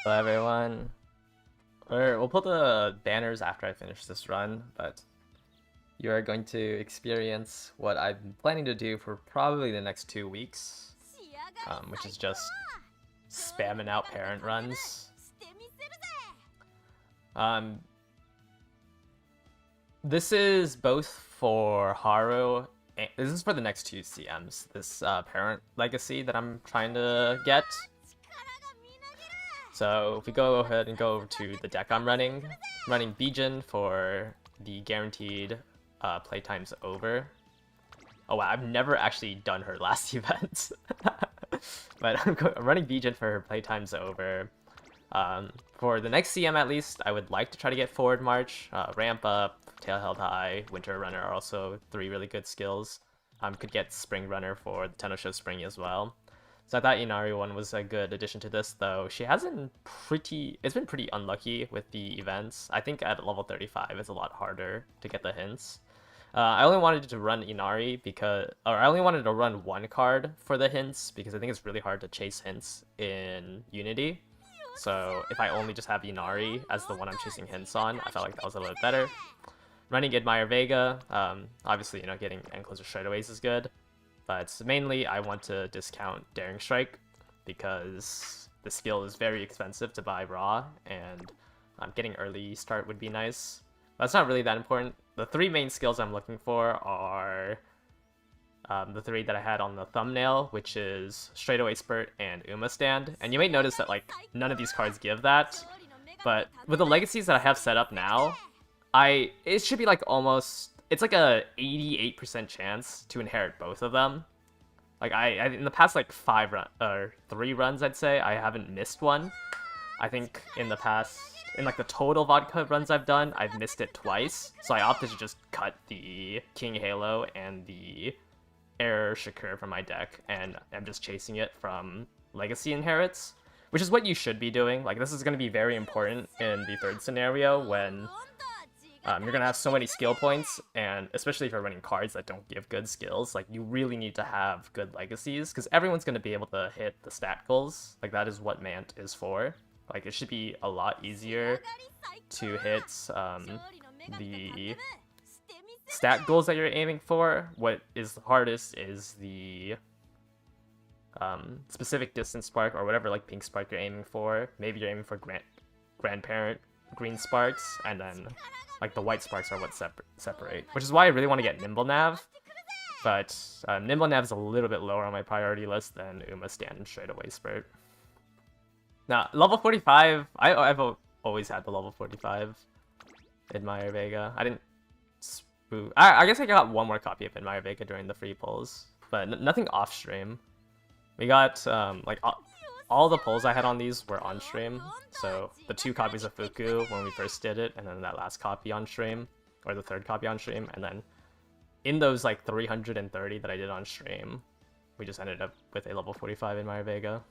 Hello everyone. We'll put the banners after I finish this run, but you are going to experience what I've been planning to do for probably the next 2 weeks, which is just spamming out parent runs. This is both for Haru, and this is for the next 2 CMs, this parent legacy that I'm trying to get. So if we go ahead and go over to the deck I'm running Bijin for the guaranteed playtime's over. Oh wow, I've never actually done her last event. But I'm running Bijin for her playtime's over. For the next CM at least, I would like to try to get Forward March, Ramp Up, Tail Held High, Winter Runner are also 3 really good skills. Could get Spring Runner for the Tenosho Spring as well. So I thought Inari one was a good addition to this, though she hasn't it's been pretty unlucky with the events. I think at level 35 it's a lot harder to get the hints. I only wanted to run Inari I only wanted to run 1 card for the hints because I think it's really hard to chase hints in Unity. So if I only just have Inari as the one I'm chasing hints on, I felt like that was a little bit better. Running Admire Vega, obviously, getting end closer straightaways is good. But mainly, I want to discount Daring Strike because the skill is very expensive to buy raw, and getting early start would be nice. But that's not really that important. The 3 main skills I'm looking for are the 3 that I had on the thumbnail, which is Straightaway Spurt and Uma Stand. And you may notice that none of these cards give that, but with the legacies that I have set up now, it should be it's like a 88% chance to inherit both of them. I in the past 3 runs, I'd say I haven't missed one. I think in the past, in the total Vodka runs I've done, I've missed it twice. So I opted to just cut the King Halo and the Air Shakur from my deck, and I'm just chasing it from Legacy Inherits, which is what you should be doing. This is going to be very important in the 3rd scenario when you're going to have so many skill points, and especially if you're running cards that don't give good skills, you really need to have good legacies, because everyone's going to be able to hit the stat goals. That is what Mant is for. It should be a lot easier to hit the stat goals that you're aiming for. What is the hardest is the specific distance spark, or whatever pink spark you're aiming for. Maybe you're aiming for grandparent green sparks, and then the white sparks are what separate, which is why I really want to get Nimble Nav, but Nimble Nav is a little bit lower on my priority list than Uma Stand and Straightaway Spurt. Now, level 45, I've always had the level 45 Admire Vega. I didn't spoo. I guess I got 1 more copy of Admire Vega during the free pulls, but nothing off stream. We got all the pulls I had on these were on stream, so the 2 copies of Fuku when we first did it, and then that last copy on stream, or the 3rd copy on stream, and then in those 330 that I did on stream, we just ended up with a level 45 Admire Vega.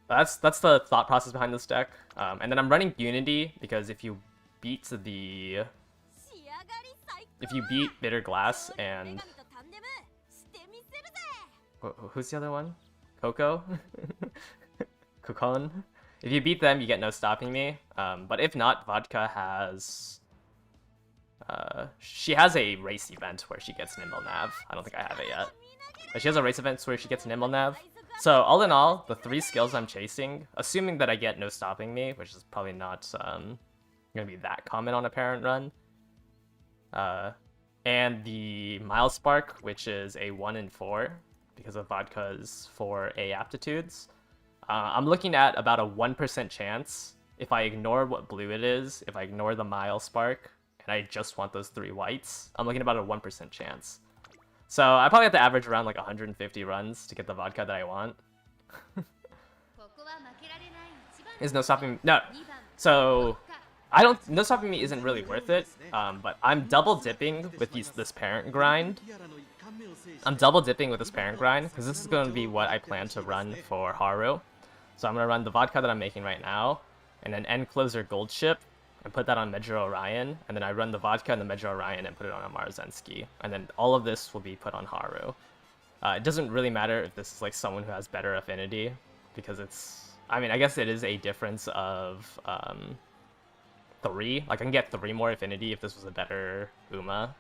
That's the thought process behind this deck, and then I'm running Unity because if you beat Bitter Glass and who's the other one? Coco? Kokon? If you beat them, you get No Stopping Me. But if not, Vodka has... she has a race event where she gets Nimble Nav. I don't think I have it yet. But she has a race event where she gets Nimble Nav. So all in all, the 3 skills I'm chasing, assuming that I get No Stopping Me, which is probably not going to be that common on a parent run, and the Mile Spark, which is a 1 in 4, because of Vodka's 4A aptitudes. I'm looking at about a 1% chance if I ignore what blue it is, if I ignore the Mile Spark, and I just want those 3 whites, I'm looking at about a 1% chance. So I probably have to average around 150 runs to get the Vodka that I want. Is No Stopping Me? No. So No Stopping Me isn't really worth it, but I'm double dipping with this parent grind. I'm double dipping with this parent grind because this is going to be what I plan to run for Haru. So I'm gonna run the vodka that I'm making right now, and then end closer gold ship, and put that on Medra Orion, and then I run the vodka and the Medra Orion and put it on a Marzensky, and then all of this will be put on Haru. It doesn't really matter if this is like someone who has better affinity, because it's, I mean, I guess it is a difference of 3. Like I can get 3 more affinity if this was a better Uma.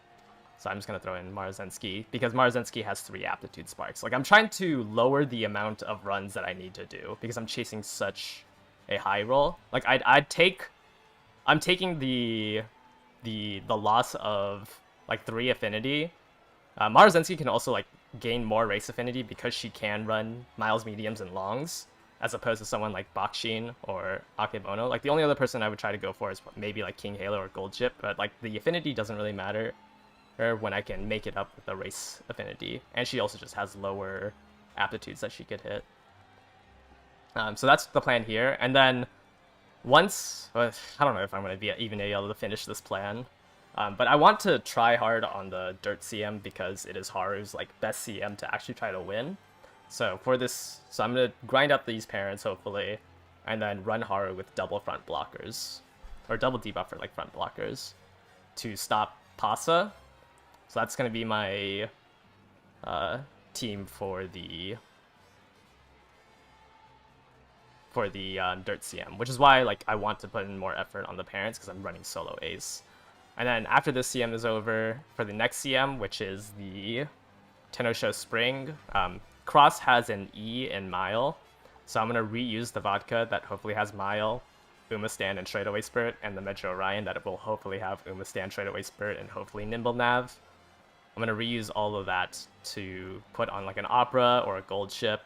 So I'm just gonna throw in Marzensky, because Marzensky has 3 aptitude sparks. Like I'm trying to lower the amount of runs that I need to do, because I'm chasing such a high roll. Like I'm taking the loss of like 3 affinity. Marzensky can also like gain more race affinity because she can run miles, mediums, and longs, as opposed to someone like Bakshin or Akebono. Like the only other person I would try to go for is maybe like King Halo or Gold Chip, but like the affinity doesn't really matter or when I can make it up with the race affinity. And she also just has lower aptitudes that she could hit. So that's the plan here. And then once, I don't know if I'm going to be even able to finish this plan, but I want to try hard on the Dirt CM because it is Haru's like best CM to actually try to win. So for this, so I'm going to grind up these parents hopefully, and then run Haru with double front blockers, or double debuff for like front blockers, to stop Pasa. So that's going to be my team for the Dirt CM, which is why like I want to put in more effort on the parents because I'm running solo ace. And then after this CM is over, for the next CM, which is the Tenosho Spring, Cross has an E in Mile, so I'm going to reuse the vodka that hopefully has Mile, Uma Stand, and Straightaway Spirit, and the Metro Orion that it will hopefully have Uma Stand, Straightaway Spirit, and hopefully Nimble Nav. I'm going to reuse all of that to put on like an Opera or a Gold Ship.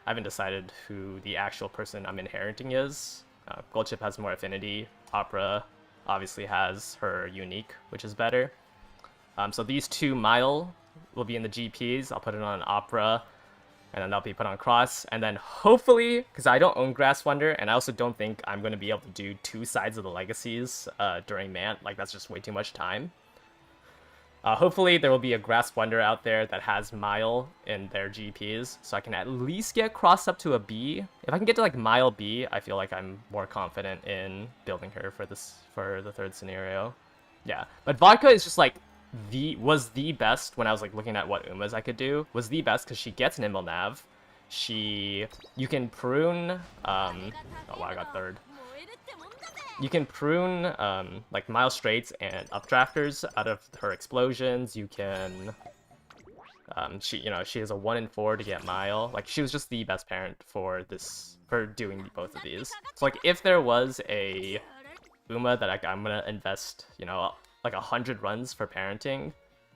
I haven't decided who the actual person I'm inheriting is. Gold Chip has more affinity. Opera obviously has her unique, which is better. So these 2 Mile will be in the GPs. I'll put it on Opera, and then that'll be put on Cross. And then hopefully, because I don't own Grass Wonder, and I also don't think I'm going to be able to do 2 sides of the Legacies during Mant. Like, that's just way too much time. Hopefully there will be a Grass Wonder out there that has Mile in their GPs, so I can at least get Cross up to a B. If I can get to like Mile B, I feel like I'm more confident in building her for the 3rd scenario. Yeah, but Vodka is just like was the best when I was like looking at what Umas I could do. Was the best because she gets Nimble Nav. You can prune. Oh wow, I got 3rd. You can prune like Mile Straights and Updrafters out of her explosions. You can she has a 1 in 4 to get Mile. Like she was just the best parent for doing both of these. So like if there was a Uma that I'm gonna invest, like 100 runs for parenting,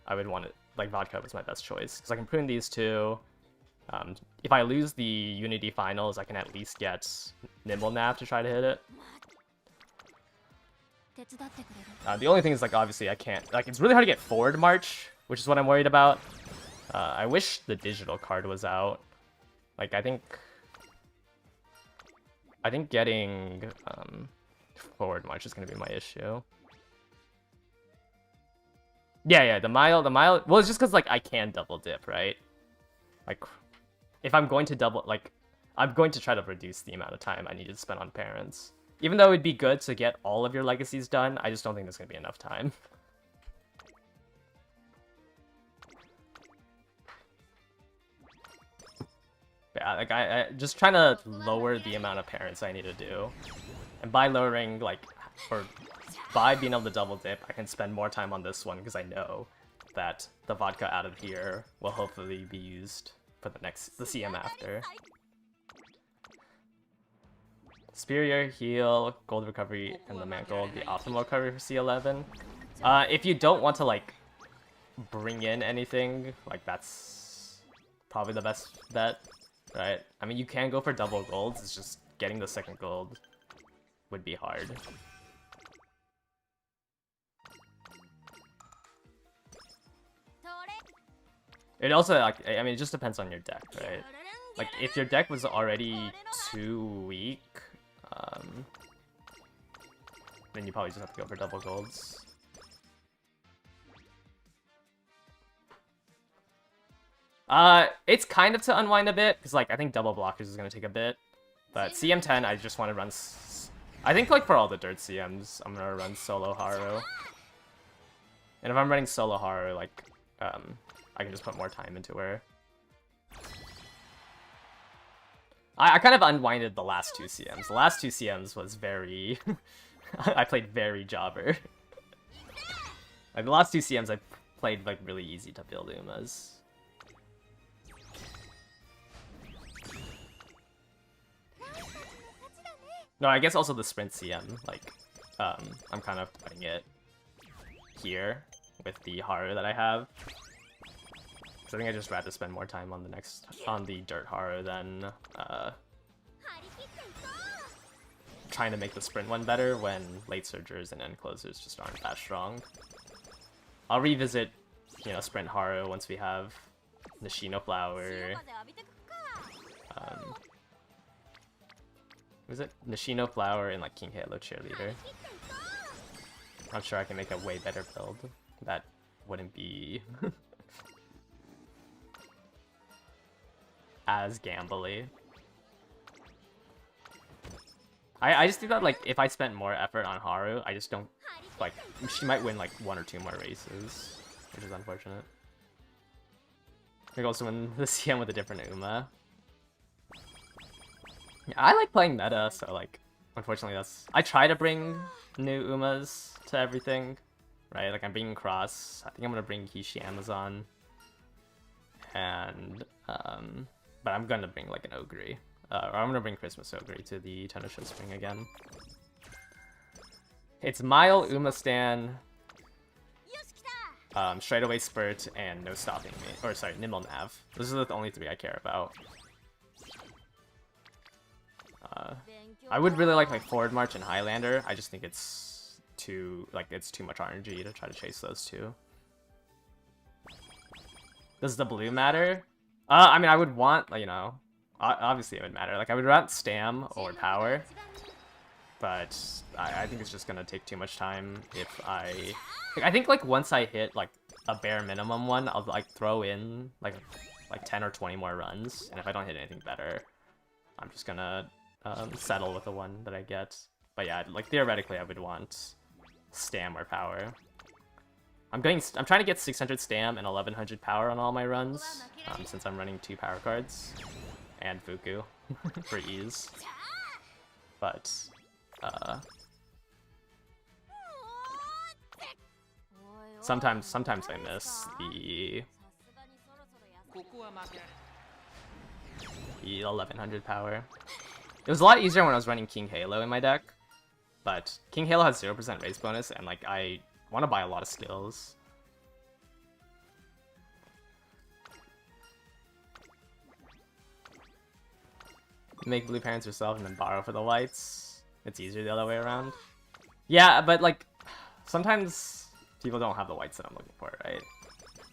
I would want it. Like Vodka was my best choice because I can prune these 2. If I lose the Unity Finals, I can at least get Nimble Nav to try to hit it. The only thing is, like, obviously I can't, like, it's really hard to get forward march, which is what I'm worried about. I wish the digital card was out. Like, I think getting forward march is gonna be my issue. Yeah, the mile, well, it's just because, like, I can double dip, right? Like, if I'm going to double, like, I'm going to try to reduce the amount of time I need to spend on parents. Even though it'd be good to get all of your legacies done, I just don't think there's going to be enough time. Yeah, like, I just trying to lower the amount of parents I need to do. And by lowering, like, by being able to double dip, I can spend more time on this one because I know that the vodka out of here will hopefully be used for the CM after. Superior, heal, gold recovery, and the mantle, the optimal recovery for C11. If you don't want to, like, bring in anything, like, that's probably the best bet, right? I mean, you can go for double golds, it's just getting the 2nd gold would be hard. It also, like, I mean, it just depends on your deck, right? Like, if your deck was already too weak, then you probably just have to go for double golds. It's kind of to unwind a bit, because, like, I think double blockers is going to take a bit. But CM10, I just want to run... I think like for all the dirt CMs, I'm gonna run solo Haru. And if I'm running solo Haru, like, I can just put more time into her. I kind of unwinded the last two CMs. The last two CMs was very... I played very jobber. Like, the last two CMs I played, like, really easy to build Umas. No, I guess also the sprint CM, like, I'm kind of putting it here with the Haru that I have. So I think I just rather spend more time on the dirt Haru than, trying to make the sprint one better when late surgers and end closers just aren't that strong. I'll revisit, you know, sprint Haru once we have Nishino Flower. Was it Nishino Flower and like King Halo Cheerleader? I'm sure I can make a way better build that wouldn't be as gambly. I just think that, like, if I spent more effort on Haru, I just don't, like, she might win, like, 1 or 2 more races, which is unfortunate. I could also win the CM with a different Uma. Yeah, I like playing meta, so, like, unfortunately that's... I try to bring new Umas to everything, right? Like, I'm bringing Cross, I think I'm gonna bring Kishi Amazon, and, but I'm gonna bring, like, an Ogre. Or I'm gonna bring Christmas Ogre to the Tennisha Spring again. It's Mile, Uma Stan, Straightaway Spurt, and No Stopping Me. Or sorry, Nimble Nav. Those are the only 3 I care about. I would really like Forward March and Highlander. I just think it's too much RNG to try to chase those two. Does the blue matter? I mean, I would want, you know, obviously it would matter. Like, I would want Stam or Power, but I think it's just gonna take too much time if I think, like, once I hit, like, a bare minimum one, I'll, like, throw in, like 10 or 20 more runs, and if I don't hit anything better, I'm just gonna settle with the one that I get. But yeah, like, theoretically, I would want Stam or Power. I'm trying to get 600 Stam and 1100 Power on all my runs, since I'm running 2 Power cards. And Fuku for ease. But, sometimes I miss the 1100 Power. It was a lot easier when I was running King Halo in my deck, but King Halo has 0% race bonus, and, like, I want to buy a lot of skills. Make blue parents yourself and then borrow for the whites. It's easier the other way around. Yeah, but, like, sometimes people don't have the whites that I'm looking for, right?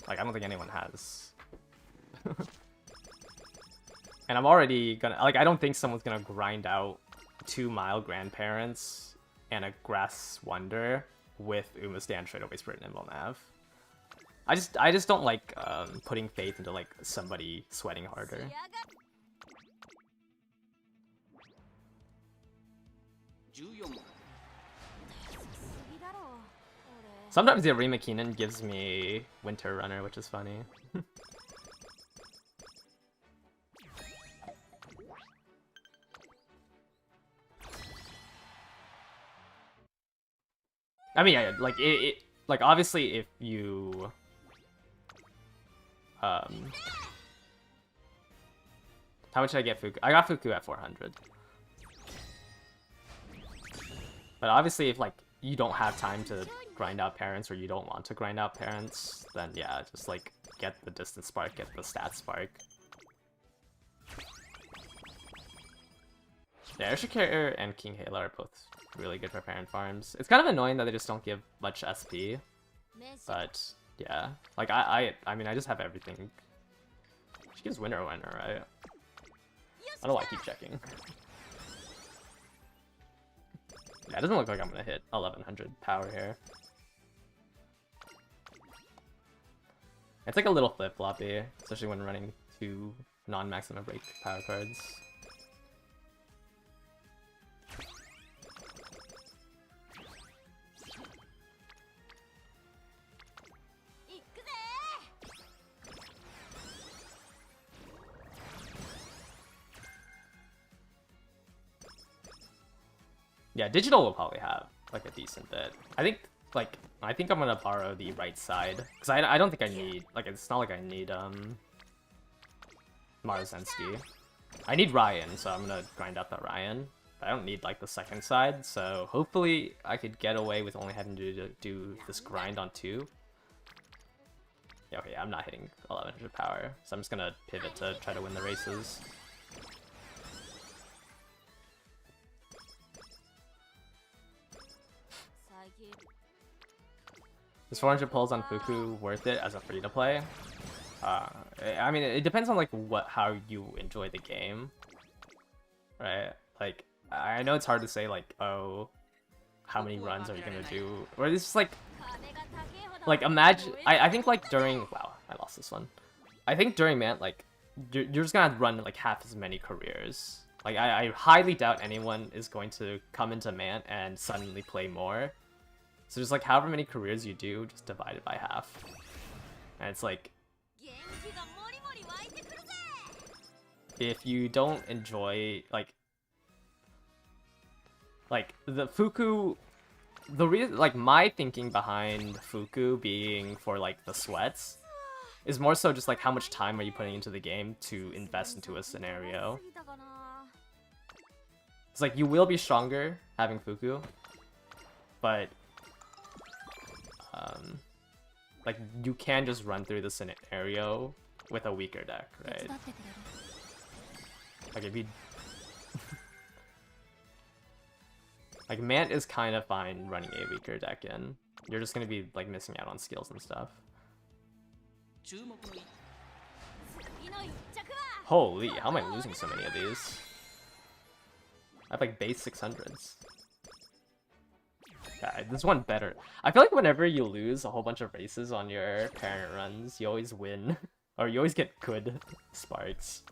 Like, I don't think anyone has. And I'm already gonna, like, I don't think someone's gonna grind out 2 Mile Grandparents and a Grass Wonder with Uma Stan, Straightaway Spirit, and Nimble Nav. I just don't like putting faith into, like, somebody sweating harder. Sometimes the Arima Keenan gives me Winter Runner, which is funny. I mean, yeah, like, like, obviously, if you... How much did I get Fuku? I got Fuku at 400. But obviously, if, like, you don't have time to grind out parents, or you don't want to grind out parents, then yeah, just, like, get the distance spark, get the stat spark. Yeah, Airship Carrier and King Halo are both really good for parent farms. It's kind of annoying that they just don't give much SP, but yeah, like, I mean, I just have everything. She gives winner, right? I don't know why I keep checking. Yeah, it doesn't look like I'm gonna hit 1100 power here. It's like a little flip-floppy, especially when running 2 non-maximum break power cards. Yeah, digital will probably have like a decent bit. I think I'm gonna borrow the right side because I don't think I need like it's not like I need Marzensky. I need Ryan, so I'm gonna grind out the Ryan. I don't need like the second side, so hopefully I could get away with only having to do this grind on 2. Yeah, okay, I'm not hitting 1100 power, so I'm just gonna pivot to try to win the races. Is 400 pulls on Fuku worth it as a free-to-play? I mean, it depends on like how you enjoy the game, right? Like, I know it's hard to say like, oh, how many runs are you gonna do? Or it's just like imagine. I think like during wow, I lost this one. I think during Mant, like you're just gonna run like half as many careers. Like I highly doubt anyone is going to come into Mant and suddenly play more. So just like however many careers you do, just divide it by half. And it's like, if you don't enjoy like the Fuku, the reason like my thinking behind Fuku being for like the sweats is more so just like how much time are you putting into the game to invest into a scenario. It's like you will be stronger having Fuku, but like you can just run through the scenario with a weaker deck, right? Like if you like Mant is kind of fine running a weaker deck in. You're just gonna be like missing out on skills and stuff. Holy, how am I losing so many of these? I have like base 600s. Yeah, this one better. I feel like whenever you lose a whole bunch of races on your parent runs, you always win. Or you always get good sparks.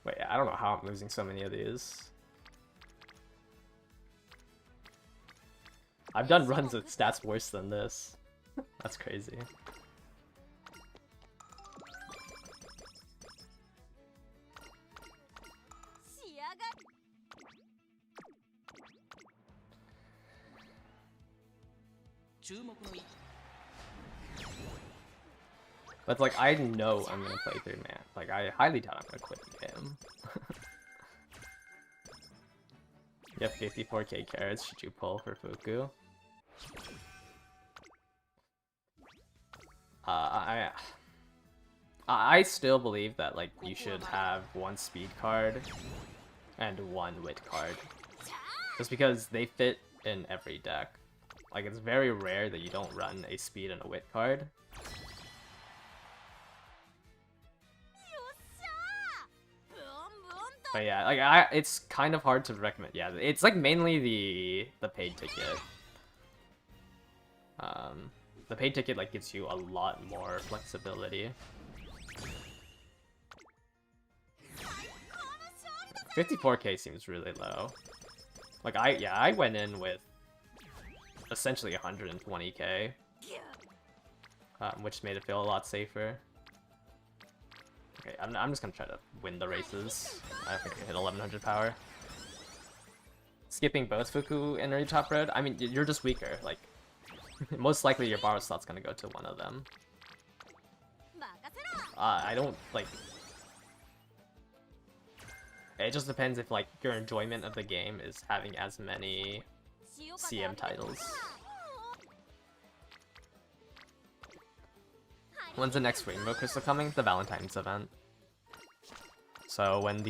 Wait, I don't know how I'm losing so many of these. I've done runs with stats worse than this. That's crazy. But like, I know I'm gonna play through Mant. Like, I highly doubt I'm gonna quit the game. You have 54k carrots, should you pull for Fuku? I still believe that like you should have 1 speed card and 1 wit card. Just because they fit in every deck. Like, it's very rare that you don't run a speed and a wit card. But yeah, like it's kind of hard to recommend. Yeah, it's like mainly the paid ticket. The paid ticket like gives you a lot more flexibility. 54k seems really low. Like I went in with essentially 120k, which made it feel a lot safer. Okay, I'm just gonna try to win the races. I think I can hit 1100 power. Skipping both Fuku and Eri top road. I mean, you're just weaker. Like, most likely your borrow slot's gonna go to one of them. I don't like. It just depends if like your enjoyment of the game is having as many CM titles. When's the next Rainbow Crystal coming? The Valentine's event. So when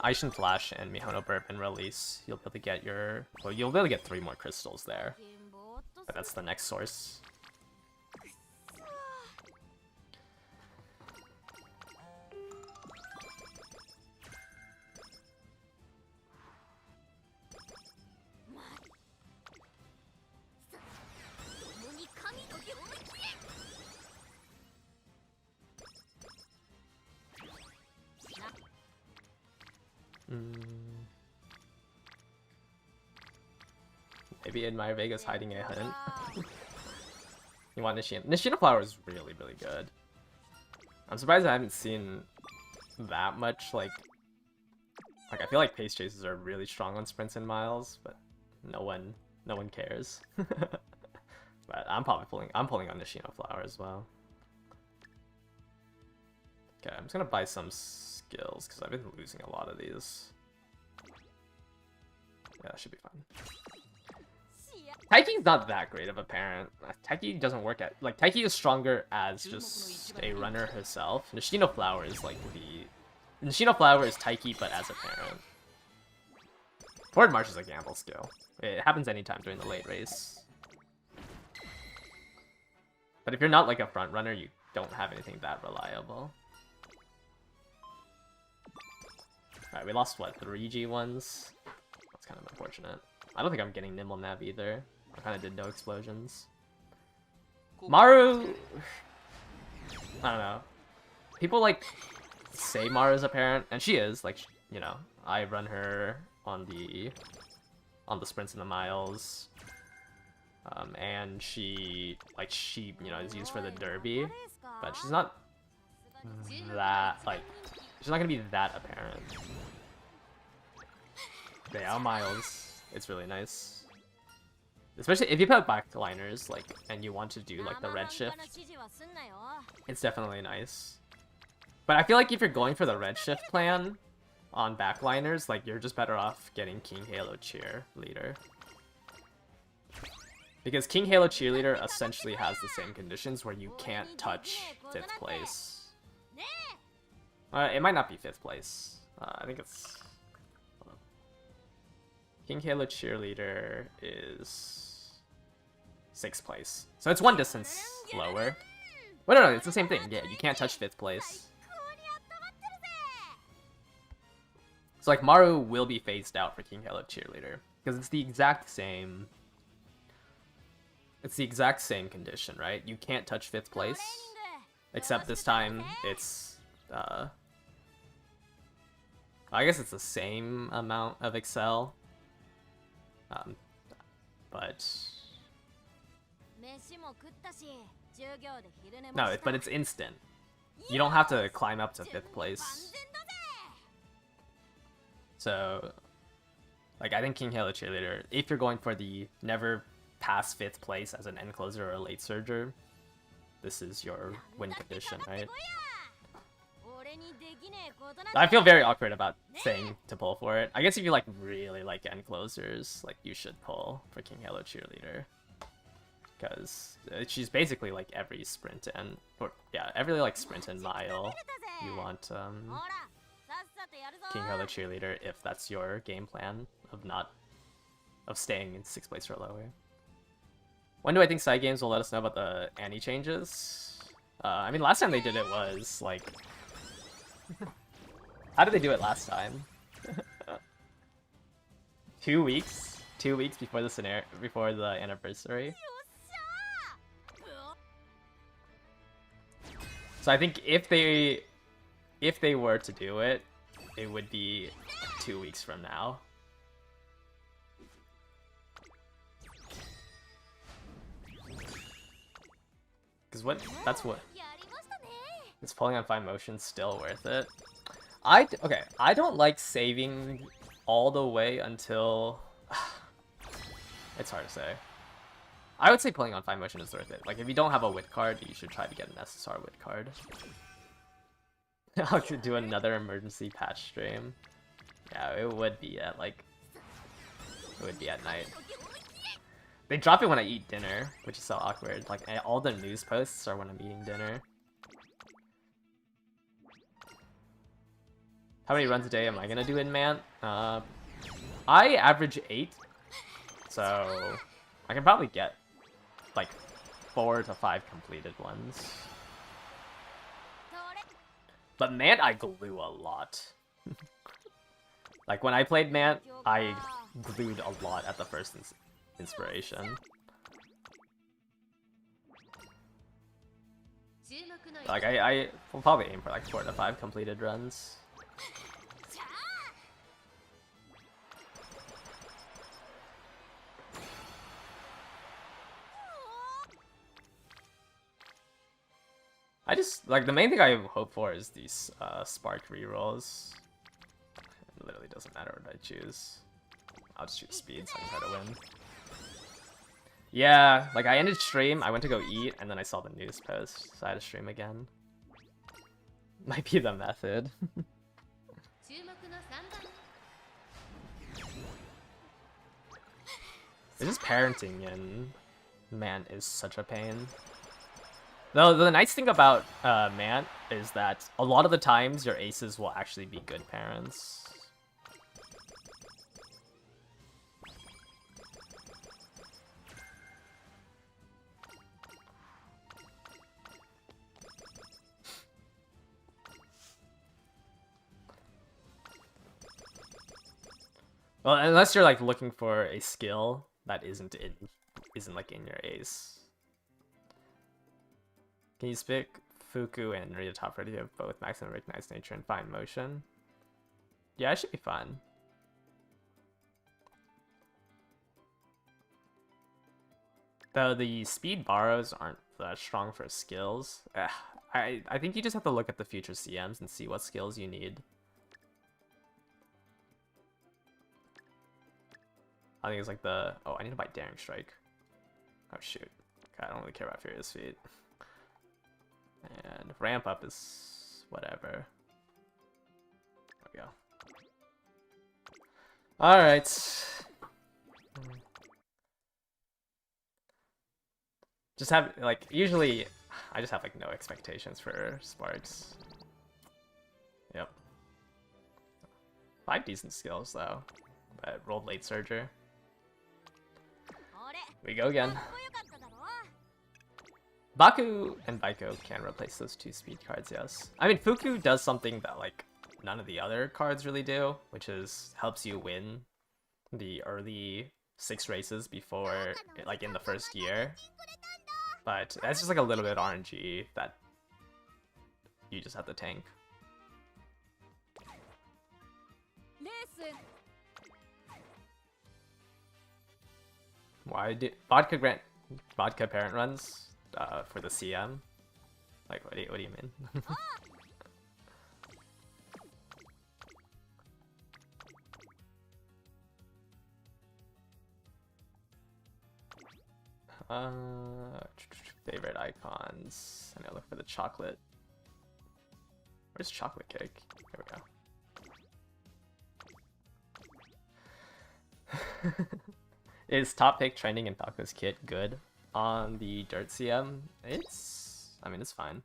Aishin Flash and Mihono Bourbon release, you'll be able to get you'll be able to get 3 more crystals there. But that's the next source. Maybe Admire Vega's hiding a hint. You want Nishina? Nishina Flower is really, really good. I'm surprised I haven't seen that much, like I feel like pace chases are really strong on sprints and miles, but no one cares. But I'm pulling on Nishino Flower as well. Okay, I'm just gonna buy some skills because I've been losing a lot of these. Yeah, that should be fine. Taiki's not that great of a parent. Taiki doesn't work at Taiki is stronger as just a runner herself. Nishino Flower is Nishino Flower is Taiki but as a parent. Forward March is a gamble skill. It happens anytime during the late race. But if you're not like a front runner, you don't have anything that reliable. Alright, we lost what, 3 G1s? That's kind of unfortunate. I don't think I'm getting Nimble Nav either. I kind of did no explosions. Maru... I don't know. People like say Maru's a parent, and she is, like, you know, I run her on the sprints and the miles. And she, you know, is used for the derby, but she's not that, she's not gonna be that apparent. But yeah, miles, it's really nice. Especially if you put backliners, and you want to do, the red shift, it's definitely nice. But I feel like if you're going for the red shift plan on backliners, you're just better off getting King Halo Cheerleader. Because King Halo Cheerleader essentially has the same conditions where you can't touch 5th place. It might not be 5th place. I think it's... King Halo Cheerleader is 6th place. So it's 1 distance lower. Well, no, it's the same thing. Yeah, you can't touch 5th place. So Maru will be phased out for King Halo Cheerleader. Because it's the exact same... It's the exact same condition, right? You can't touch 5th place. Except this time, it's... I guess it's the same amount of Excel. But... No, but it's instant. You don't have to climb up to 5th place. So... I think King Halo Cheerleader, if you're going for the never pass 5th place as an end closer or a late surger, this is your win condition, right? I feel very awkward about saying to pull for it. I guess if you really like end closers, you should pull for King Halo Cheerleader. Because she's basically every sprint and, every sprint and mile you want King Halo Cheerleader if that's your game plan of staying in 6th place or lower. When do I think side games will let us know about the Annie changes? I mean, last time they did it was, How did they do it last time? 2 weeks? 2 weeks before the anniversary? So I think if they were to do it, it would be 2 weeks from now. That's what is pulling on 5 motions still worth it? Okay, I don't like saving all the way until it's hard to say. I would say pulling on 5 motion is worth it. If you don't have a wit card, you should try to get an SSR wit card. I'll do another emergency patch stream. Yeah, it would be at night. They drop it when I eat dinner, which is so awkward. All the news posts are when I'm eating dinner. How many runs a day am I gonna do in Mant? I average 8, so I can probably get 4 to 5 completed ones. But Mant, I glue a lot. When I played Mant, I glued a lot at the first inspiration. I will probably aim for 4 to 5 completed runs. I just, like, the main thing I hope for is these Spark rerolls. It literally doesn't matter what I choose. I'll just choose speed so I can try to win. Yeah, like I ended stream, I went to go eat, and then I saw the news post, so I had to stream again. Might be the method. It's just parenting in Man is such a pain. Though the nice thing about Man is that a lot of the times your aces will actually be good parents. Well, unless you're like looking for a skill that isn't like in your ace. Can you speak Fuku and read the top right? You have both maximum recognized nature and fine motion. Yeah, it should be fun. Though the speed borrows aren't that strong for skills. I think you just have to look at the future CMs and see what skills you need. I think it's like the... Oh, I need to buy Daring Strike. Oh, shoot. Okay, I don't really care about Furious Feet. And Ramp Up is... whatever. There we go. Alright. Just have, like, usually... I just have, like, no expectations for Sparks. Yep. 5 decent skills, though. But rolled late Surger. We go again. Baku and Baiko can replace those 2 speed cards, yes. I mean, Fuku does something that, like, none of the other cards really do, which is helps you win the early 6 races before, like, in the first year. But that's just, like, a little bit RNG that you just have to tank. Why do Vodka parent runs for the CM? Like, what do you mean? Favorite icons. I gotta look for the chocolate. Where's chocolate cake? There we go. Is top pick trending in Falco's kit good on the Dirt CM? I mean, it's fine.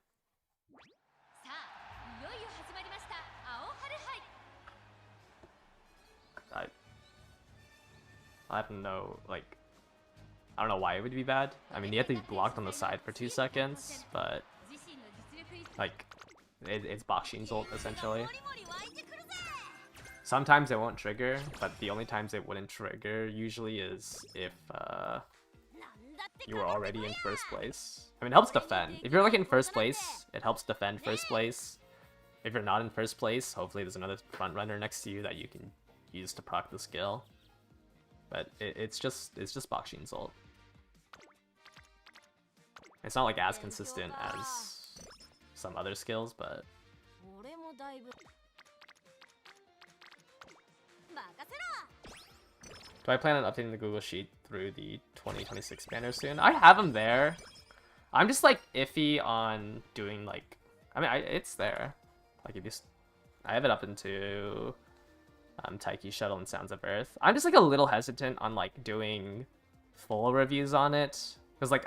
I have no, like, I don't know why it would be bad. I mean, you have to be blocked on the side for 2 seconds, but, like, it's Bakshin's ult, essentially. Sometimes it won't trigger, but the only times it wouldn't trigger usually is if you were already in first place. I mean, it helps defend. If you're like in first place, it helps defend first place. If you're not in first place, hopefully there's another front runner next to you that you can use to proc the skill. But it's just Bakshin's ult. It's not like as consistent as some other skills, but... Do I plan on updating the Google Sheet through the 2026 banner soon? I have them there. I'm just like iffy on doing like... I mean, it's there. Like if you... I have it up into Taiki Shuttle and Sounds of Earth. I'm just like a little hesitant on like doing full reviews on it. Because like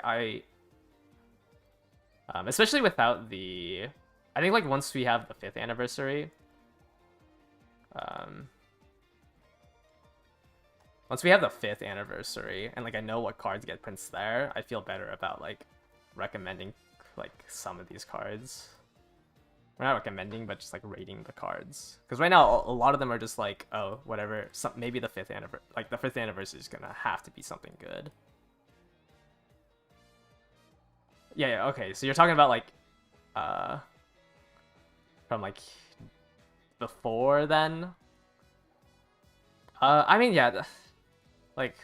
especially without the... I think like once we have the 5th anniversary... Once we have the 5th anniversary, and like I know what cards get prints there, I feel better about like recommending like some of these cards. We're not recommending, but just like rating the cards. Because right now, a lot of them are just like, oh, whatever. Maybe the 5th anniversary, like the 5th anniversary is gonna have to be something good. Yeah, okay. So you're talking about like, from like before then. I mean, yeah. Like,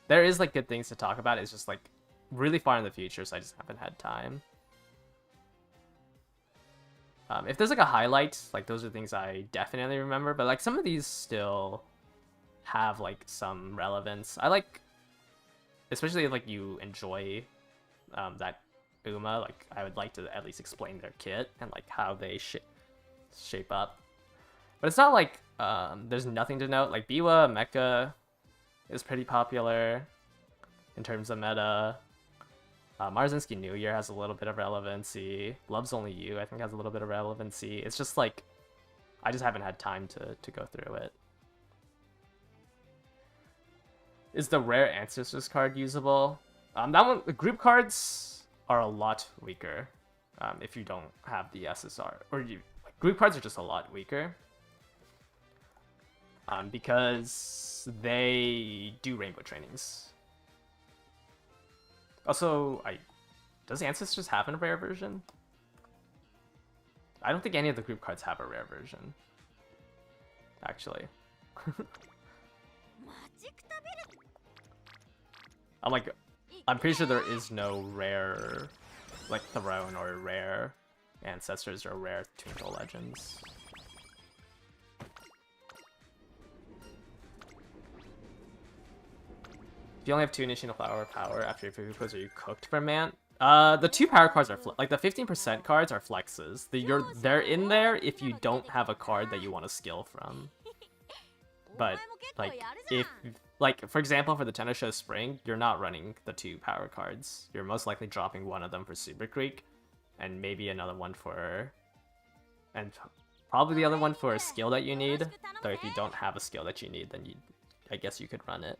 there is, like, good things to talk about. It's just, like, really far in the future, so I just haven't had time. If there's like a highlight, like those are things I definitely remember, but like some of these still have like some relevance. I like, especially if like you enjoy that Uma, like I would like to at least explain their kit and like how they shape up. But it's not like there's nothing to note. Like Biwa Mecha is pretty popular in terms of meta. Marzinski New Year has a little bit of relevancy. Love's Only You, I think, has a little bit of relevancy. It's just like, I just haven't had time to go through it. Is the rare Ancestors card usable? That one, the group cards are a lot weaker if you don't have the SSR. Group cards are just a lot weaker. Because they do rainbow trainings. Also, does Ancestors have a rare version? I don't think any of the group cards have a rare version. Actually. I'm pretty sure there is no rare, like, Throne or rare Ancestors or rare Twinkle Legends. If you only have 2 initial flower power after your food goes, are you cooked for man? The 2 power cards are like the 15% cards are flexes. They're in there if you don't have a card that you want to skill from. But like for example, for the Tennis Show Spring, you're not running the 2 power cards. You're most likely dropping one of them for Super Creek, and maybe another one for, and probably the other one for a skill that you need. Though if you don't have a skill that you need, then I guess you could run it.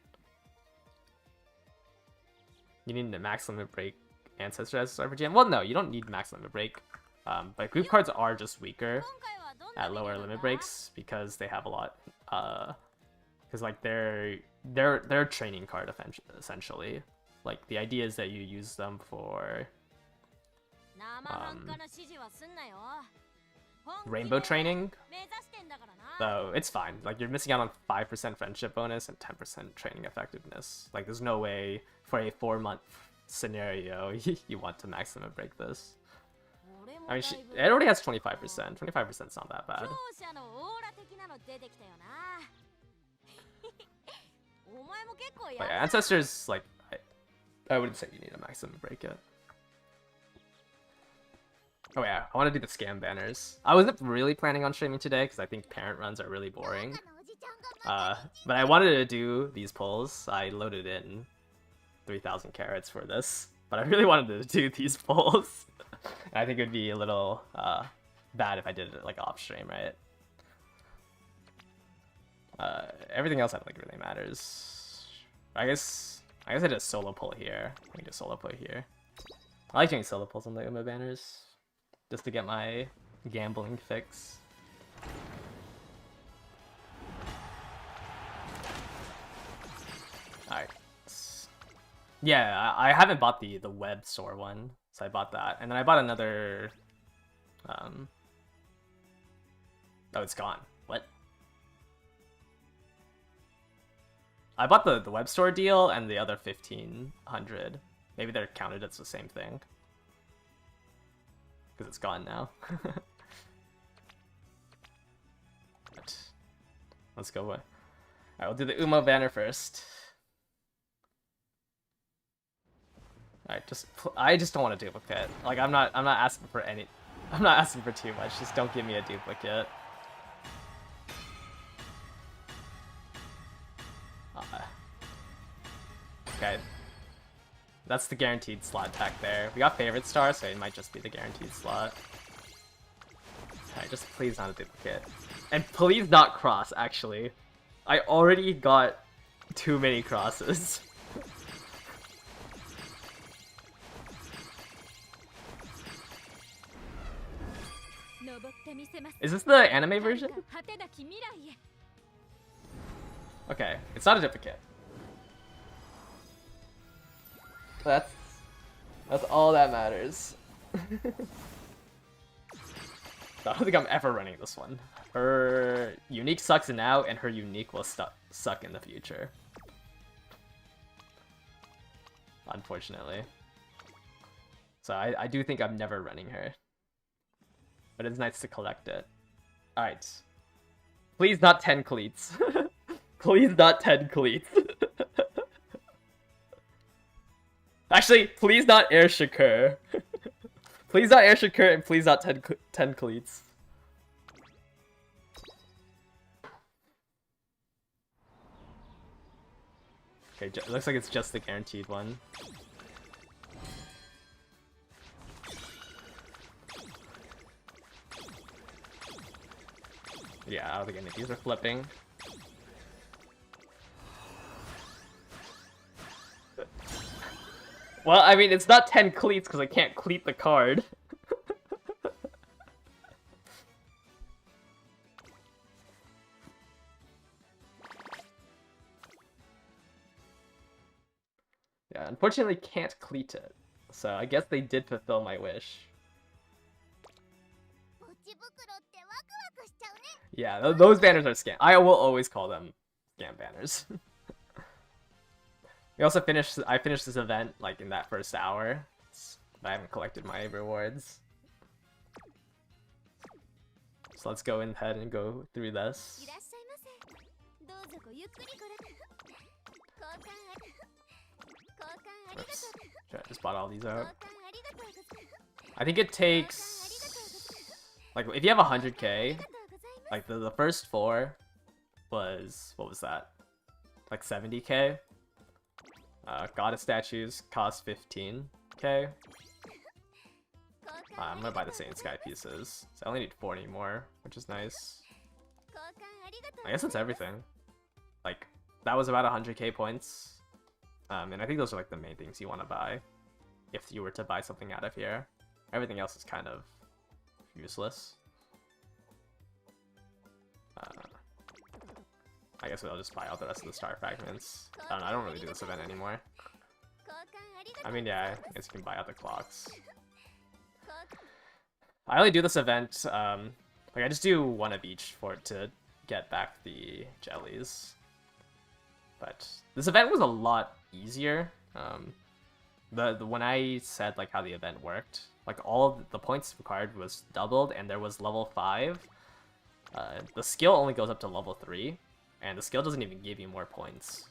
You need a max limit break Ancestor as a GM? Well, no, you don't need max limit break. But group cards are just weaker at lower limit breaks because they have a lot. Because like they're a training card essentially. Like the idea is that you use them for rainbow training. So it's fine. Like you're missing out on 5% friendship bonus and 10% training effectiveness. Like there's no way for a 4-month scenario you want to max limit break this. I mean, it already has 25%. 25% is not that bad. But yeah, Ancestors, like, I wouldn't say you need a max limit break it. Oh yeah, I want to do the scam banners. I wasn't really planning on streaming today because I think parent runs are really boring. But I wanted to do these polls. I loaded in 3,000 carats for this, but I really wanted to do these polls. I think it would be a little bad if I did it like off stream, right? Everything else I don't think really matters. I guess I did a solo poll here. I can do a solo poll here. I like doing solo polls on the Uma banners, just to get my gambling fix. Alright. Yeah, I haven't bought the web store one, so I bought that. And then I bought another... Oh, it's gone. What? I bought the web store deal and the other 1,500. Maybe they're counted as the same thing. Because it's gone now. But let's go. Alright, we'll do the Uma banner first. Alright, I just don't want a duplicate. Like I'm not asking for any. I'm not asking for too much. Just don't give me a duplicate. Okay. That's the guaranteed slot pack there. We got favorite star, so it might just be the guaranteed slot. Alright, just please not a duplicate. And please not cross, actually. I already got too many crosses. Is this the anime version? Okay, it's not a duplicate. That's all that matters. I don't think I'm ever running this one. Her unique sucks now, and her unique will suck in the future. Unfortunately. So I do think I'm never running her. but it's nice to collect it. Alright. Please not 10 cleats. Please not 10 cleats. Actually, please not Air Shakur. Please not Air Shakur and please not 10 cleats. Okay, it looks like it's just the guaranteed one. Yeah, I don't think any of these are flipping. Well, I mean, it's not 10 cleats because I can't cleat the card. Yeah, unfortunately can't cleat it. So I guess they did fulfill my wish. Yeah, those banners are scam. I will always call them scam banners. We also I finished this event like in that first hour, but I haven't collected my rewards. So let's go ahead and go through this. Oops. Should I just bought all these out? I think it takes like if you have 100k, like the first 4 was what was that? Like 70k. Goddess statues cost 15k. I'm gonna buy the Saint Sky pieces. So I only need 40 more, which is nice. I guess that's everything. Like, that was about 100k points. And I think those are like the main things you want to buy if you were to buy something out of here. Everything else is kind of useless. I guess I'll just buy out the rest of the star fragments. I don't know, I don't really do this event anymore. I mean, yeah, I guess you can buy out the clocks. I only do this event, like I just do one of each for it to get back the jellies. But this event was a lot easier. When I said like how the event worked, like all of the points required was doubled, and there was level 5. The skill only goes up to level 3, and the skill doesn't even give you more points.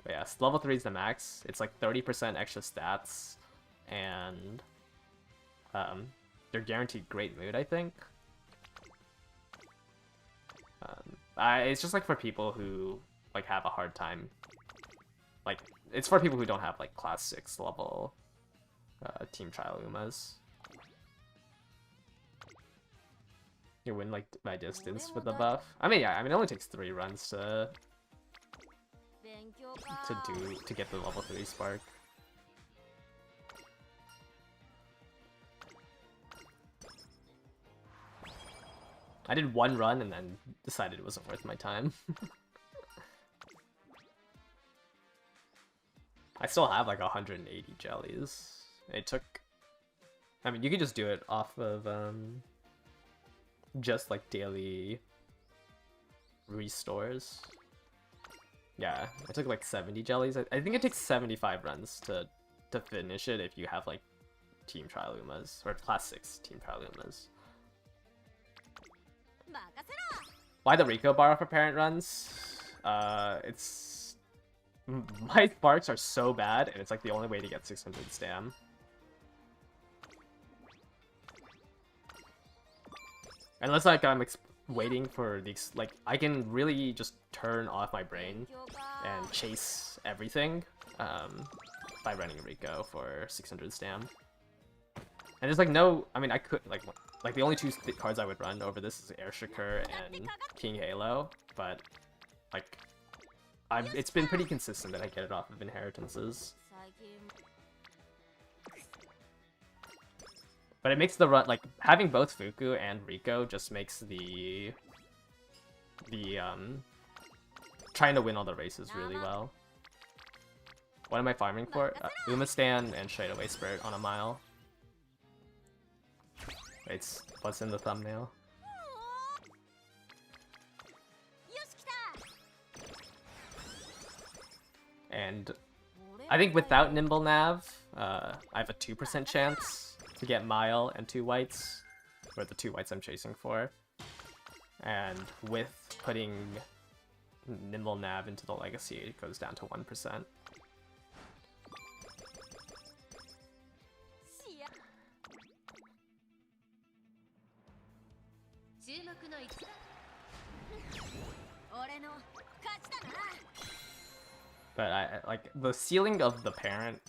But yeah, level 3 is the max. It's like 30% extra stats, and they're guaranteed great mood, I think. It's just like for people who like have a hard time. Like, it's for people who don't have like class 6 level team trial Umas. You win like by distance with the buff. I mean, yeah, I mean it only takes 3 runs to get the level 3 spark. I did 1 run and then decided it wasn't worth my time. I still have like 180 jellies. It took... I mean, you could just do it off of just like daily restores. Yeah, it took like 70 jellies. I think it takes 75 runs to finish it if you have like team trial Umas, or class 6 team trial Umas. Why the Rico bar for parent runs? It's... My sparks are so bad, and it's like the only way to get 600 stam. Unless like I'm waiting for these, like I can really just turn off my brain and chase everything by running Rico for 600 stam. And there's like no, I mean I could like the only 2 cards I would run over this is Air Shakur and King Halo, but like it's been pretty consistent that I get it off of inheritances. But it makes the run, like, having both Fuku and Rico just makes the trying to win all the races really well. What am I farming for? Umastan and Straightaway Spirit on a mile. Wait, what's in the thumbnail? And I think without Nimble Nav, I have a 2% chance to get Mile and 2 whites. or the 2 whites I'm chasing for. And with putting Nimble Nav into the Legacy, it goes down to 1%. But I like the ceiling of the parent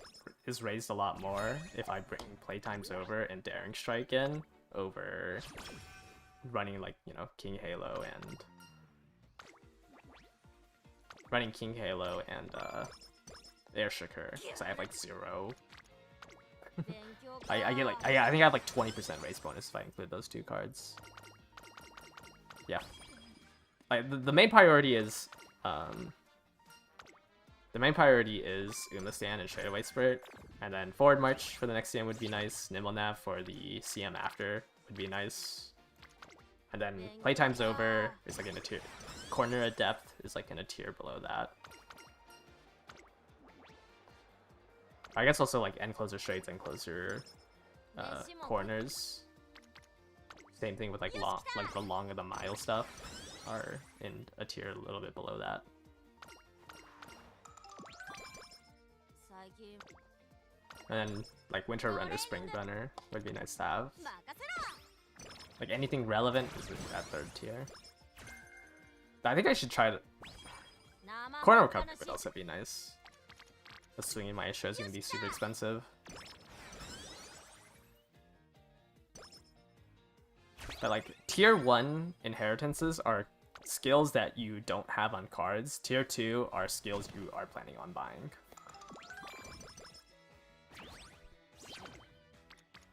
is raised a lot more if I bring playtimes over and Daring Strike in over running like, you know, King Halo and Air Shakur, because I have like 0. I get like I think I have like 20% race bonus if I include those 2 cards. Yeah. Like the main priority is Uma Stand and Shadow White Spirit, and then Forward March for the next stand would be nice. Nimble Nav for the CM after would be nice. And then Playtime's Over is like in a tier. Corner at Depth is like in a tier below that. I guess also like End Closer Straights, End Closer Corners. Same thing with like the Long of the Mile stuff are in a tier a little bit below that. And then like Winter Runner, Spring Runner would be nice to have. Like anything relevant is in that 3rd tier. I think I should try to... Corner Recovery would also be nice. The Swinging Maestro is going to be super expensive. But like, tier 1 inheritances are skills that you don't have on cards. Tier 2 are skills you are planning on buying.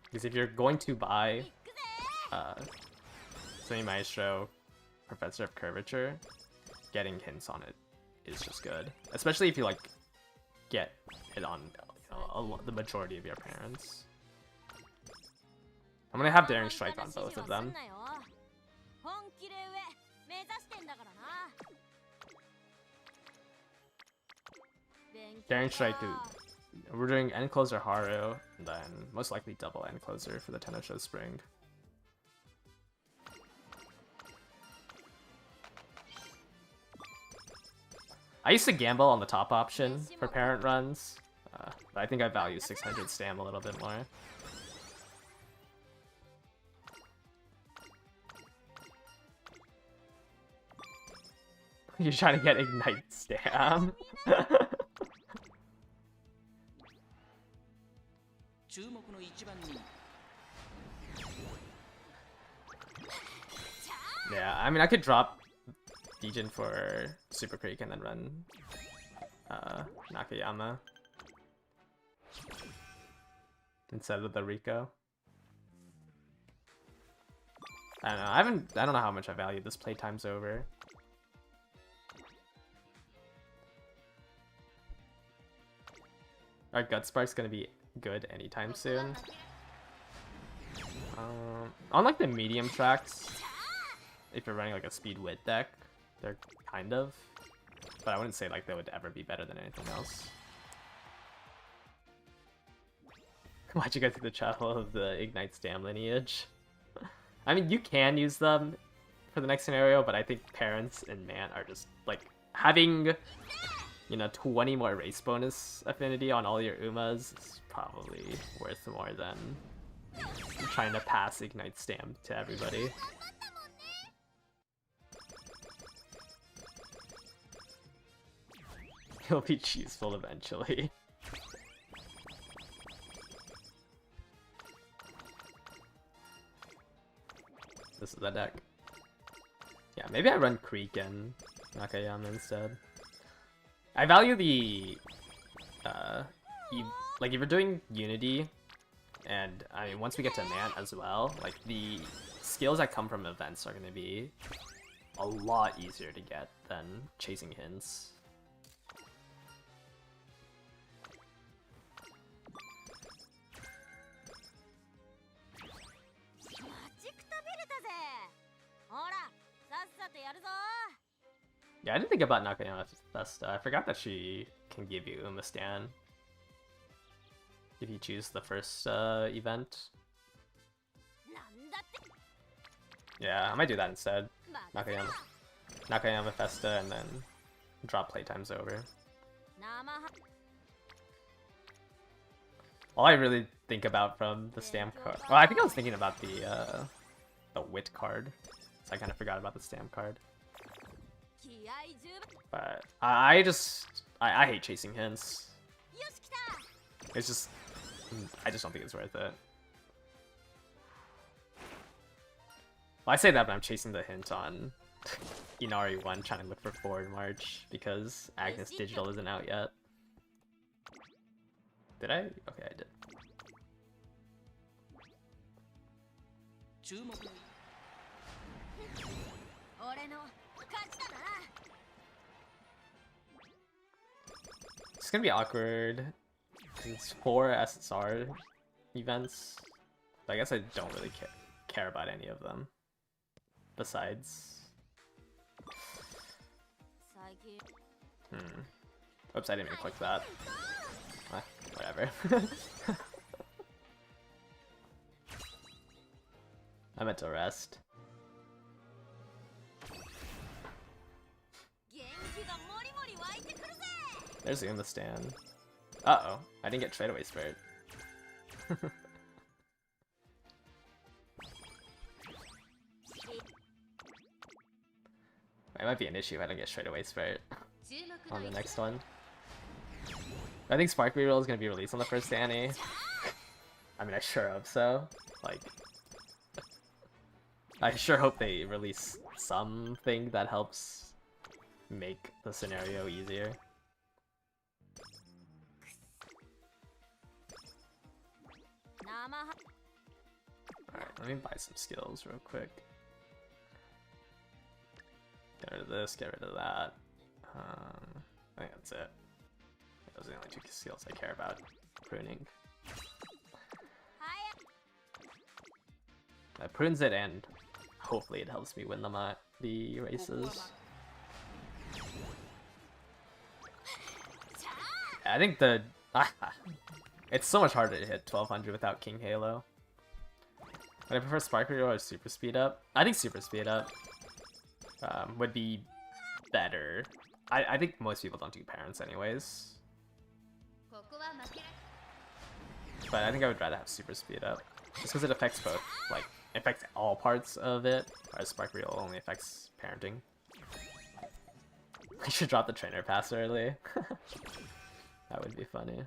Because if you're going to buy Swinging Maestro, Professor of Curvature, getting hints on it is just good. Especially if you like get it on, you know, the majority of your parents. I'm gonna have Daring Strike on both of them. Daring Strike, we're doing End Closer Haru, and then most likely double End Closer for the Tennocho Spring. I used to gamble on the top option for parent runs, but I think I value 600 stam a little bit more. You're trying to get Ignite stam? Yeah, I mean I could drop Dejin for Super Creek and then run Nakayama instead of the Rico. I don't know. I don't know how much I value this. Playtime's Over. Our Gut Spark's gonna be good anytime soon. On like the medium tracks, if you're running like a speed wit deck, they're kind of, but I wouldn't say like they would ever be better than anything else. Why'd you guys do the travel of the Ignite Stam lineage? I mean, you can use them for the next scenario, but I think Parents and Man are just like having, you know, 20 more race bonus affinity on all your Umas is probably worth more than trying to pass Ignite Stam to everybody. He'll be cheeseful eventually. This is the deck. Yeah, maybe I run Creek and Nakayama instead. I value the like if you're doing Unity, and I mean once we get to Man as well, like the skills that come from events are gonna be a lot easier to get than chasing hints. Yeah, I didn't think about Nakayama Festa. I forgot that she can give you Uma Stan if you choose the first event. Yeah, I might do that instead. Nakayama Festa and then drop playtimes over. All I really think about from the stamp card... Well, I think I was thinking about the wit card. So I kind of forgot about the stamp card. But I hate chasing hints. It's just... I just don't think it's worth it. Well, I say that, but I'm chasing the hint on Inari 1, trying to look for 4 in March, because Agnes Digital isn't out yet. Did I? Okay, I did. It's gonna be awkward. It's 4 SSR events. So I guess I don't really care about any of them. Besides... Oops, I didn't mean to click that. Whatever. I meant to rest. There's the stand. Uh-oh, I didn't get Tradeaway Spirit. It might be an issue if I don't get Straightaway Spirit on the next one. I think Spark Reroll is going to be released on the first Annie. I mean, I sure hope so. Like, I sure hope they release something that helps make the scenario easier. Alright, let me buy some skills real quick. Get rid of this, get rid of that. I think that's it. Those are the only 2 skills I care about. Pruning. That prunes it, and hopefully it helps me win the races. I think it's so much harder to hit 1200 without King Halo. But I prefer Spark Reroll or Super Speed Up. I think Super Speed Up would be better. I think most people don't do parents anyways. But I think I would rather have Super Speed Up. Just because it affects both, like, it affects all parts of it, whereas Spark Reroll only affects parenting. I should drop the trainer pass early. That would be funny.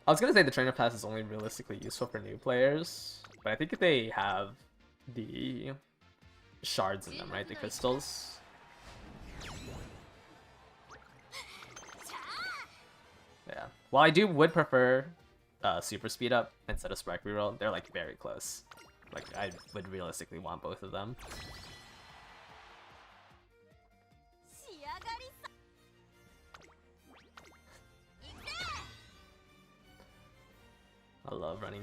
I was gonna say the trainer pass is only realistically useful for new players, but I think if they have the shards in them, right? The crystals. Yeah. Well, I would prefer Super Speed Up instead of Spark Reroll. They're like very close. Like, I would realistically want both of them. I love running.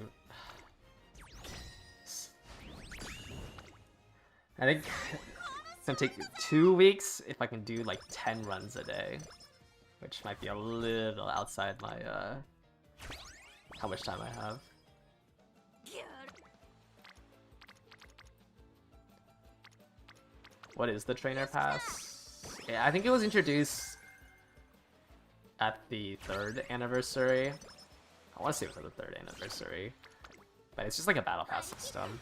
I think it's gonna take 2 weeks if I can do like 10 runs a day, which might be a little outside my how much time I have. What is the trainer pass? Yeah, I think it was introduced at the 3rd anniversary. I want to say it was at the 3rd anniversary, but it's just like a battle pass system.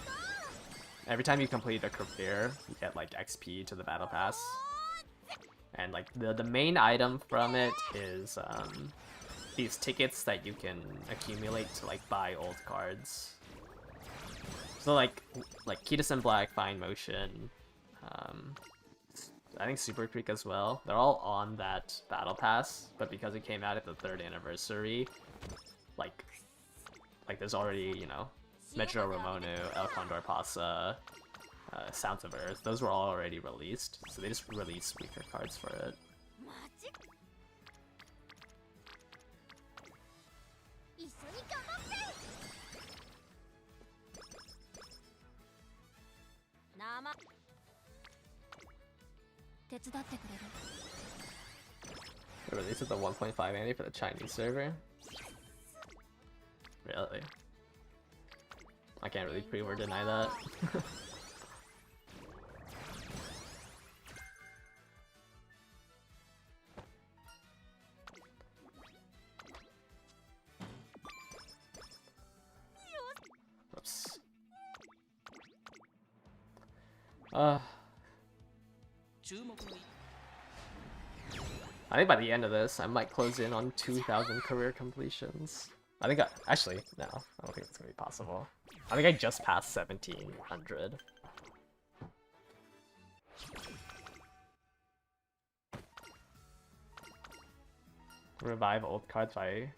Every time you complete a career, you get like XP to the battle pass, and like the main item from it is these tickets that you can accumulate to like buy old cards. So like Kitasen Black, Fine Motion, I think Super Creek as well. They're all on that battle pass, but because it came out at the 3rd anniversary, like there's already, you know, Metro Ramono, El Condor Pasa, Sounds of Earth. Those were all already released, so they just released weaker cards for it. They released the 1.5 anime for the Chinese server. Really? I can't really prove or deny that. Oops. I think by the end of this, I might close in on 2,000 career completions. I think actually, no, I don't think it's gonna be possible. I think I just passed 1,700. Revive old cards by an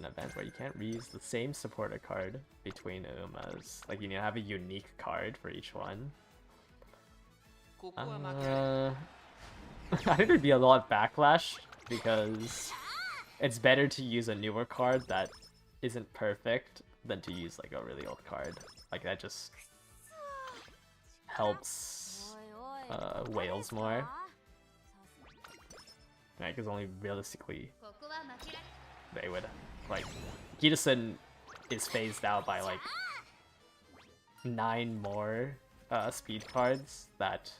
event where you can't reuse the same supporter card between Umas. Like, you need to have a unique card for each one. I think there'd be a lot of backlash because it's better to use a newer card that isn't perfect than to use like a really old card. Like, that just helps whales more. Right, because only realistically they would, like, Gitasen is phased out by like 9 more speed cards that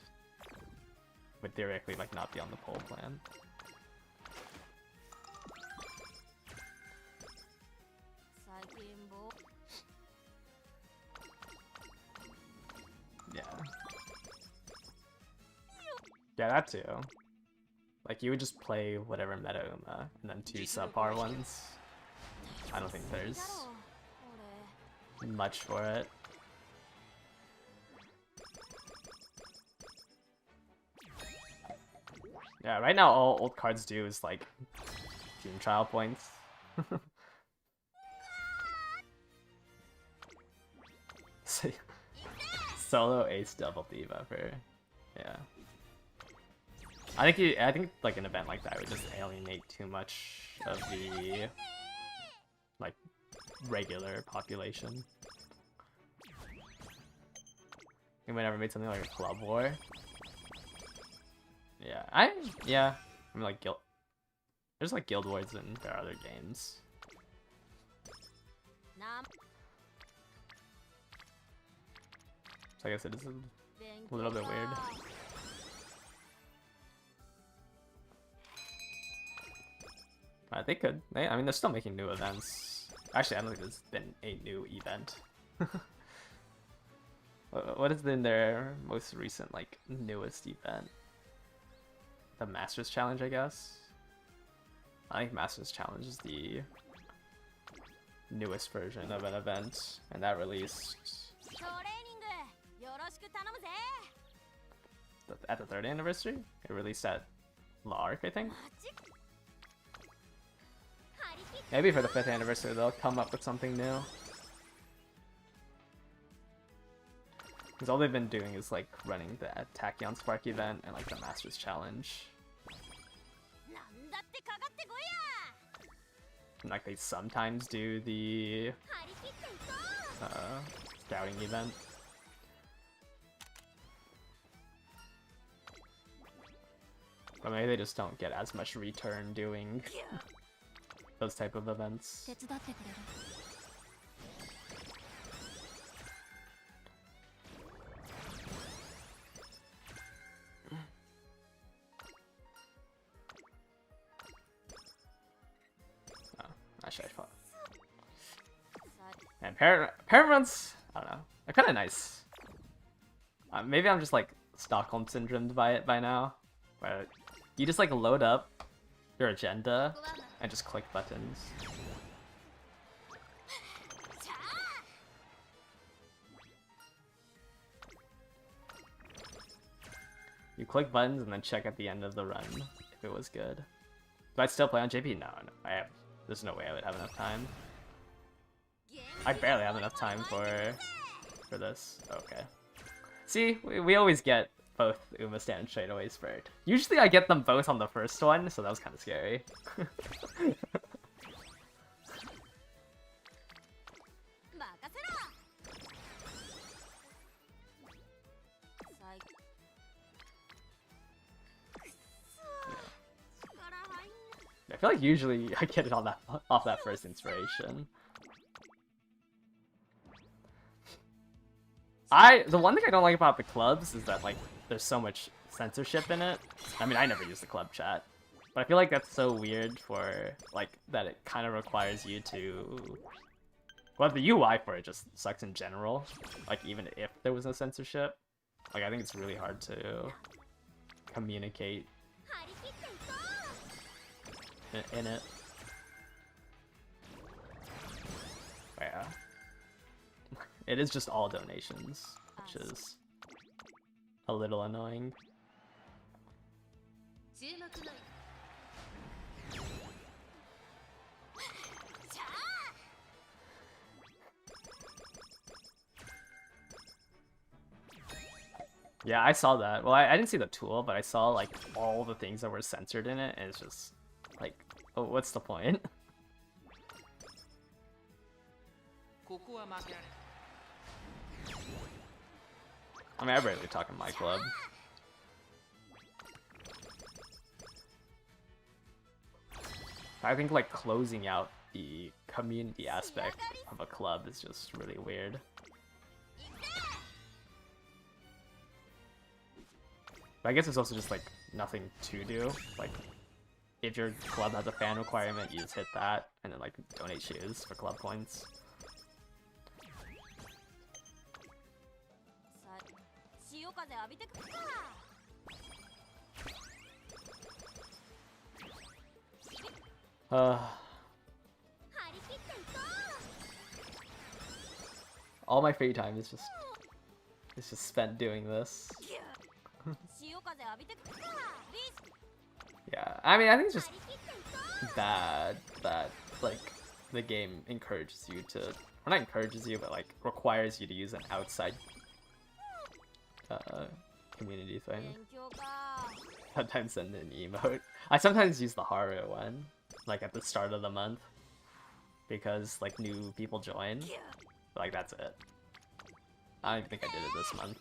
would theoretically like not be on the poll plan. Yeah. Yeah, that too. Like, you would just play whatever meta Uma, and then 2 subpar ones. I don't think there's much for it. Yeah, right now all old cards do is like team trial points. Solo ace double diva for, yeah. I think like an event like that would just alienate too much of the like regular population. You might ever made something like a club war. Yeah, I mean, like there's like guild wars and there are other games. So I guess it is a little bit weird. They could. I mean, they're still making new events. Actually, I don't think there's been a new event. What has been their most recent, like, newest event? The Masters Challenge, I guess? I think Masters Challenge is the newest version of an event, and that released at the 3rd anniversary? It released at Lark, I think? Maybe for the 5th anniversary they'll come up with something new. Because all they've been doing is like running the Tachyon Spark event and like the Masters Challenge. And like they sometimes do the scouting event. But maybe they just don't get as much return doing those type of events. Oh, actually, I thought. And Paramounts, I don't know, they're kind of nice. Maybe I'm just like Stockholm syndromed by it by now, where you just like load up your agenda and just click buttons. You click buttons and then check at the end of the run if it was good. Do I still play on JP? No, there's no way I would have enough time. I barely have enough time for this. Okay. See, we always get both Uma stand straightaways first. Usually I get them both on the first one, so that was kind of scary. feel like usually I get it on that off that first inspiration. The one thing I don't like about the clubs is that like there's so much censorship in it. I mean, I never use the club chat, but I feel like that's so weird for like that it kind of requires you to. Well, the UI for it just sucks in general. Like even if there was no censorship, like I think it's really hard to communicate in it. Yeah. It is just all donations, which is a little annoying. Yeah, I saw that. Well, I didn't see the tool, but I saw like all the things that were censored in it, and it's just like, oh, what's the point? I mean, I rarely talk in my club. I think like closing out the community aspect of a club is just really weird. But I guess it's also just like nothing to do. Like if your club has a fan requirement, you just hit that and then like donate shoes for club points. All my free time is just spent doing this. Yeah, I mean, I think it's just bad that like the game encourages you to, or not encourages you, but like requires you to use an outside community thing. Sometimes send an emote. I sometimes use the Haru one, like at the start of the month, because like new people join. But, like that's it. I don't think I did it this month.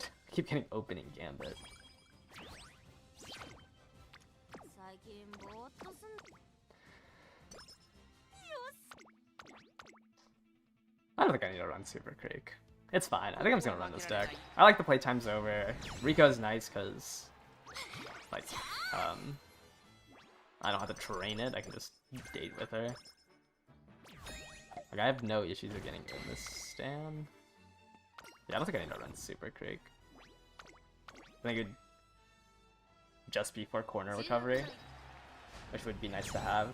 I keep getting opening gambit. I don't think I need to run Super Creek. It's fine. I think I'm just gonna run this deck. I like the playtime's over. Rico's nice because, like, I don't have to train it. I can just date with her. Like, I have no issues with getting in this stand. Yeah, I don't think I need to run Super Creek. I think it would just be for corner recovery, which would be nice to have.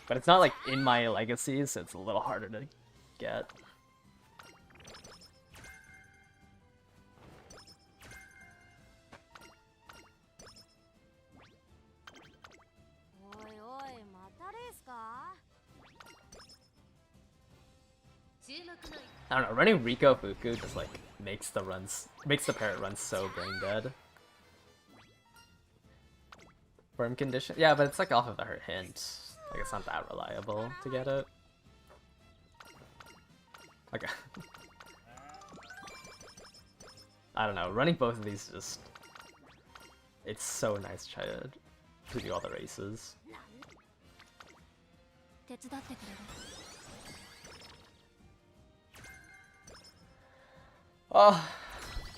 But it's not like in my legacies, so it's a little harder to get. I don't know, running Rico Fuku just like makes the parrot run so brain dead. Firm condition? Yeah, but it's like off of her hint. Like it's not that reliable to get it. Okay. I don't know, running both of these just... It's so nice to try to do all the races. Oh,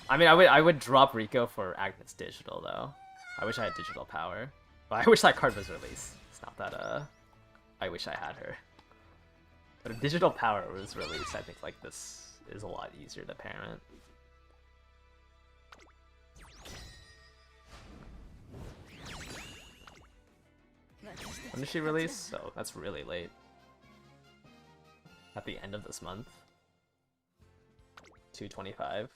I mean, I would drop Rico for Agnes Digital though. I wish I had digital power. Well, I wish that card was released. It's not that I wish I had her. But if digital power was released, I think like this is a lot easier to parent. When did she release? Oh, that's really late. At the end of this month. 2/25.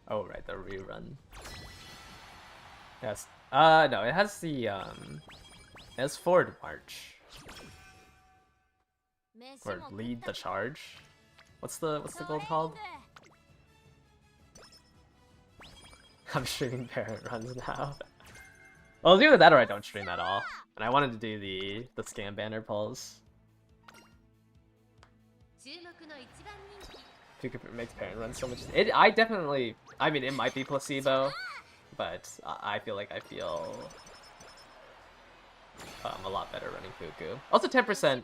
Oh right, the rerun. Yes. No, it has the it has Forward March. Or Lead the Charge. What's the gold called? I'm streaming parent runs now. Well, it's either that or I don't stream at all. And I wanted to do the scam banner pulls. Fuku makes parent run so much. I definitely. I mean, it might be placebo, but I feel like I feel a lot better running Fuku. Also, 10%.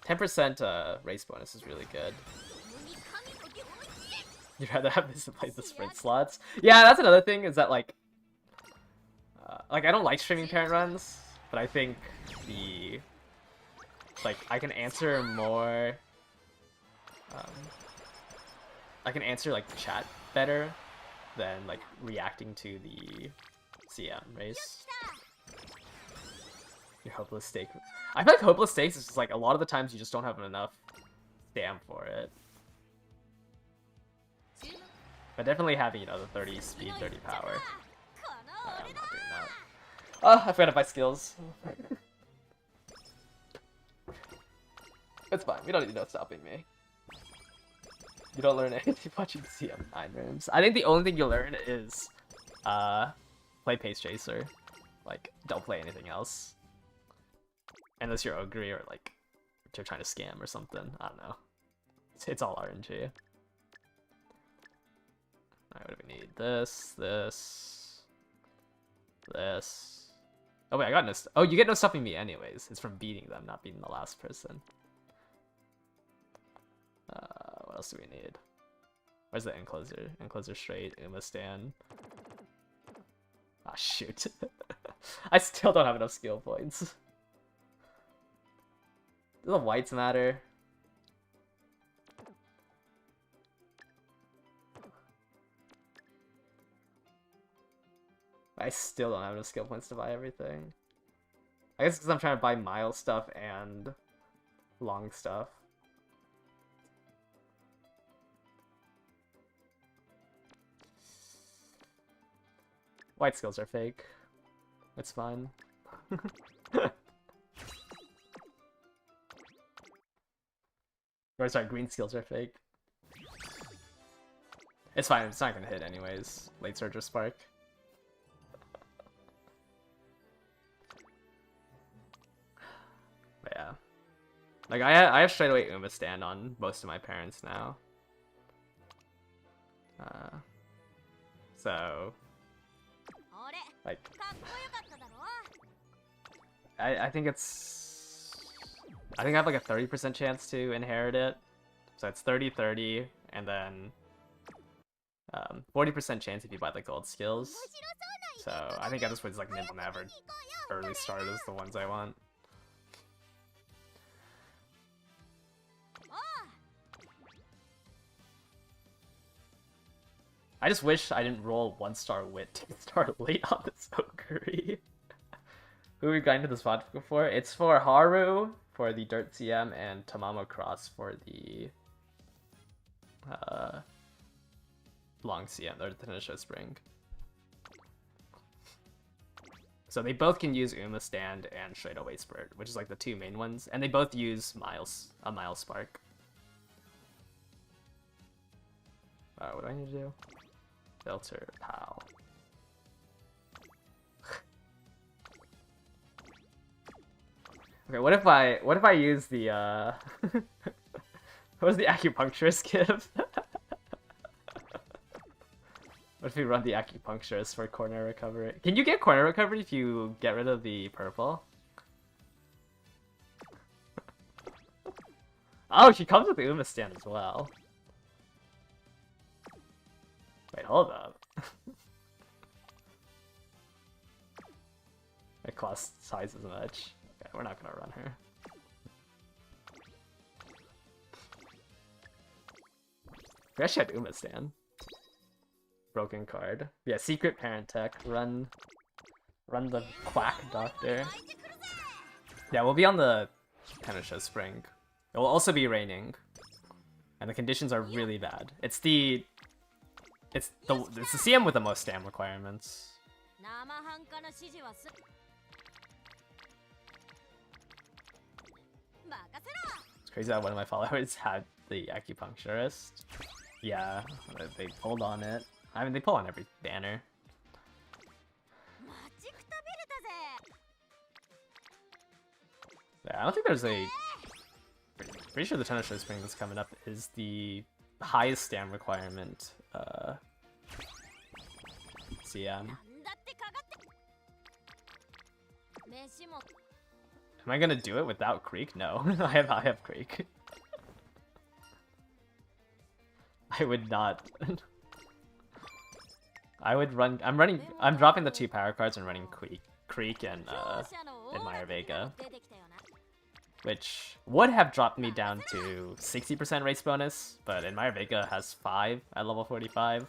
10% race bonus is really good. You'd rather have this to play the sprint slots? Yeah, that's another thing. Is that like I don't like streaming parent runs, but I think I can answer more. I can answer like chat better than like reacting to the CM race. Your hopeless stake. I feel like hopeless stakes is just like a lot of the times you just don't have enough stam for it. But definitely having, you know, the 30 speed, 30 power. I'm not doing that. Oh, I forgot to buy skills. It's fine. We don't need to know stopping me. You don't learn anything watching CM 9 rooms. I think the only thing you learn is play Pace Chaser. Like, don't play anything else. Unless you're Ogre or like you're trying to scam or something. I don't know. It's all RNG. Alright, what do we need? This. Oh wait, I got no. Oh, you get no stopping me anyways. It's from beating them, not beating the last person. What else do we need? Where's the encloser? Encloser straight, Uma stand. Ah, shoot. I still don't have enough skill points. Do the whites matter? I still don't have enough skill points to buy everything. I guess because I'm trying to buy mile stuff and long stuff. White skills are fake. It's fine. Or sorry, green skills are fake. It's fine, it's not gonna hit anyways. Late Surge or Spark. But yeah. Like, I have straight away Uma stand on most of my parents now. So... Like... I think it's... I think I have like a 30% chance to inherit it. So it's 30-30, and then 40% chance if you buy the gold skills. So I think at this point it's like Nimble Nav or early start is the ones I want. I just wish I didn't roll 1-star wit 2-star late on this Ogre. Who are we going to this vodka for? It's for Haru for the Dirt CM and Tamamo Cross for the long CM, or the Tanisha Spring. So they both can use Uma Stand and Straight Away Spurt, which is like the two main ones, and they both use a Mile Spark. What do I need to do? Filter, POW. Okay, what if I use the what does the acupuncturist give? What if we run the acupuncturist for corner recovery? Can you get corner recovery if you get rid of the purple? Oh, she comes with the Uma stand as well. Wait, hold up. It costs twice as much. Okay, we're not gonna run her. We actually had Uma stand. Broken card. Yeah, secret parent tech. Run the quack doctor. Yeah, we'll be on the Tanisha Spring. It will also be raining, and the conditions are really bad. It's the CM with the most stam requirements. It's crazy that one of my followers had the acupuncturist. Yeah, they pulled on it. I mean, they pull on every banner. Yeah, I don't think there's a Pretty sure the tennis show spring that's coming up is the highest stam requirement. CM. Am I gonna do it without Creek? No, I have Creek. I would not. I would run. I'm dropping the 2 power cards and running Creek and Admire Vega, which would have dropped me down to 60% race bonus, but Admire Vega has 5 at level 45,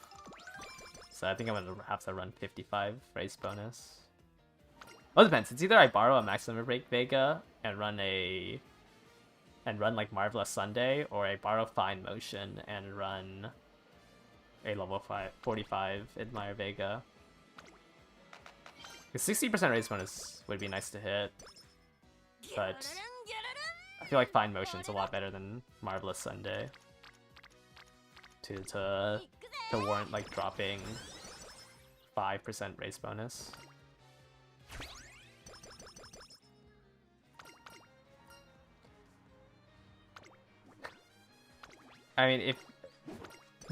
so I think I'm gonna have to run 55 race bonus. Well, it depends. It's either I borrow a maximum break Vega and run like Marvelous Sunday, or I borrow Fine Motion and run a level 45 Admire Vega. Because 60% race bonus would be nice to hit, but I feel like Fine Motion's a lot better than Marvelous Sunday to warrant like dropping 5% race bonus. I mean, if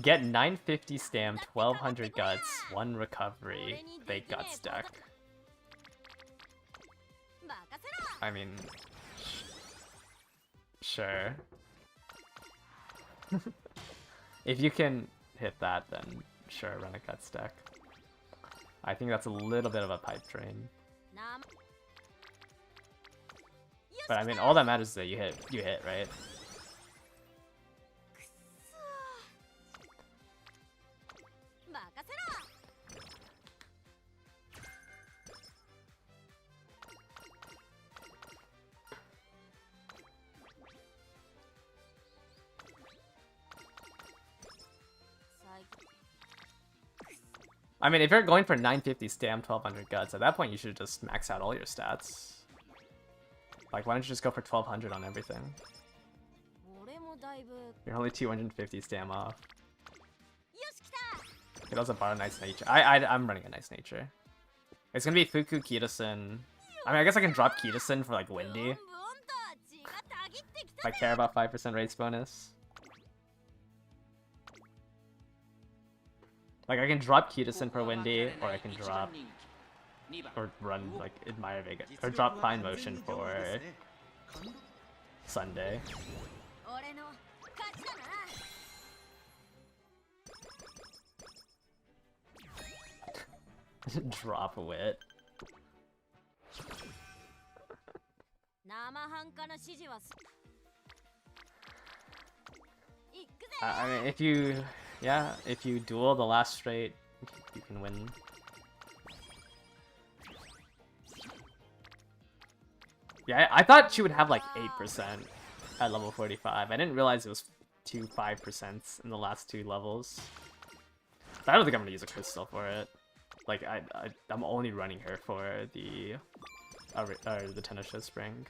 get 950 stam, 1200 guts, 1 recovery, fake guts deck. I mean, sure. If you can hit that, then sure, run a guts deck. I think that's a little bit of a pipe dream. But I mean, all that matters is that you hit, right? I mean, if you're going for 950 stam, 1200 guts, at that point you should just max out all your stats. Like, why don't you just go for 1200 on everything? You're only 250 stam off. It doesn't borrow Nice Nature. I'm running a Nice Nature. It's gonna be Fuku, Kitasen. I mean, I guess I can drop Kitasen for, like, Windy. If I care about 5% race bonus. Like, I can drop Kitasen for Windy, or I can drop... or run, like, Admire Vega. Or drop Fine Motion for... Sunday. Drop Wit. I mean, if you duel the last straight, you can win. Yeah, I thought she would have like 8% at level 45. I didn't realize it was 5% in the last 2 levels. But I don't think I'm gonna use a crystal for it. Like, I'm only running her for the Tenosha Spring.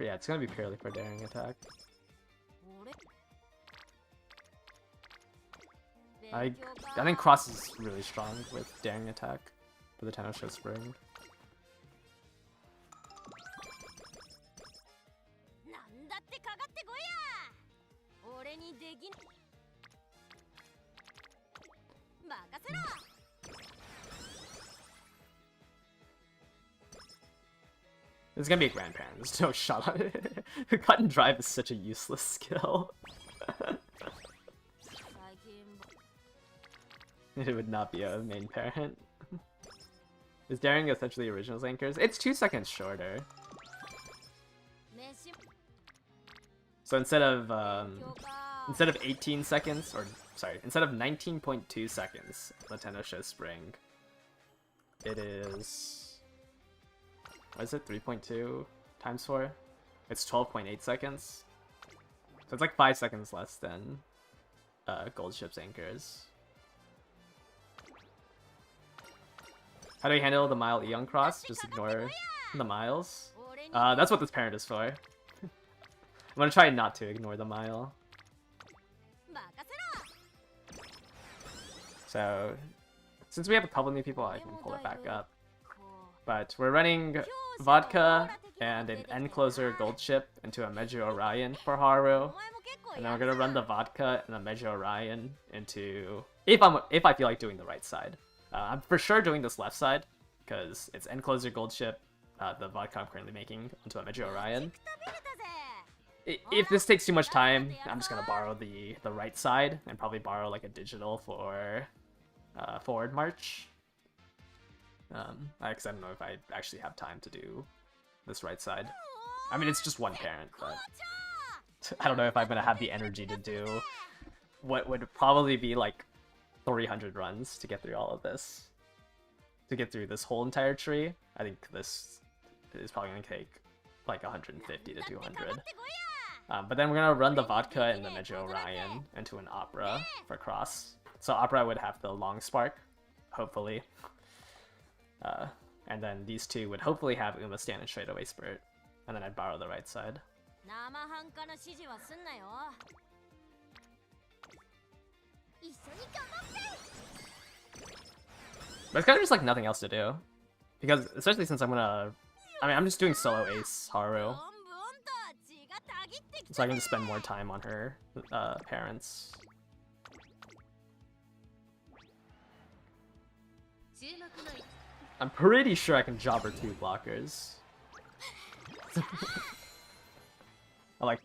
Yeah, it's gonna be purely for daring attack. I think Cross is really strong with daring attack for the Tenosha Spring. It's gonna be a grandparent, there's no shot on it. Cut and drive is such a useless skill. It would not be a main parent. Is daring essentially originals anchors? It's 2 seconds shorter. So instead of 18 seconds, or sorry, instead of 19.2 seconds, the Tenosha Spring, it is... what is it? 3.2 times 4? It's 12.8 seconds. So it's like 5 seconds less than Gold Ship's anchors. How do you handle the Mile Eon cross? Just ignore the miles. That's what this parent is for. I'm gonna try not to ignore the mile. So, since we have a couple new people, I can pull it back up. But we're running Vodka and an End Closer Gold Chip into a Meiji Orion for Haru. And then we're gonna run the Vodka and the Meiji Orion into... If I feel like doing the right side. I'm for sure doing this left side, because it's End Closer Gold Chip, the Vodka I'm currently making, into a Meiji Orion. If this takes too much time, I'm just gonna borrow the right side, and probably borrow like a digital for forward march. Because I don't know if I actually have time to do this right side. I mean, it's just one parent, but I don't know if I'm gonna have the energy to do what would probably be like 300 runs to get through all of this. To get through this whole entire tree, I think this is probably gonna take like 150 to 200. But then we're gonna run the Vodka and the Meiji Orion into an Opera for cross. So Opera would have the long spark, hopefully. And then these two would hopefully have Uma stand and straightaway spirit. And then I'd borrow the right side. But it's kind of just like nothing else to do. Because, especially since I'm just doing solo ace Haru. So I can just spend more time on her parents. I'm pretty sure I can job her 2 blockers. I'm like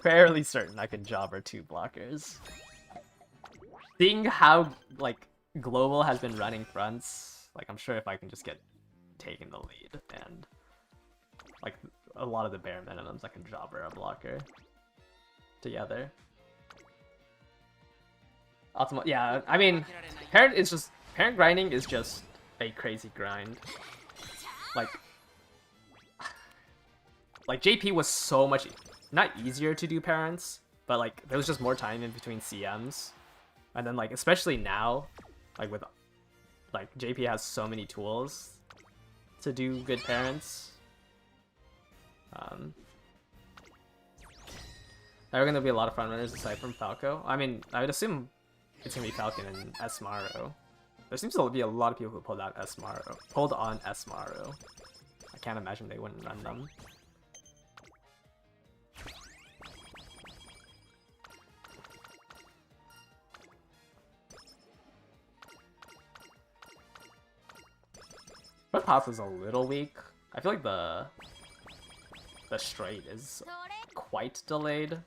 fairly certain I can job her 2 blockers. Seeing how like Global has been running fronts, like I'm sure if I can just get taken the lead and like a lot of the bare minimums, I can job her a blocker together. Ultimate, yeah, I mean, parent grinding is just a crazy grind. Like JP was so much not easier to do parents, but like there was just more time in between CMs, and then like especially now, like with like JP has so many tools to do good parents. There are going to be a lot of front runners aside from Falco. I mean, I would assume it's going to be Falcon and Esmaro. There seems to be a lot of people who pulled on Esmaro. I can't imagine they wouldn't run them. Red Pass is a little weak. I feel like the straight is quite delayed,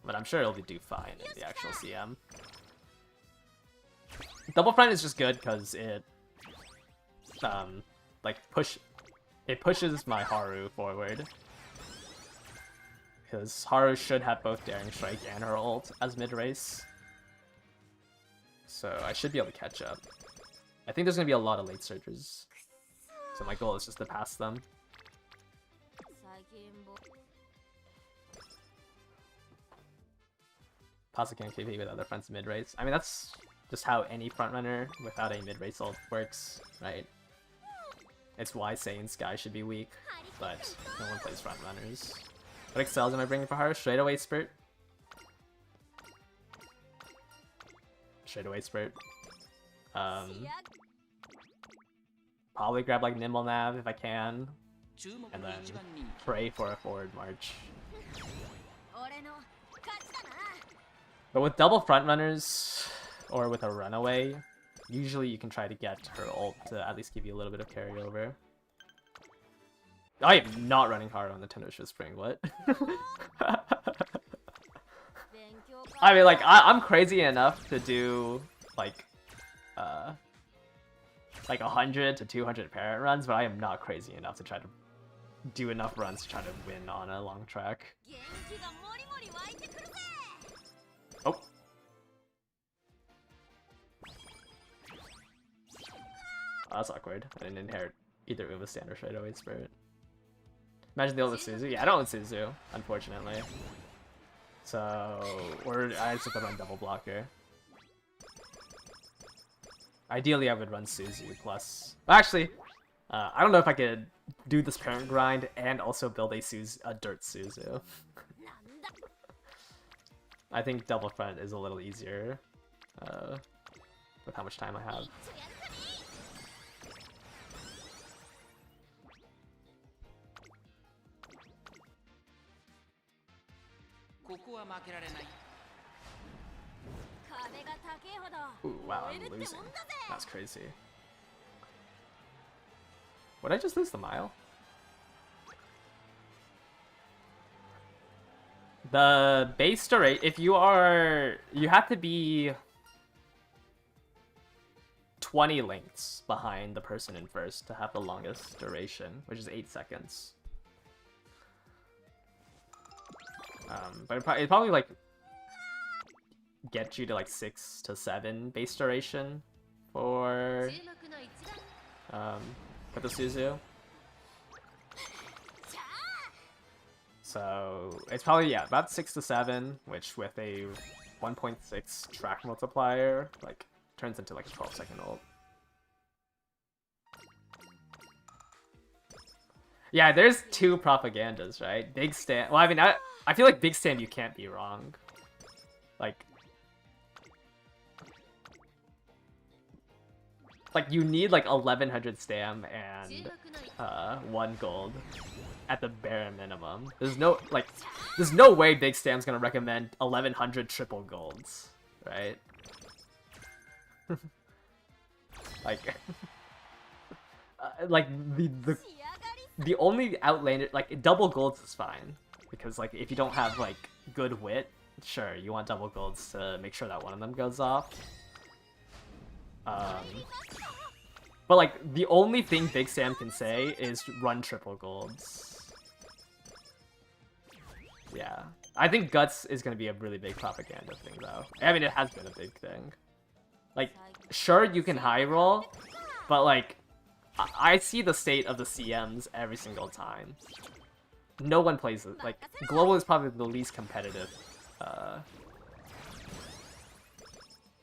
but I'm sure it'll do fine in the actual CM. Double front is just good because it pushes my Haru forward. Because Haru should have both Daring Strike and her ult as mid-race. So I should be able to catch up. I think there's going to be a lot of late surgers. So my goal is just to pass them. Pasa can't KP with other fronts mid-race. I mean, that's just how any frontrunner without a mid-race ult works, right? It's why Saiyan Sky should be weak, but no one plays frontrunners. What excels am I bringing for her? Straightaway Spirit. Straightaway Spirit. Probably grab like Nimble Nav if I can, and then pray for a forward march. But with double front runners, or with a runaway, usually you can try to get her ult to at least give you a little bit of carryover. I am not running hard on the Tenosha Spring, what? I mean, like, I'm crazy enough to do, like 100 to 200 parent runs, but I am not crazy enough to try to do enough runs to try to win on a long track. Oh. Oh, that's awkward. I didn't inherit either Uma Stand or Straightaway Spirit. Imagine the old Suzu. Yeah, I don't own Suzu, unfortunately. So, I just have to run double blocker. Ideally, I would run Suzu plus. Well, actually, I don't know if I could do this parent grind and also build a dirt Suzu. I think double front is a little easier with how much time I have. Ooh, wow, I'm losing. That's crazy. Would I just lose the mile? The base duration, if you have to be 20 lengths behind the person in first to have the longest duration, which is 8 seconds. But it'd probably like get you to like 6 to 7 base duration for the Suzu. So it's probably, yeah, about 6 to 7, which with a 1.6 track multiplier, like, turns into like a 12-second ult. Yeah, there's 2 propagandas, right? Big stand. Well, I mean, I feel like big stand you can't be wrong. Like you need like 1100 stam and 1 gold at the bare minimum. There's no way Big Stam's gonna recommend 1100 triple golds, right? Like, like the only outlander, like double golds is fine because like if you don't have like good wit, sure you want double golds to make sure that one of them goes off. But like the only thing Big Sam can say is run triple golds. Yeah, I think Guts is gonna be a really big propaganda thing though. I mean, it has been a big thing. Like, sure you can high roll, but like I see the state of the CMs every single time. No one plays it. Like, Global is probably the least competitive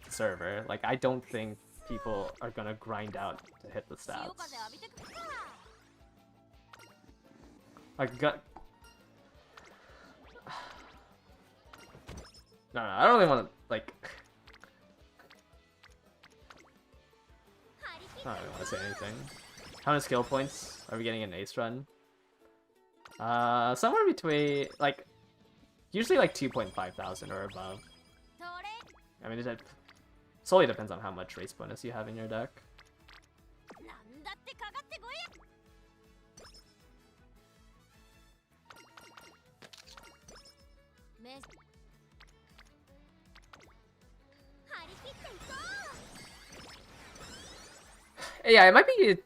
server. Like, I don't think people are gonna grind out to hit the stats. Like, no, I don't really want to, like... I don't really want to say anything. How many skill points are we getting in Ace Run? Somewhere between, like, usually like 2.5 thousand or above. I mean, it solely depends on how much race bonus you have in your deck. Yeah, it might be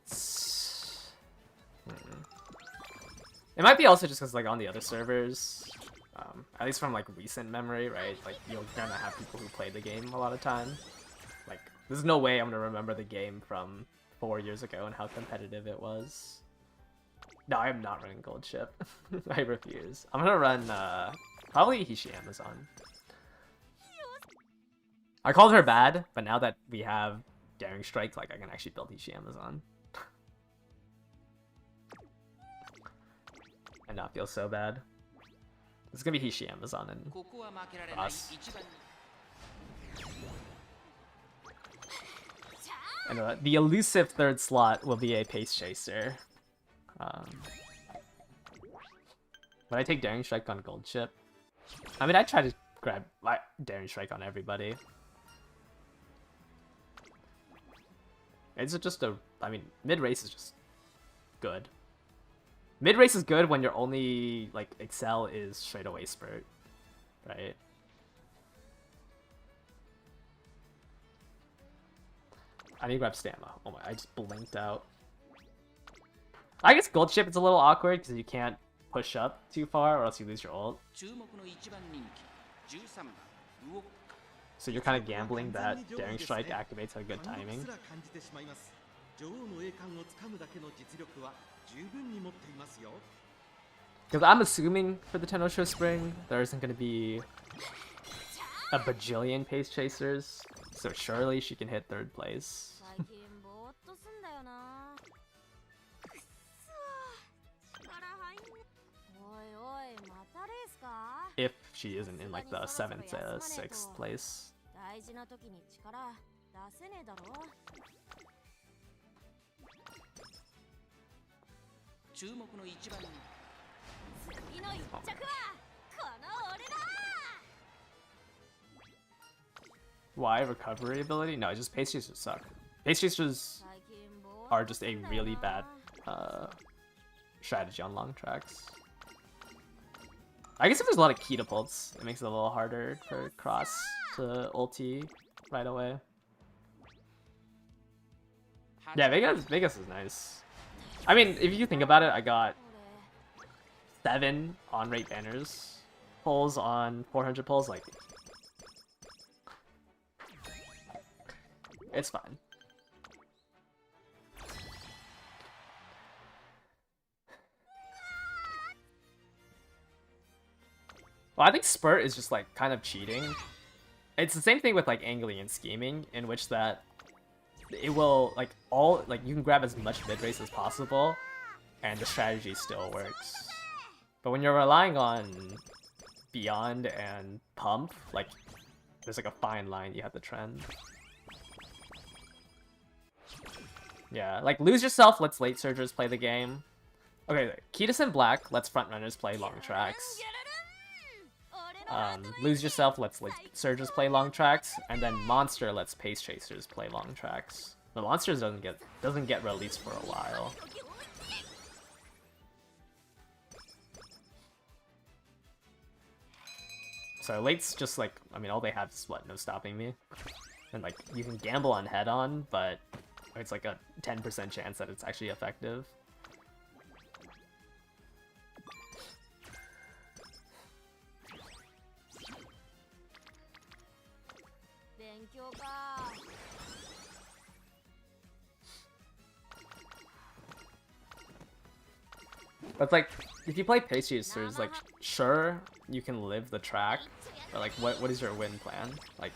it might be also just because like on the other servers, at least from like recent memory, right? Like you're gonna have people who play the game a lot of time. Like there's no way I'm gonna remember the game from 4 years ago and how competitive it was. No, I am not running Gold Ship. I refuse. I'm gonna run probably Hishi Amazon. I called her bad, but now that we have Daring Strike, like I can actually build Hishi Amazon. And not feel so bad. It's gonna be Hishi Amazon and us. And the elusive third slot will be a Pace Chaser. But I take Daring Strike on Gold Ship. I mean, I try to grab Daring Strike on everybody. It's just I mean, mid-race is just good. Mid-race is good when your only, like, excel is straight away spurt, right? I need to grab stamina. Oh my, I just blinked out. I guess Gold Ship is a little awkward because you can't push up too far or else you lose your ult. So you're kind of gambling that Daring Strike activates at good timing. Because I'm assuming for the Tenosho Spring, there isn't going to be a bajillion Pace Chasers, so surely she can hit 3rd place. if she isn't in like the 7th to 6th place. 大事な時に力出せねえだろ。注目の一番次の一着はこの俺だ。 Why recovery ability? No, just pace chasers suck. Pace chasers are just a really bad strategy on long tracks. I guess if there's a lot of key to pults, it makes it a little harder for Cross to ulti right away. Yeah, Vegas is nice. I mean, if you think about it, I got 7 on-rate banners pulls on 400 pulls, like... It's fine. Well, I think Spurt is just like kind of cheating. It's the same thing with like angling and scheming, in which that it will like you can grab as much mid race as possible, and the strategy still works. But when you're relying on Beyond and Pump, like there's like a fine line you have to trend. Yeah, like Lose Yourself lets late surgers play the game. Okay, Kitasen Black lets frontrunners play long tracks. Lose Yourself lets late surgers play long tracks, and then Monster lets pace chasers play long tracks. The Monsters doesn't get released for a while. So late's just like, I mean, all they have is what, no stopping me, and like you can gamble on head on, but it's like a 10% chance that it's actually effective. But it's like, if you play pace chasers, like, sure, you can live the track, but like, what is your win plan? Like,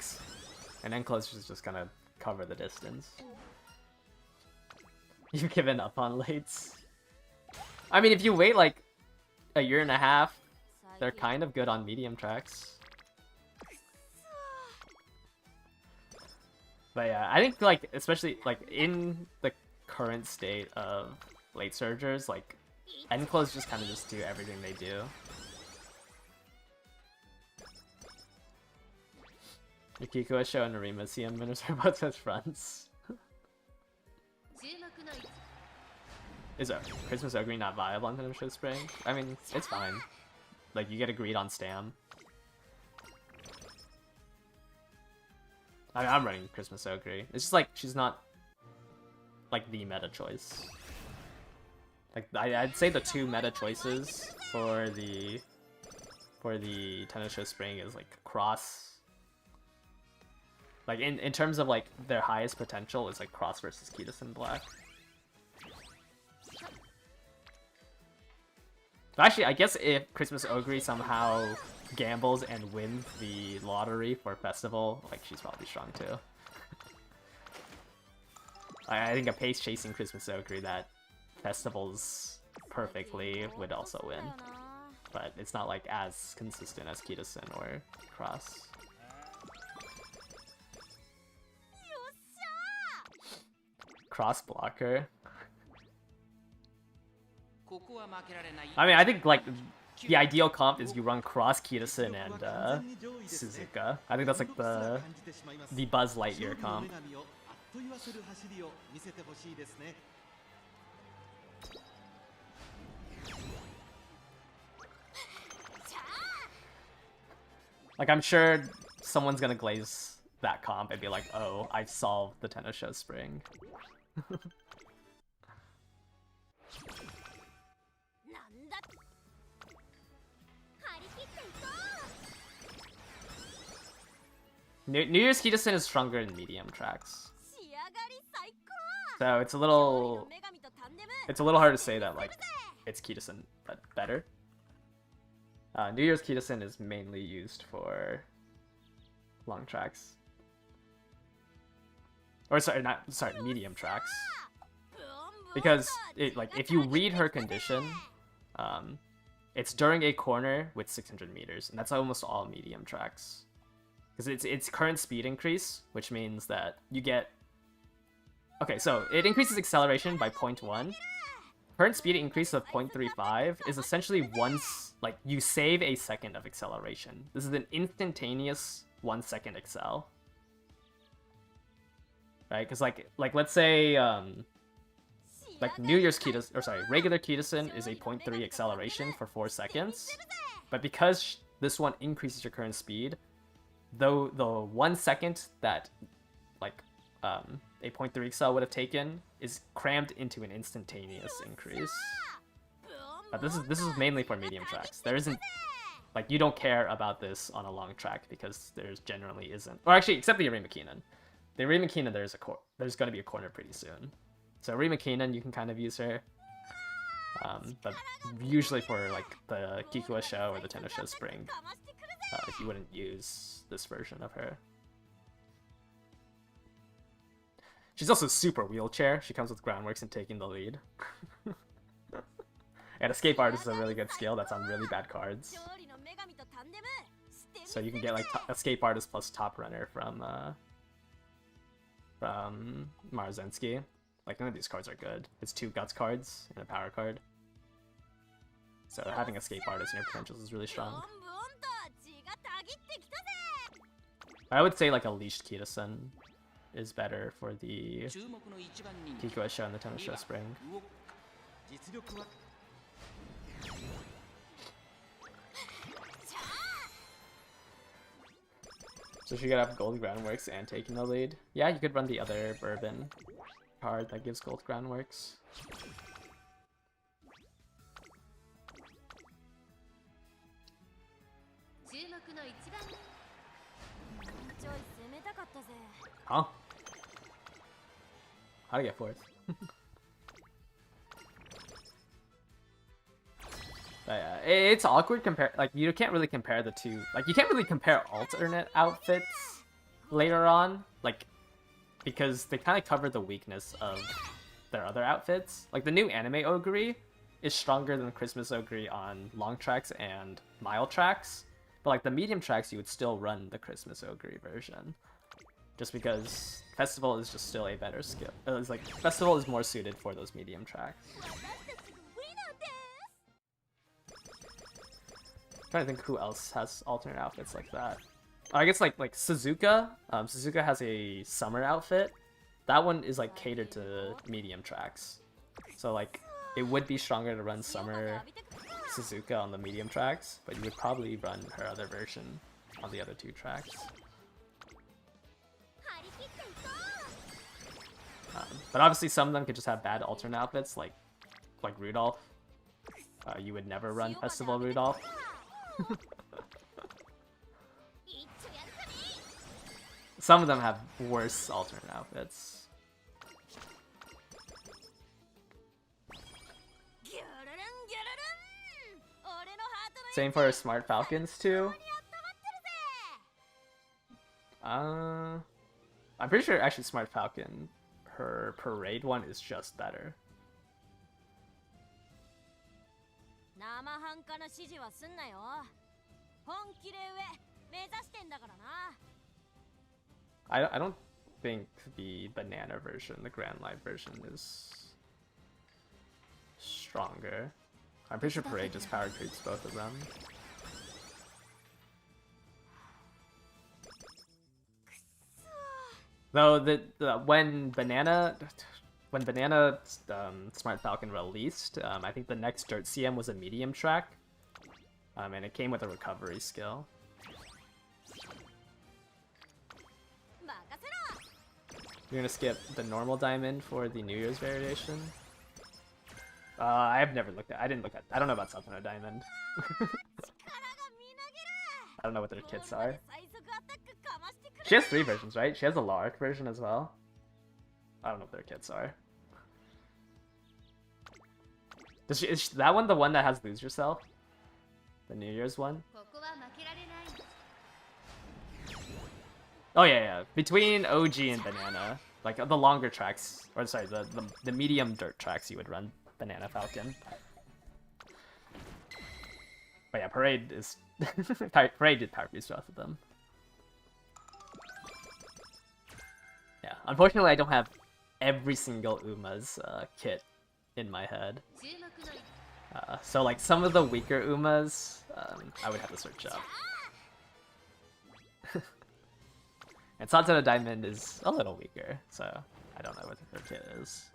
and then close is just gonna cover the distance. You've given up on lates. I mean, if you wait like a year and a half, they're kind of good on medium tracks. But yeah, I think like, especially like in the current state of late surgers, like end close just kind of just do everything they do. Yukiko Show and Narima CM winners are both as fronts. Is a Christmas Ogre not viable on Tennis Show Spring? I mean, it's fine. Like, you get agreed on Stam. I mean, I'm running Christmas Ogre. It's just like, she's not, like, the meta choice. Like, I'd say the 2 meta choices for the Tennis Show Spring is, like, Cross. Like, in terms of, like, their highest potential is, like, Cross versus Kitasen Black. Actually, I guess if Christmas Ogre somehow gambles and wins the lottery for Festival, like, she's probably strong too. I think a pace-chasing Christmas Ogre that Festivals perfectly would also win. But it's not, like, as consistent as Kitasen or Cross. Cross blocker. I mean, I think, like, the ideal comp is you run Cross, Kitasen, and Suzuka. I think that's, like, the Buzz Lightyear comp. Like, I'm sure someone's gonna glaze that comp and be like, oh, I've solved the Tennis Show Spring. New Year's Kitasen is stronger in medium tracks. So it's a little hard to say that, like, it's Kitasen, but better. New Year's Kitasen is mainly used for long tracks. Or sorry, medium tracks. Because it, like, if you read her condition, It's during a corner with 600 meters, and that's almost all medium tracks. Because it's current speed increase, which means that you get... Okay, so it increases acceleration by 0.1. Current speed increase of 0.35 is essentially once, like, you save a second of acceleration. This is an instantaneous 1 second accel. Right? Because, like, let's say, like, New Year's Kitasen, or sorry, regular Kitasen is a 0.3 acceleration for 4 seconds. But because this one increases your current speed, though the 1 second that, like, a 0.3 accel would have taken is crammed into an instantaneous increase. But this is mainly for medium tracks. There isn't, like, you don't care about this on a long track because there's generally isn't. Or actually, except the Arima Keenan. The Arima Keenan, there's going to be a corner pretty soon. So Arima Keenan, you can kind of use her. But usually for, like, the Kikua Show or the Tenno Show Spring, you wouldn't use this version of her. She's also super wheelchair. She comes with groundworks and taking the lead. And Escape Artist is a really good skill that's on really bad cards. So you can get like Escape Artist plus Top Runner from Marzensky. Like none of these cards are good. It's 2 Guts cards and a Power card. So having Escape Artist in your potentials is really strong. I would say like a Leashed Kitasen is better for the Kikua Show and the Tenno Show Spring. So she could have gold groundworks and taking the lead. Yeah, you could run the other bourbon card that gives gold groundworks. Huh? How to get 4th? But yeah, it's awkward compare. Like you can't really compare the two. Like you can't really compare alternate outfits later on, like because they kind of cover the weakness of their other outfits. Like the new anime Ogre is stronger than Christmas Ogre on long tracks and mile tracks, but like the medium tracks you would still run the Christmas Ogre version, just because Festival is just still a better skill. It's like Festival is more suited for those medium tracks. Trying to think who else has alternate outfits like that. I guess like Suzuka. Suzuka has a summer outfit. That one is like catered to medium tracks. So like it would be stronger to run summer Suzuka on the medium tracks, but you would probably run her other version on the other 2 tracks. But obviously some of them could just have bad alternate outfits, like Rudolph. You would never run Festival Rudolph. Some of them have worse alternate outfits. Same for Smart Falcons too. I'm pretty sure actually Smart Falcon, her parade one is just better. I don't think the banana version, the Grand Life version, is stronger. I'm pretty sure Parade just power creeps both of them. Though when Banana Smart Falcon released, I think the next Dirt CM was a medium track, and it came with a recovery skill. You're gonna skip the normal diamond for the New Year's variation? I've never looked at. I don't know about Satono Diamond. I don't know what their kits are. She has 3 versions, right? She has a large version as well. I don't know what their kits are. Is that one the one that has Lose Yourself? The New Year's one? Oh yeah. Between OG and Banana, like the longer tracks, or sorry, the medium dirt tracks, you would run Banana Falcon. But yeah, Parade is... Parade did Power Boost off of them. Yeah, unfortunately I don't have every single Uma's kit in my head. So like some of the weaker Umas, I would have to search up. And Santana Diamond is a little weaker, so I don't know what her kit is.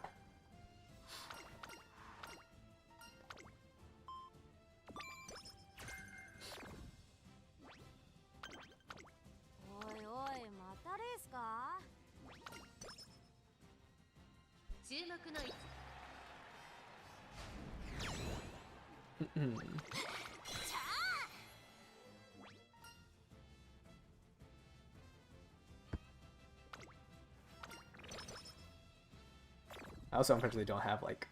I also unfortunately don't have like...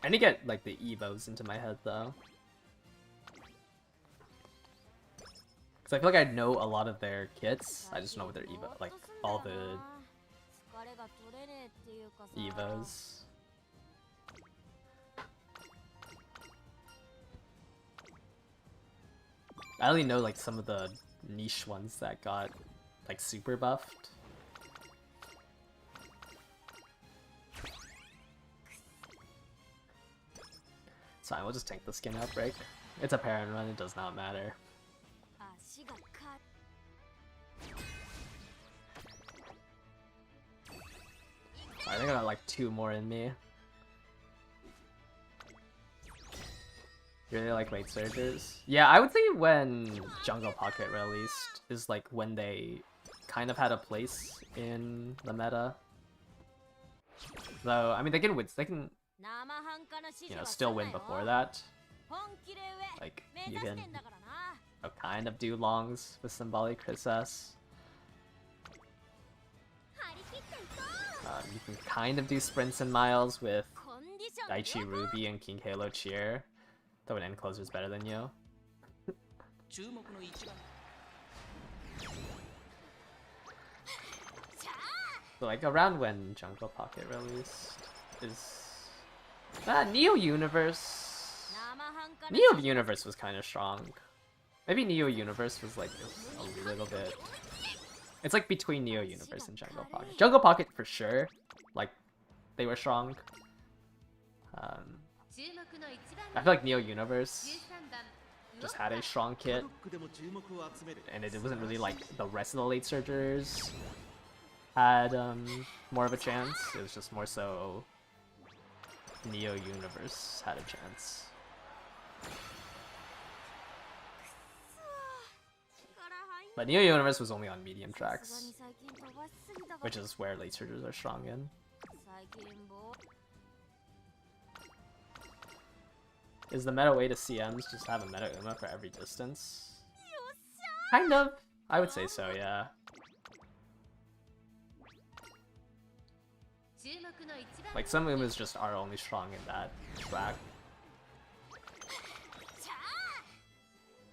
I need to get like the Evos into my head though. Because I feel like I know a lot of their kits, I just know what their Evo, like all the Evos. I only know like some of the niche ones that got like super buffed. So we'll just tank the skin outbreak. It's a parent run, it does not matter. I think I got like 2 more in me. You really like late surgers? Yeah, I would say when Jungle Pocket released is like when they kind of had a place in the meta. Though, I mean, they can win, you know, still win before that. Like, you can kind of do longs with Symbolic Princess. You can kind of do sprints and miles with Daichi Ruby and King Halo Cheer. Though an end closer is better than you. So like around when Jungle Pocket released is Neo Universe. Neo Universe was kind of strong. Maybe Neo Universe was like a little bit. It's like between Neo Universe and Jungle Pocket. Jungle Pocket for sure, like they were strong. I feel like Neo Universe just had a strong kit, and it wasn't really like the rest of the late surgers had more of a chance. It was just more so Neo Universe had a chance. But Neo Universe was only on medium tracks, which is where late surgers are strong in. Is the meta way to CMs just have a meta Uma for every distance? Kind of. I would say so, yeah. Like some Umas just are only strong in that track.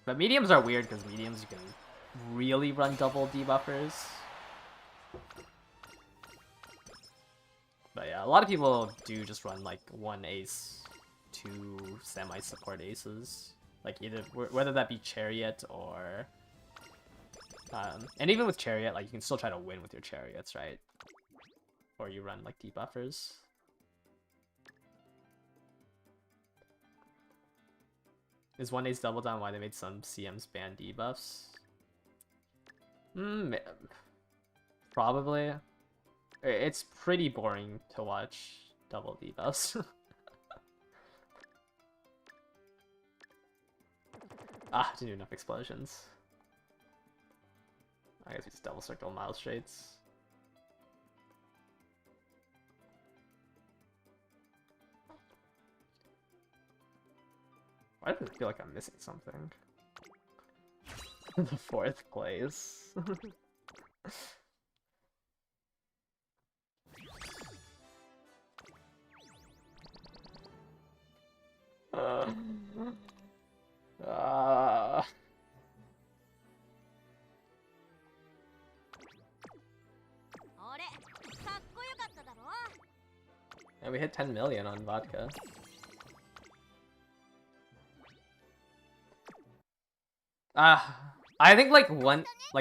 But mediums are weird because mediums you can really run double debuffers. But yeah, a lot of people do just run like 1 ace, 2 semi-support aces. Like either, whether that be Chariot or... and even with Chariot, like you can still try to win with your Chariots, right? Or you run like debuffers. Is 1 ace double down why they made some CMs ban debuffs? Probably. It's pretty boring to watch double debuffs. Didn't do enough explosions. I guess we just double circle miles straights. Why does it feel like I'm missing something? The 4th place. And we hit 10 million on Vodka. I think like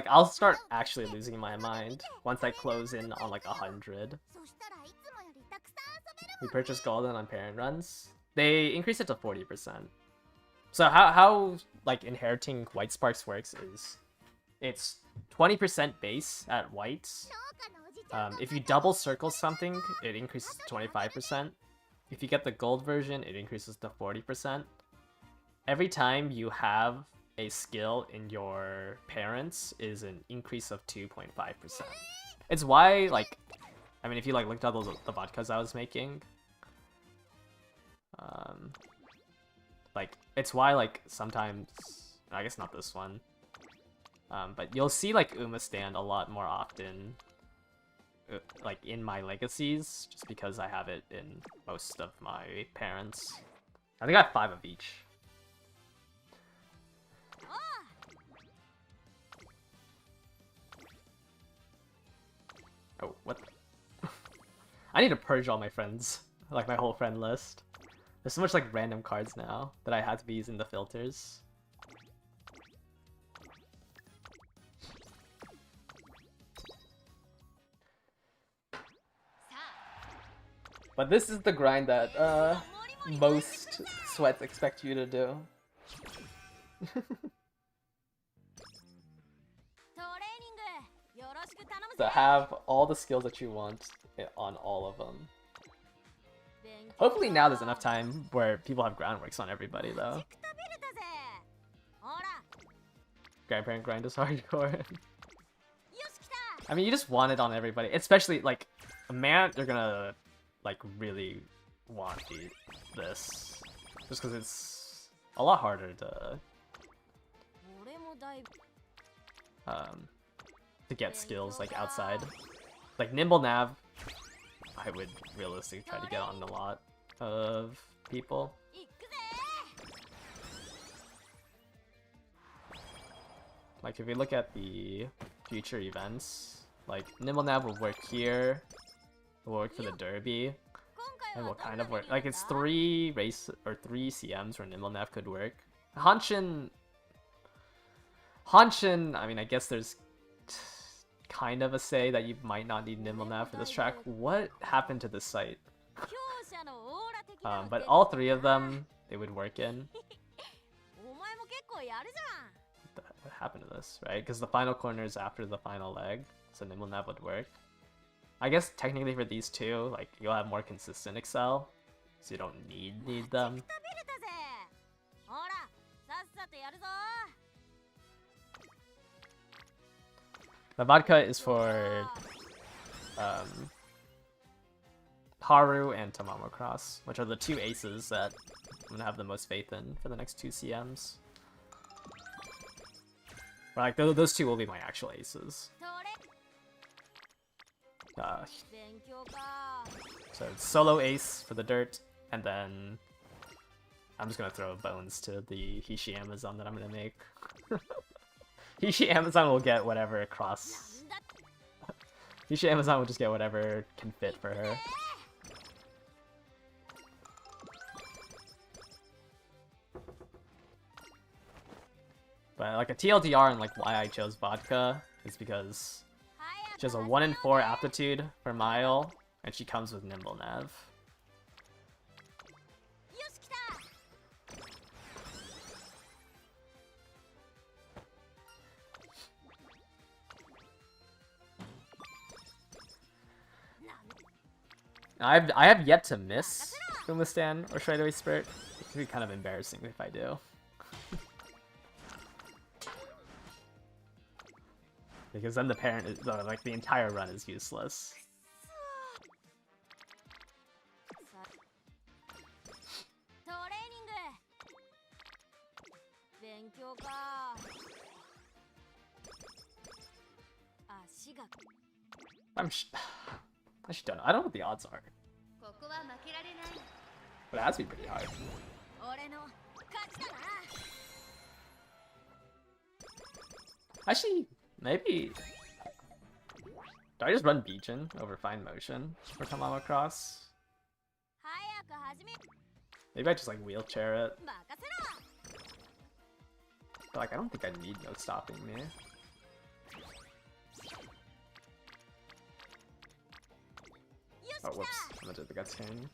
I'll start actually losing my mind once I close in on like 100. そしたらいつもよりたくさん遊べる We purchase golden on parent runs. They increase it to 40%. So how like inheriting white sparks works is it's 20% base at whites. 農家のおじちゃん If you double circle something, it increases to 25%. If you get the gold version, it increases to 40%. Every time you have a skill in your parents is an increase of 2.5%. It's why, like, I mean, if you like looked at the vodkas I was making, like, it's why like sometimes, I guess not this one, but you'll see like Uma stand a lot more often, like in my legacies, just because I have it in most of my parents. I think I have 5 of each. Oh, what? I need to purge all my friends, like my whole friend list. There's so much like random cards now that I had to be using the filters. But this is the grind that most sweats expect you to do. トレーニングよろしく頼む To ぜ have all the skills that you want on all of them. 勉強 Hopefully now there's enough time where people have groundworks on everybody though. くたびれたぜほら Grandparent grind is hardcore. よし来た I mean, you just want it on everybody, especially like a man. You're gonna like really want this, just because it's a lot harder to 俺もだいぶ get skills like outside. Like nimble nav, I would realistically try to get on a lot of people. 行くぜ Like if we look at the future events, like nimble nav will work here, will work for the derby, 今回 and は will どん kind な of 目 work. に Like 遭 it's った 3 race or 3 CMs where nimble nav could work. Hanshin, I mean, I guess there's kind of a say that you might not need nimble nav for this track. What happened to this site? 強者のオーラ的なの But 出て all た 3 of them, they would work in. お前も結構やるじゃん What happened to this, right? Because the final corner is after the final leg, so nimble nav would work. I guess technically for these two, like you'll have more consistent excel, so you don't need them. くたびれたぜほらさっさとやるぞ The vodka is for Haru and Tamamo Cross, which are the 2 aces that I'm gonna have the most faith in for the next 2 CMs. Or, like those 2 will be my actual aces. トレ Uh, 勉強か so it's solo ace for the dirt, and then I'm just gonna throw bones to the Hishi Amazon that I'm gonna make. Hishi Amazon will get whatever cross. なんだ Hishi Amazon will just get whatever can fit for her. But like a TLDR and like why I chose vodka is because she has a 1 in 4 aptitude for mile, and she comes with nimble nav. よし来た I have yet to miss Fumistan or Straightaway Spirit. It could be kind of embarrassing if I do. Because then the parent is like the entire run is useless. トレーニング勉強か足が I actually don't know. I don't know what the odds are, ここは負けられない but it has to be pretty high. 俺の勝ちだな Actually, maybe. Do I just run Beacon over Fine Motion for Tamama Cross? 早く始め Maybe I just like wheelchair it. 任せろ But like, I don't think I need no stopping me. Oh, whoops. I'm gonna do the guts king.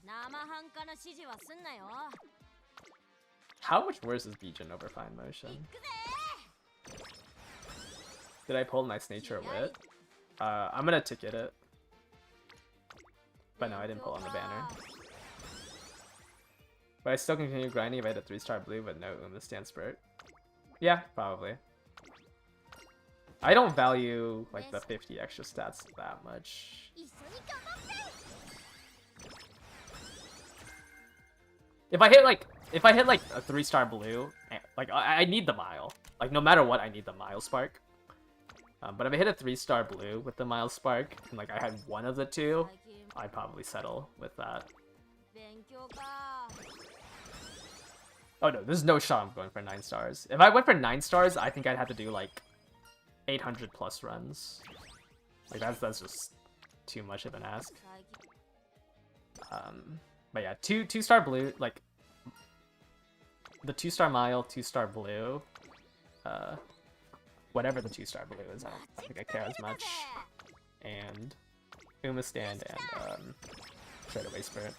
生半可な指示はすんなよ。 How much worse is Bijan over fine motion? Did I pull Nice Nature Wit? I'm gonna ticket it. But no, I didn't pull on the banner. But I still continue grinding if I had a 3-star blue but no Stand Spirit. Yeah, probably. I don't value like the 50 extra stats that much. If I hit like a 3-star blue, like I need the Mile. Like no matter what, I need the Mile Spark. But if I hit a 3-star blue with the Mile Spark and like I had one of the two, I'd probably settle with that. Oh no, there's no shot I'm going for 9 stars. If I went for 9 stars, I think I'd have to do like 800 plus runs. Like that's just too much of an ask. But yeah, 2-star blue, like the 2-star Mile, 2-star blue, whatever the 2-star blue is, I don't think I care as much. And Stand and Trade Away Spirit.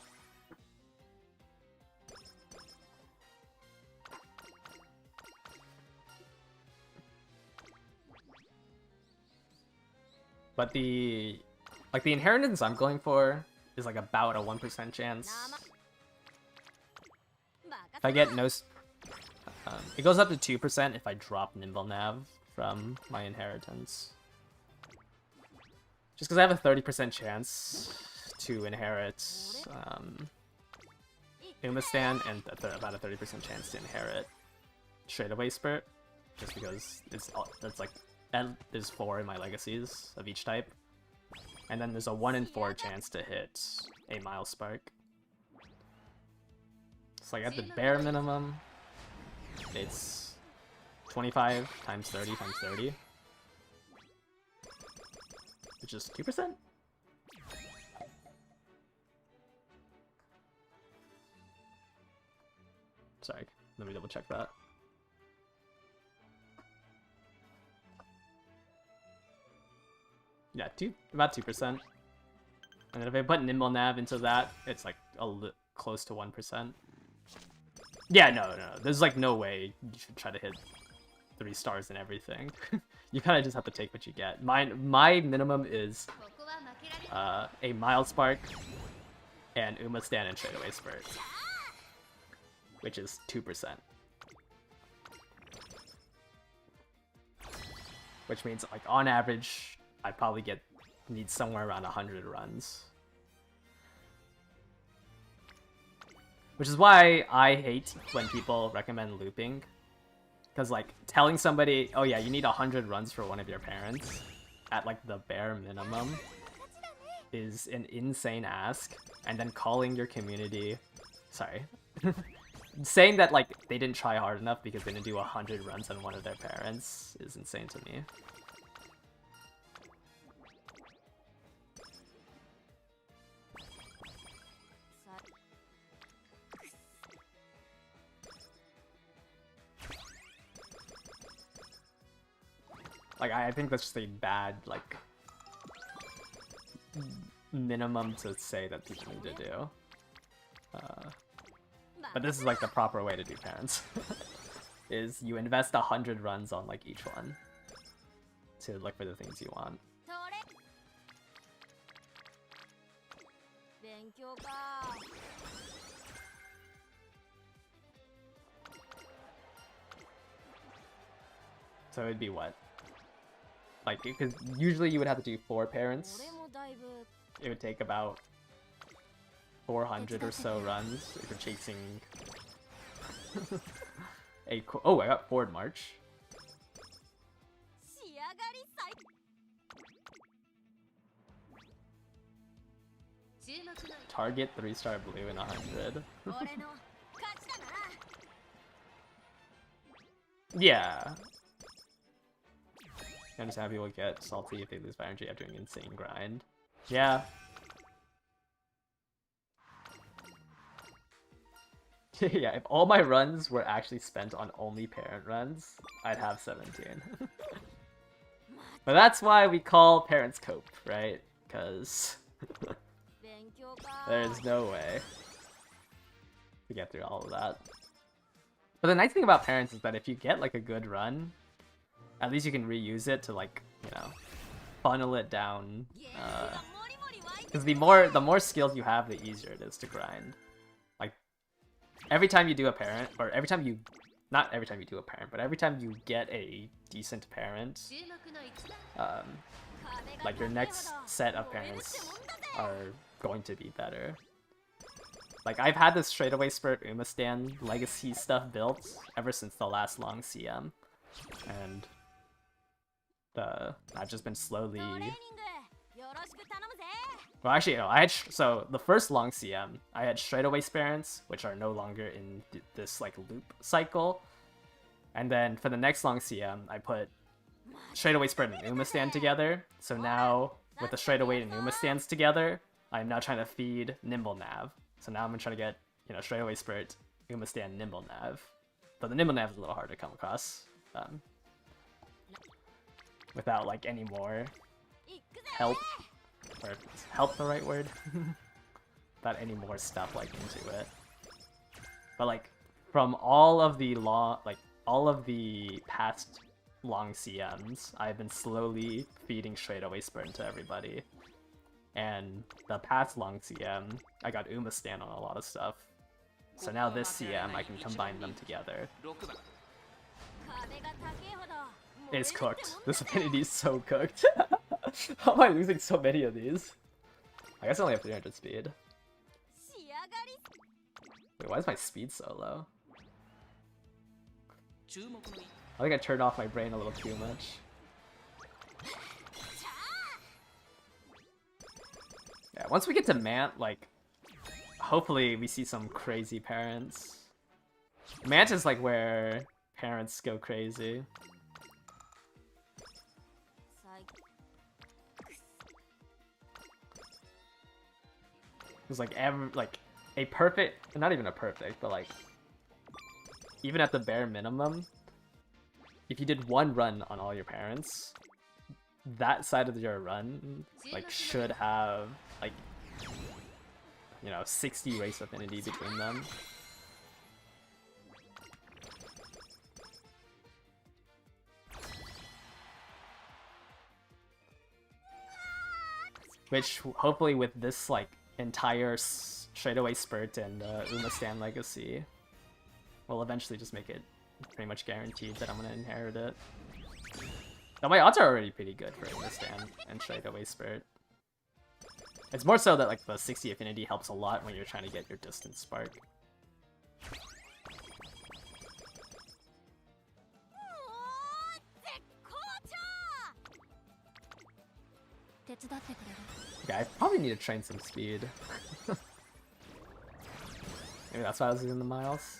But the inheritance I'm going for is like about a 1% chance. If I get no, it goes up to 2% if I drop Nimble Nav from my inheritance. Just because I have a 30% chance to inherit Stand and about a 30% chance to inherit Straightaway Spirit, just because that's like. And there's 4 in my legacies of each type. And then there's a 1 in 4 chance to hit a Mile Spark. So like at the bare minimum, it's 25 times 30 times 30. Which is 2%? Sorry, let me double check that. Yeah, about 2%. And then if I put Nimble Nav into that, it's like close to 1%. Yeah, no. There's like no way you should try to hit 3 stars and everything. You kind of just have to take what you get. My minimum is a Mild Spark and Stand and Straightaway Spirit, which is 2%. Which means like on average, I'd probably need somewhere around 100 runs. Which is why I hate when people recommend looping. Because like telling somebody, oh yeah, you need 100 runs for one of your parents at like the bare minimum is an insane ask. And then calling your community, sorry, saying that like they didn't try hard enough because they didn't do 100 runs on one of their parents is insane to me. Like, I think that's just a bad, like, minimum to say that people need to do. But this is, like, the proper way to do parents. Is you invest 100 runs on, like, each one. To look for the things you want. So it'd be what? Like, because usually you would have to do 4 parents. It would take about 400 or so runs if you're chasing a... Oh, I got Forward March. Target 3-star blue in 100. Yeah. I understand people get salty if they lose by energy after an insane grind. Yeah. Yeah, if all my runs were actually spent on only parent runs, I'd have 17. But that's why we call parents cope, right? Because 勉強か there's no way to get through all of that. But the nice thing about parents is that if you get like a good run, at least you can reuse it to like, you know, funnel it down. ゲームがモリモリ湧いて Because the more skills you have, the easier it is to grind. Like every time you do a parent, or every time you, not every time you do a parent, but every time you get a decent parent, 注目の一打 like your next set of parents are going to be better. Like I've had this straightaway spurt Umastan legacy stuff built ever since the last long CM, and I've just been slowly. トレーニングよろしく頼むぜ Well, actually, no. I had so the first long CM, I had straightaway parents, which are no longer in this like loop cycle, and then for the next long CM, I put straightaway Spirit and Uma stand together. So now with the straightaway and Uma stands together, I'm now trying to feed Nimble Nav. So now I'm gonna try to get, you know, straightaway Spirit, Uma stand, Nimble Nav. But the Nimble Nav is a little hard to come across. Without like any more 行くぜ help, or is help the right word? Without any more stuff like into it. But like from all of the past long CMs, I've been slowly feeding straightaway sprint to everybody. And the past long CM, I got Uma stand on a lot of stuff. So now this CM, I can combine them together. 壁が高いほど It's cooked. This affinity is so cooked. How am I losing so many of these? I guess I only have 300 speed. 仕上がり Wait, why is my speed so low? 注目の一 I think I turned off my brain a little too much. Yeah, once we get to Mant, like, hopefully we see some crazy parents. Mant is like where parents go crazy. 最 It's like a perfect, not even a perfect, but like even at the bare minimum, if you did one run on all your parents, that side of your run like should have like, you know, 60 race affinity between them. Which hopefully with this like entire straightaway spurt and Uma Stan legacy will eventually just make it pretty much guaranteed that I'm gonna inherit it. Now my odds are already pretty good for Uma Stan and straightaway spurt. It's more so that like the 60 affinity helps a lot when you're trying to get your distance spark. おー絶好調手伝ってくれる Yeah, I probably need to train some speed. Maybe that's why I was doing the miles.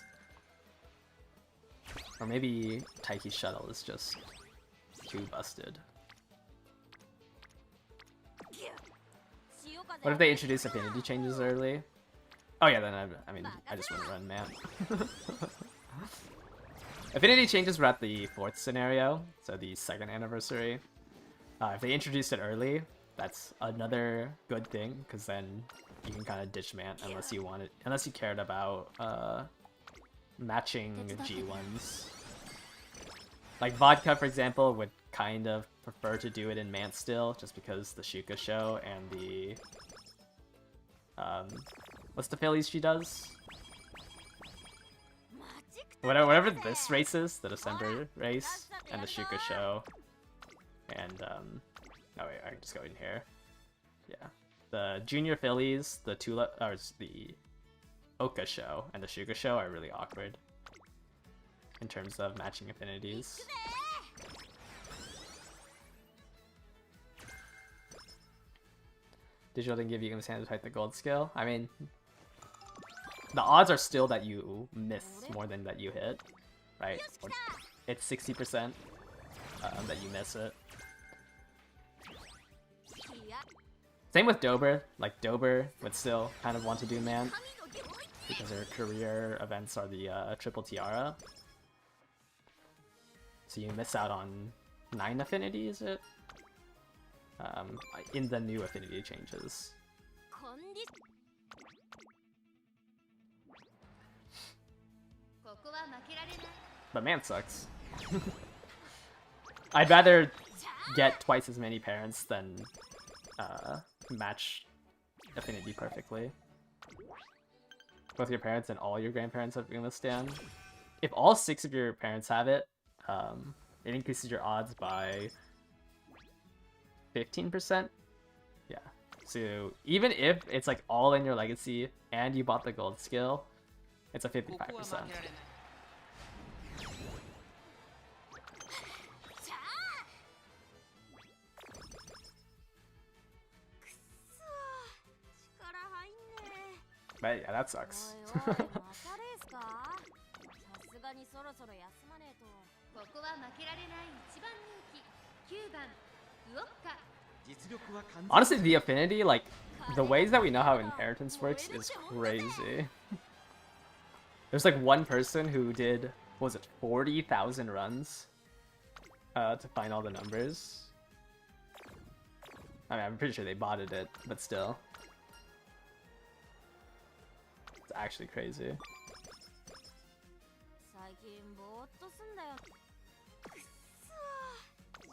Or maybe Taiki's shuttle is just too busted. What if they introduce affinity changes early? Oh yeah, then I mean, I just wouldn't run man. Affinity changes were at the 4th scenario, so the 2nd anniversary. If they introduced it early, that's another good thing, because then you can kind of ditch Mant unless you wanted, unless you cared about matching G1s. Like Vodka, for example, would kind of prefer to do it in Mant still, just because the Shuka show and the what's the Phillies she does? Whatever this race is, the December race, and the Shuka show, and oh wait, I can just go in here. Yeah, the Junior Phillies, the Tula, or the Oka show, and the Shuka show are really awkward in terms of matching affinities. Digital didn't give you Uma's hand to fight the gold skill. I mean, the odds are still that you miss more than that you hit, right? Or it's 60% that you miss it. Same with Dober. Like Dober would still kind of want to do man. because her career events are the triple tiara. So you miss out on 9 affinity, is it? In the new affinity changes. But man sucks. I'd rather get twice as many parents than match affinity perfectly. Both your parents and all your grandparents have Umastan. If all 6 of your parents have it, it increases your odds by 15%. Yeah. So even if it's like all in your legacy and you bought the gold skill, it's a 55%. But yeah, that sucks. Honestly, the affinity, like, the ways that we know how inheritance works is crazy. There's like one person who did, what was it, 40,000 runs to find all the numbers. I mean, I'm pretty sure they botted it, but still. It's actually crazy.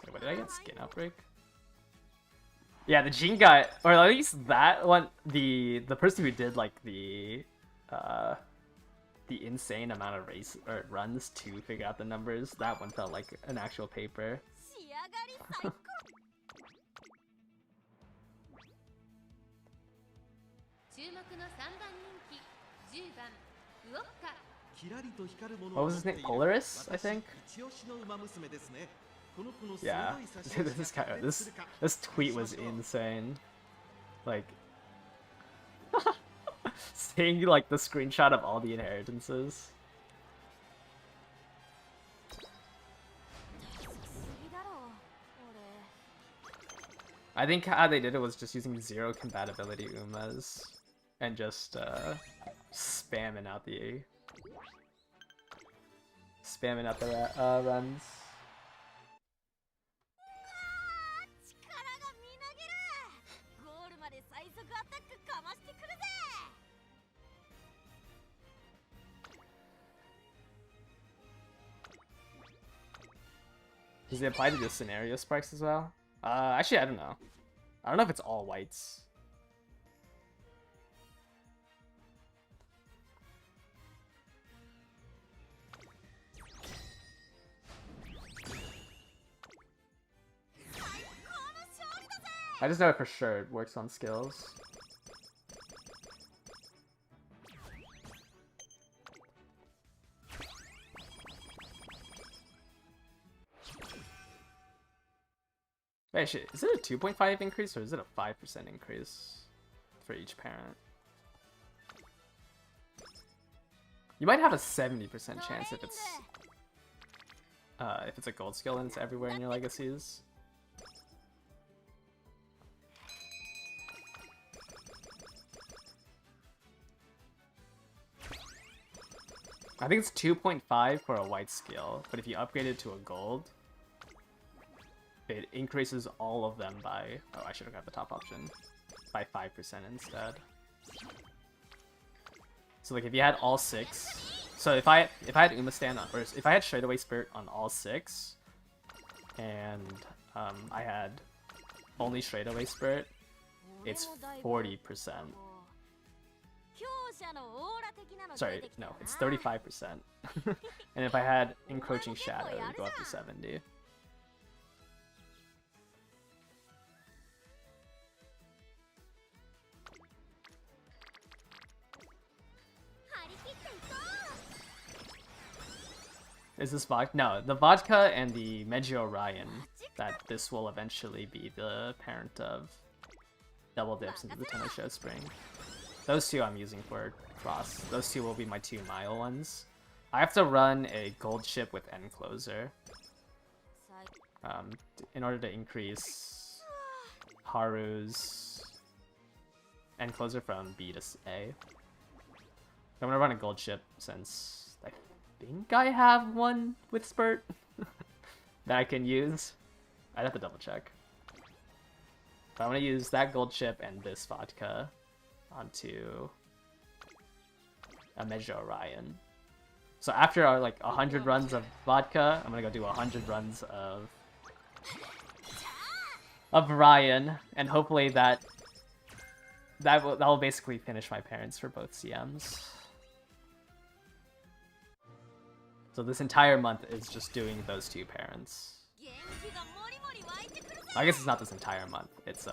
Wait, what did I get? Skin outbreak? Yeah, the Gene guy, or at least that one, the person who did like the insane amount of race or runs to figure out the numbers, that one felt like an actual paper. What was his name? Polaris, I think. Yeah, this tweet was insane. Like, seeing like the screenshot of all the inheritances. I think how they did it was just using 0 compatibility Umas and just spamming out the runs. Does it apply to the scenario sparks as well? Actually, I don't know. I don't know if it's all whites. I just know for sure it works on skills. Wait, shit, is it a 2.5 increase or is it a 5% increase for each parent? You might have a 70% chance if it's a gold skill and it's everywhere in your legacies. I think it's 2.5 for a white skill, but if you upgrade it to a gold, it increases all of them by... Oh, I should have got the top option. By 5% instead. So like if you had all 6... So if I had Umastan, or if I had Straightaway Spirit on all 6, and I had only Straightaway Spirit, it's 40%. Sorry, no, it's 35%. And if I had Encroaching Shadow, it would go up to 70. Is this vodka? No, the vodka and the Meiji Orion, that this will eventually be the parent of Double Dips into the Tenno Show Spring. Those two I'm using for cross. Those two will be my 2 Mile ones. I have to run a gold ship with End Closer in order to increase Haru's End Closer from B to A. I'm gonna run a gold ship since I think I have one with Spurt that I can use. I'd have to double check. But I'm gonna use that gold ship and this vodka onto a Measure Orion. So after our like 100 runs of vodka, I'm gonna go do 100 runs of Orion, and hopefully that will basically finish my parents for both CMs. So this entire month is just doing those two parents. I guess it's not this entire month. It's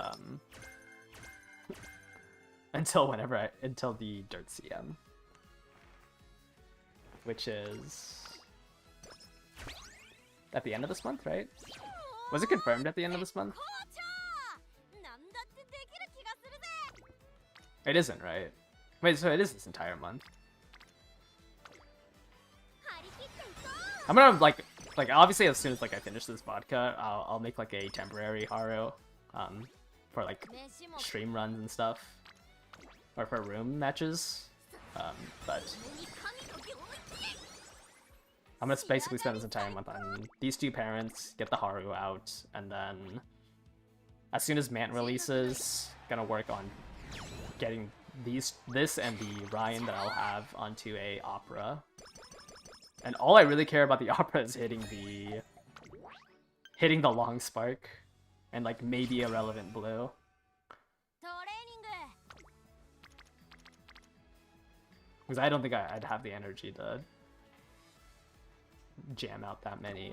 until the Dirt CM, which is at the end of this month, right? Was it confirmed at the end of this month? It isn't, right? Wait, so it is this entire month. I'm gonna like obviously as soon as like I finish this vodka, I'll make like a temporary Haru, for like stream runs and stuff, or for room matches. But I'm gonna basically spend this entire month on these two parents, get the Haru out, and then as soon as Mant releases, gonna work on getting this and the Ryan that I'll have onto a Opera. And all I really care about the Opera is hitting the long spark and like maybe a relevant blue. Because I don't think I'd have the energy to jam out that many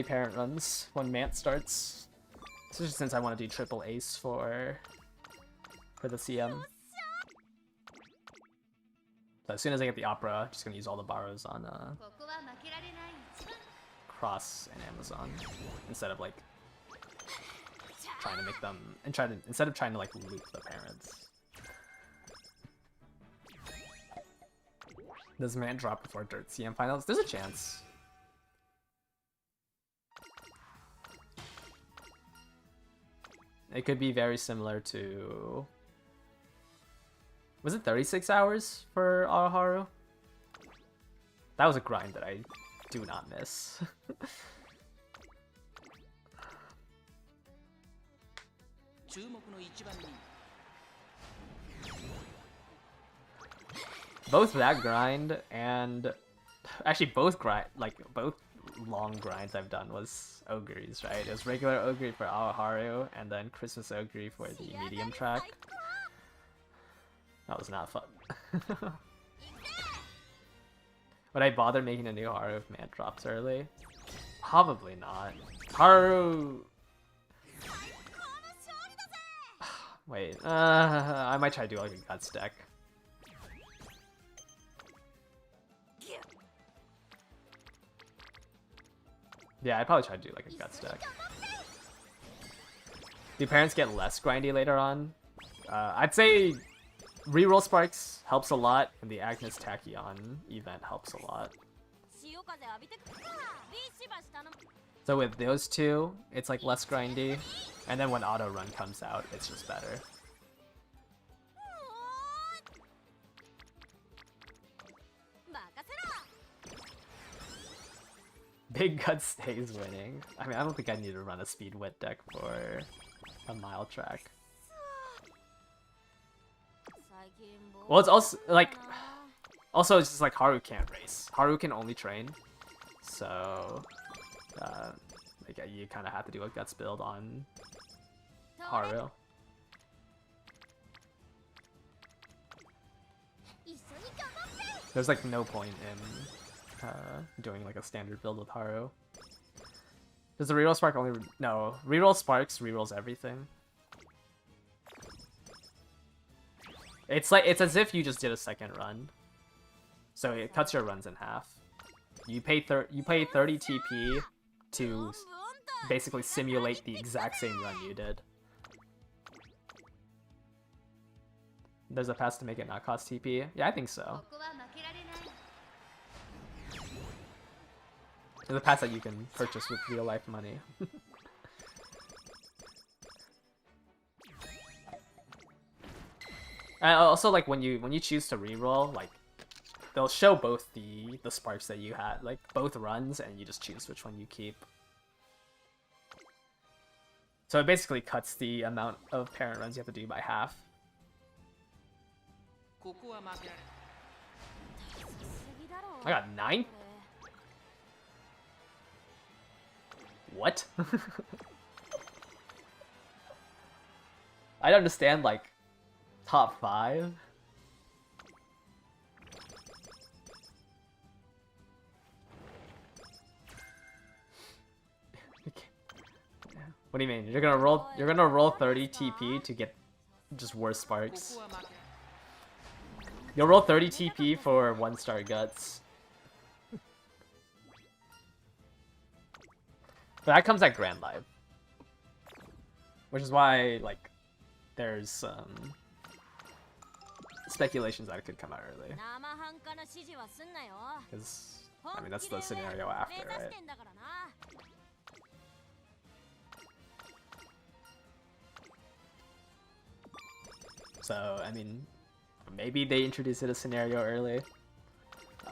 parent runs when Mant starts. Especially since I want to do triple ace for the CM. So as soon as I get the Opera, I'm just gonna use all the borrows on Cross and Amazon instead of like trying to make them instead of trying to like loop the parents. Does Mant drop before Dirt CM finals? There's a chance. It could be very similar to... Was it 36 hours for Araharu? That was a grind that I do not miss. Both that grind and... Actually, both long grinds I've done was Ogres, right? It was regular Ogre for Aoharu, and then Christmas Ogre for the medium track. That was not fun. Would I bother making a new Haru if Mant drops early? Probably not. Haru... Wait, I might try to do like a Guts deck. Yeah, I'd probably try to do like a Guts deck. Do parents get less grindy later on? I'd say reroll Sparks helps a lot, and the Agnes Tachyon event helps a lot. So with those two, it's like less grindy, and then when Auto Run comes out, it's just better. Big Gut stays winning. I mean, I don't think I need to run a Speed Wit deck for a mile track. Well, it's also like, it's just like Haru can't race. Haru can only train, so like you kind of have to do a Guts build on Haru. There's like no point in doing like a standard build with Haru. Does the reroll spark only... No, reroll sparks rerolls everything. It's as if you just did a second run. So it cuts your runs in half. You pay 30 TP to basically simulate the exact same run you did. There's a pass to make it not cost TP? Yeah, I think so. There's a pass that you can purchase with real life money. And also, like when you choose to reroll, like they'll show both the sparks that you had, like both runs, and you just choose which one you keep. So it basically cuts the amount of parent runs you have to do by half. I got 9? What? I don't understand, like, top 5? What do you mean? You're gonna roll 30 TP to get just worse sparks. You'll roll 30 TP for 1-star guts. But that comes at Grand Live. Which is why, like, there's speculations that it could come out early. Because, I mean, that's the scenario after, right? So, I mean, maybe they introduce it a scenario early.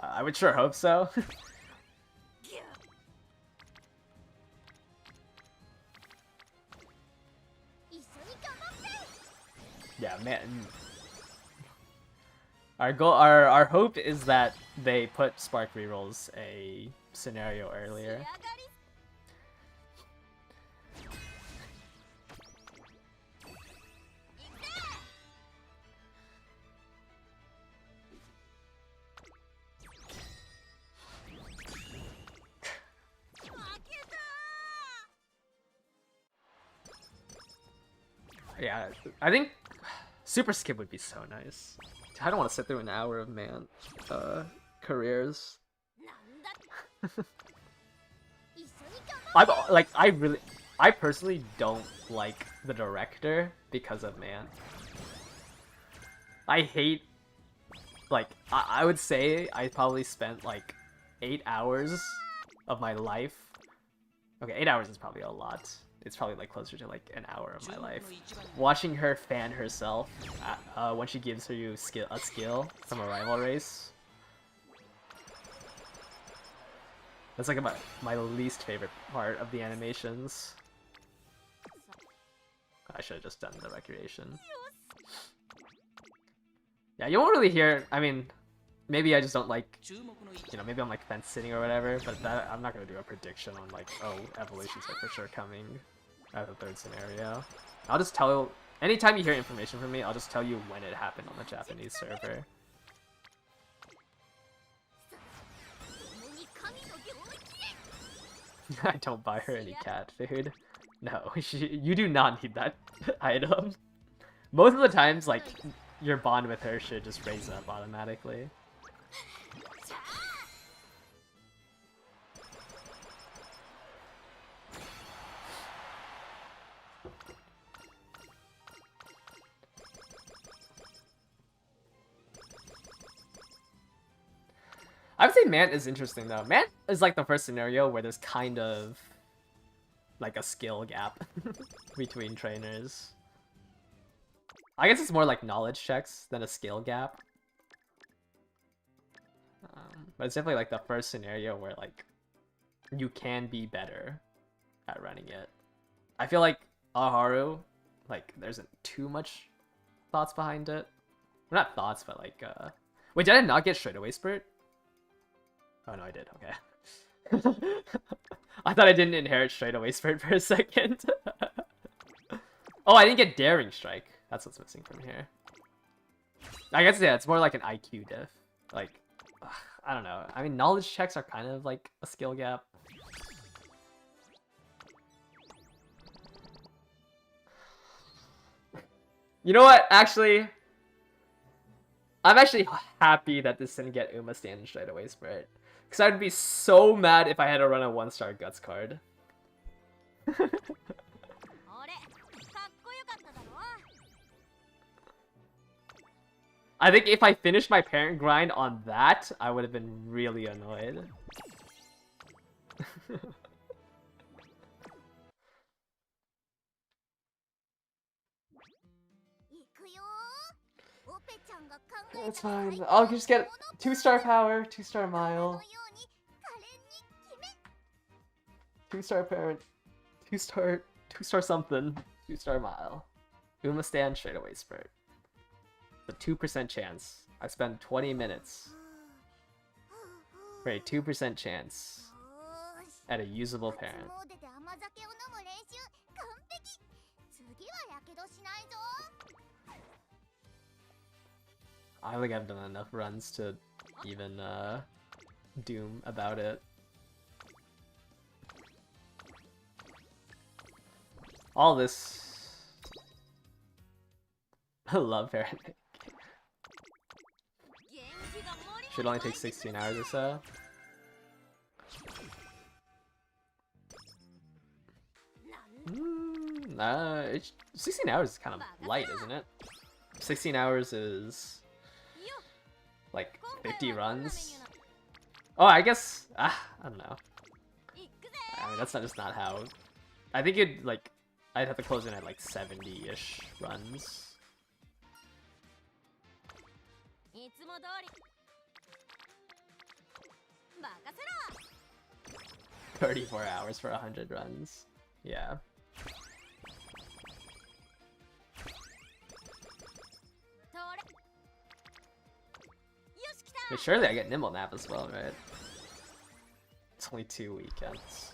I would sure hope so. Yeah, man. Our hope is that they put Spark rerolls a scenario earlier. Yeah, I think Super Skip would be so nice. I don't want to sit through an hour of careers. I personally don't like the director because of man. I hate, like, I would say I probably spent like 8 hours of my life. Okay, 8 hours is probably a lot. It's probably like closer to like an hour of my life watching her fan herself when she gives her a skill from a rival race. That's like my least favorite part of the animations. I should have just done the recreation. Yeah, you won't really hear. I mean, maybe I just don't like, you know, maybe I'm like fence sitting or whatever, but that I'm not gonna do a prediction on like, oh, evolutions are for sure coming out of the 3rd scenario. I'll just tell you, anytime you hear information from me, I'll just tell you when it happened on the Japanese server. I don't buy her any cat food. No, you do not need that item. Most of the times, like, your bond with her should just raise up automatically. I would say Mant is interesting though. Mant is like the first scenario where there's kind of like a skill gap between trainers. I guess it's more like knowledge checks than a skill gap. But it's definitely like the first scenario where like you can be better at running it. I feel like Aharu, like there isn't too much thoughts behind it. Well, not thoughts, but like wait, did I not get straightaway spurt? Oh no, I did. Okay. I thought I didn't inherit straightaway spurt for a second. Oh, I didn't get daring strike. That's what's missing from here. I guess, yeah, it's more like an IQ diff. Like, I don't know. I mean, knowledge checks are kind of like a skill gap. You know what? Actually, I'm actually happy that this didn't get Uma standing straight away Spirit. Because I'd be so mad if I had to run a 1-star Guts card. I think if I finished my parent grind on that, I would have been really annoyed. It's fine. I'll just get 2-star power, 2-star mile, 2-star parent, 2-star something, 2-star mile. Uma stand straight away spurt. The 2% chance. I spend 20 minutes for a 2% chance at a usable parent. I don't think I've done enough runs to even doom about it. All this I love parent. Should only take 16 hours or so. 16 hours is kind of light, isn't it? 16 hours is like 50 runs. Oh, I guess I don't know. I mean, that's just not how. I think it like I'd have to close in at like 70-ish runs. 34 hours for 100 runs. Yeah. But surely I get Nimble Nap as well, right? It's only 2 weekends.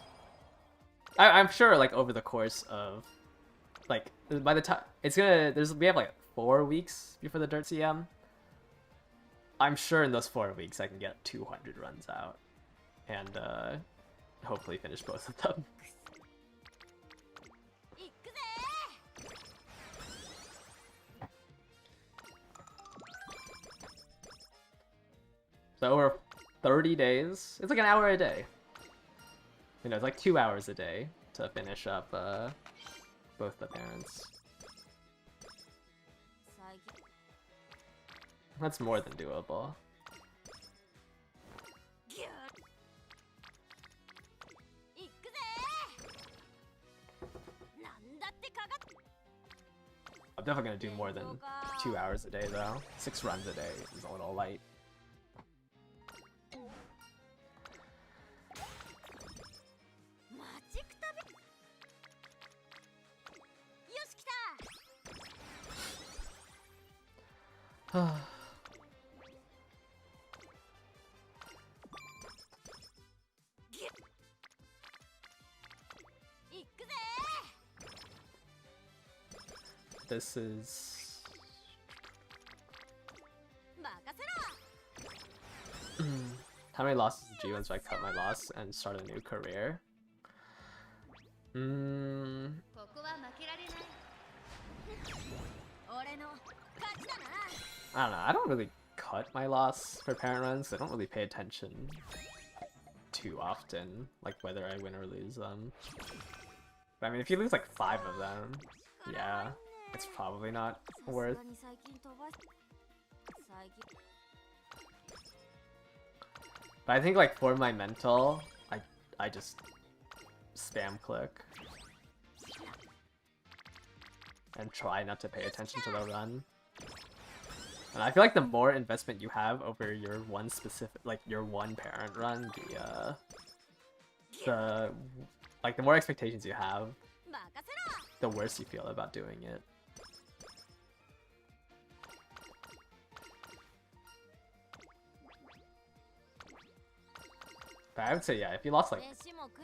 I'm sure, like, over the course of, like, by the time it's gonna, we have like 4 weeks before the Dirt CM. I'm sure in those 4 weeks I can get 200 runs out, and hopefully finish both of them. So over 30 days, it's like an hour a day. You know, it's like 2 hours a day to finish up both the parents. That's more than doable. I'm definitely gonna do more than 2 hours a day though. 6 runs a day is a little light. This is... How many losses did you win so I cut my loss and start a new career? I don't know, I don't really cut my loss for parent runs. I don't really pay attention too often, like whether I win or lose them. But I mean, if you lose like 5 of them, yeah, it's probably not worth. But I think like for my mental, I just spam click and try not to pay attention to the run. And I feel like the more investment you have over your one specific, like your one parent run, the more expectations you have, the worse you feel about doing it. But I would say, yeah, if you lost like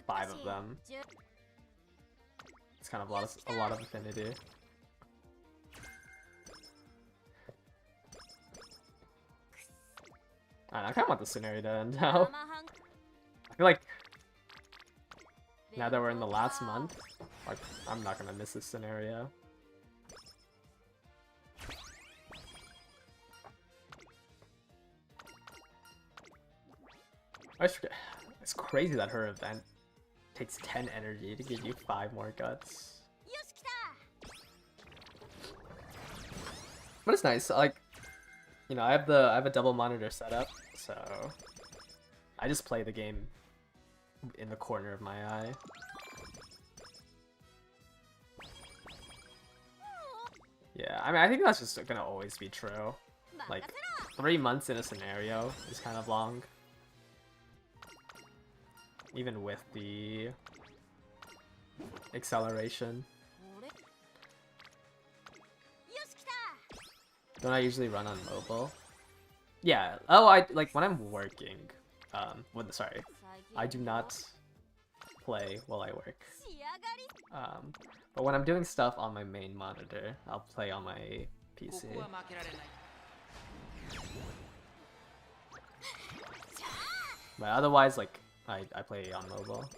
5 of them, it's kind of a lot of affinity. I kind of want the scenario to end now. I feel like now that we're in the last month, like, I'm not gonna miss this scenario. I always forget. It's crazy that her event takes 10 energy to give you 5 more guts. But it's nice. Like, you know, I have a double monitor setup, so I just play the game in the corner of my eye. Yeah, I mean, I think that's just gonna always be true. Like 3 months in a scenario is kind of long. Even with the acceleration. Don't I usually run on mobile? Yeah. Oh, I like when I'm working. Sorry, I do not play while I work. But when I'm doing stuff on my main monitor, I'll play on my PC. But otherwise, like I play on mobile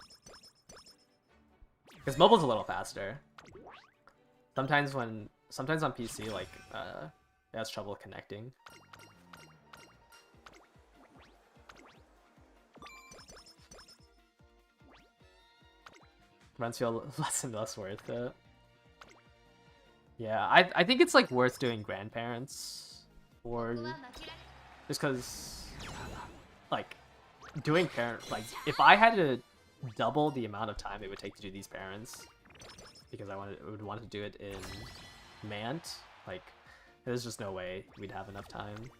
because mobile's a little faster. Sometimes on PC, like it has trouble connecting. Runs feel less and less worth it. Yeah, I think it's like worth doing grandparents, or just because like doing like if I had to double the amount of time it would take to do these parents, because I would want to do it in Mant, like there's just no way we'd have enough time.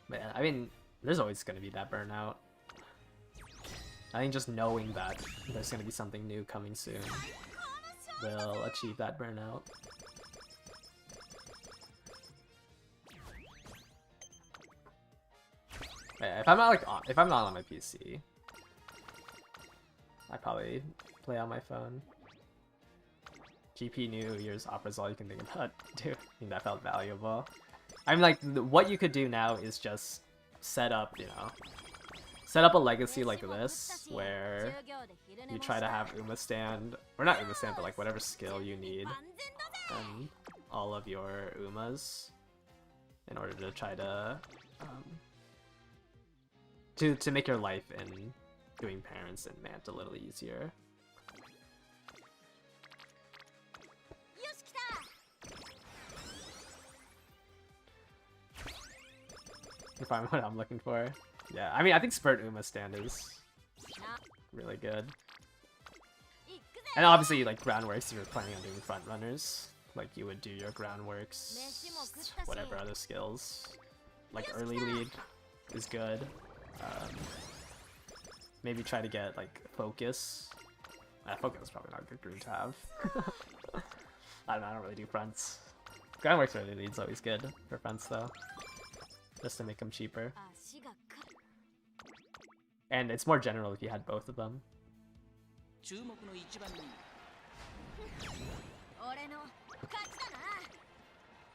Man, I mean, there's always going to be that burnout. I think just knowing that there's going to be something new coming soon will achieve that burnout. Yeah, if I'm not on my PC, I probably play on my phone. GP New Year's Opera is all you can think about. Dude, I think that felt valuable. I mean, like, what you could do now is just set up a legacy like this, where you try to have Uma stand, or not Uma stand, but like whatever skill you need, and all of your Umas, in order to try to make your life in doing parents and Mant a little easier. You find what I'm looking for. Yeah, I mean, I think Spurt Uma stand is really good. And obviously, like, groundworks, if you're planning on doing front runners, like, you would do your groundworks, whatever other skills. Like, early lead is good. Maybe try to get, like, focus. Focus is probably not a good group to have. I don't really do fronts. Groundworks early lead's always good for fronts, though. Just to make them cheaper. And it's more general if you had both of them.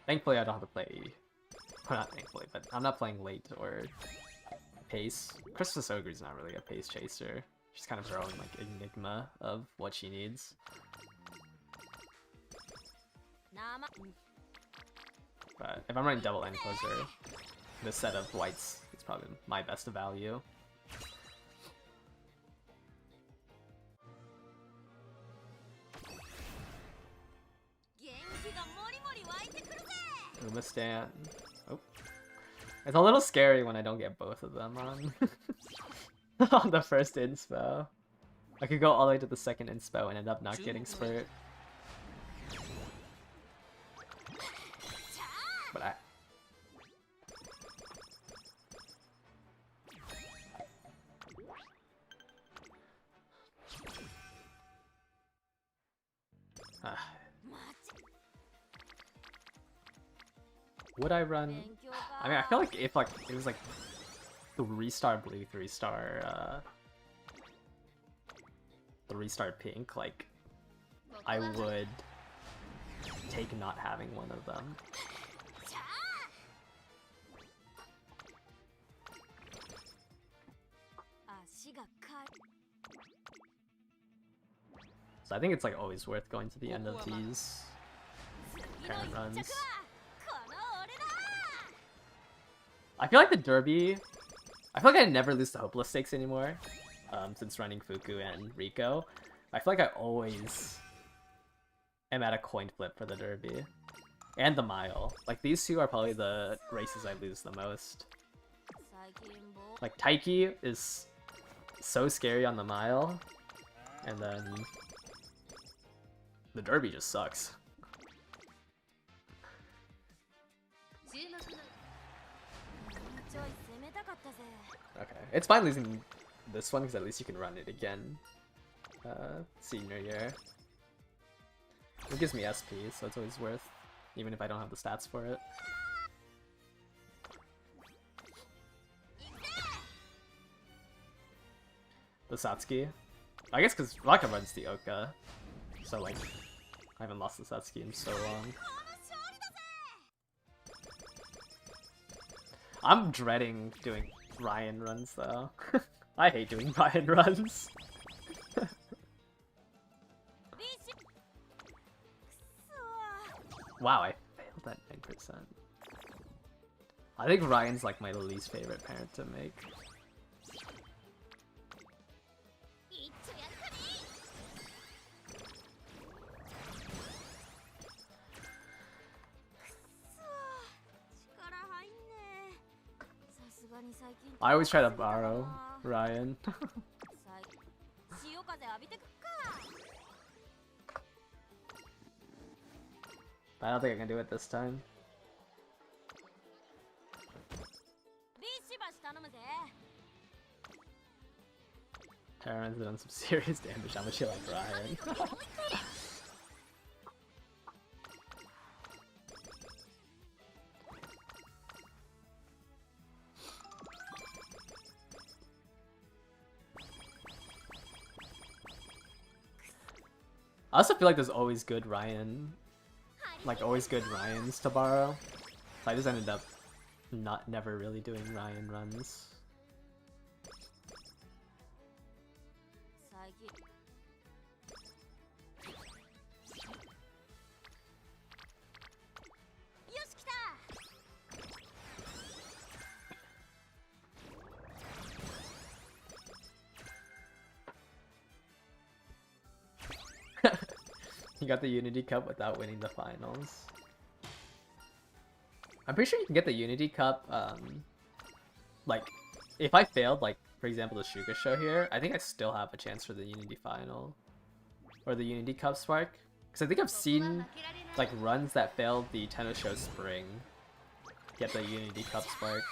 Thankfully, I don't have to play... Well, not thankfully, but I'm not playing late or pace. Christmas Ogre's not really a pace chaser. She's kind of her own like enigma of what she needs. But if I'm running double end closer, this set of whites is probably my best value. Uma stand. Oh. It's a little scary when I don't get both of them on on the first inspo. I could go all the way to the second inspo and end up not getting Spurt. But would I run? I mean, I feel like if like it was like 3-star blue, 3-star 3-star pink, like I would take not having one of them. So I think it's like always worth going to the end of these parent runs. I feel like the Derby... I feel like I never lose the Hopeless Stakes anymore, since running Fuku and Rico. I feel like I always am at a coin flip for the Derby. And the Mile. Like, these two are probably the races I lose the most. Like, Taiki is so scary on the Mile, and then The derby just sucks. 注目のもうちょい攻めたかったぜ Okay, it's fine losing this one because at least you can run it again. Senior year. It gives me SP, so it's always worth, even if I don't have the stats for it. The Satsuki. I guess because Vodka runs the Oka, so like, I haven't lost the Satsuki in so long. I'm dreading doing Ryan runs though. I hate doing Ryan runs. Wow, I failed that 9%. I think Ryan's like my least favorite parent to make. I always try to borrow Ryan. But I don't think I can do it this time. Terran's done some serious damage. How much you like Ryan? I also feel like there's always good Ryan, like always good Ryans to borrow. So I just ended up never really doing Ryan runs. You got the Unity Cup without winning the finals. I'm pretty sure you can get the Unity Cup, like, if I failed, like, for example, the Shuka show here, I think I still have a chance for the Unity final. Or the Unity Cup Spark. Because I think I've seen, like, runs that failed the Tenno Show Spring get the Unity Cup Spark.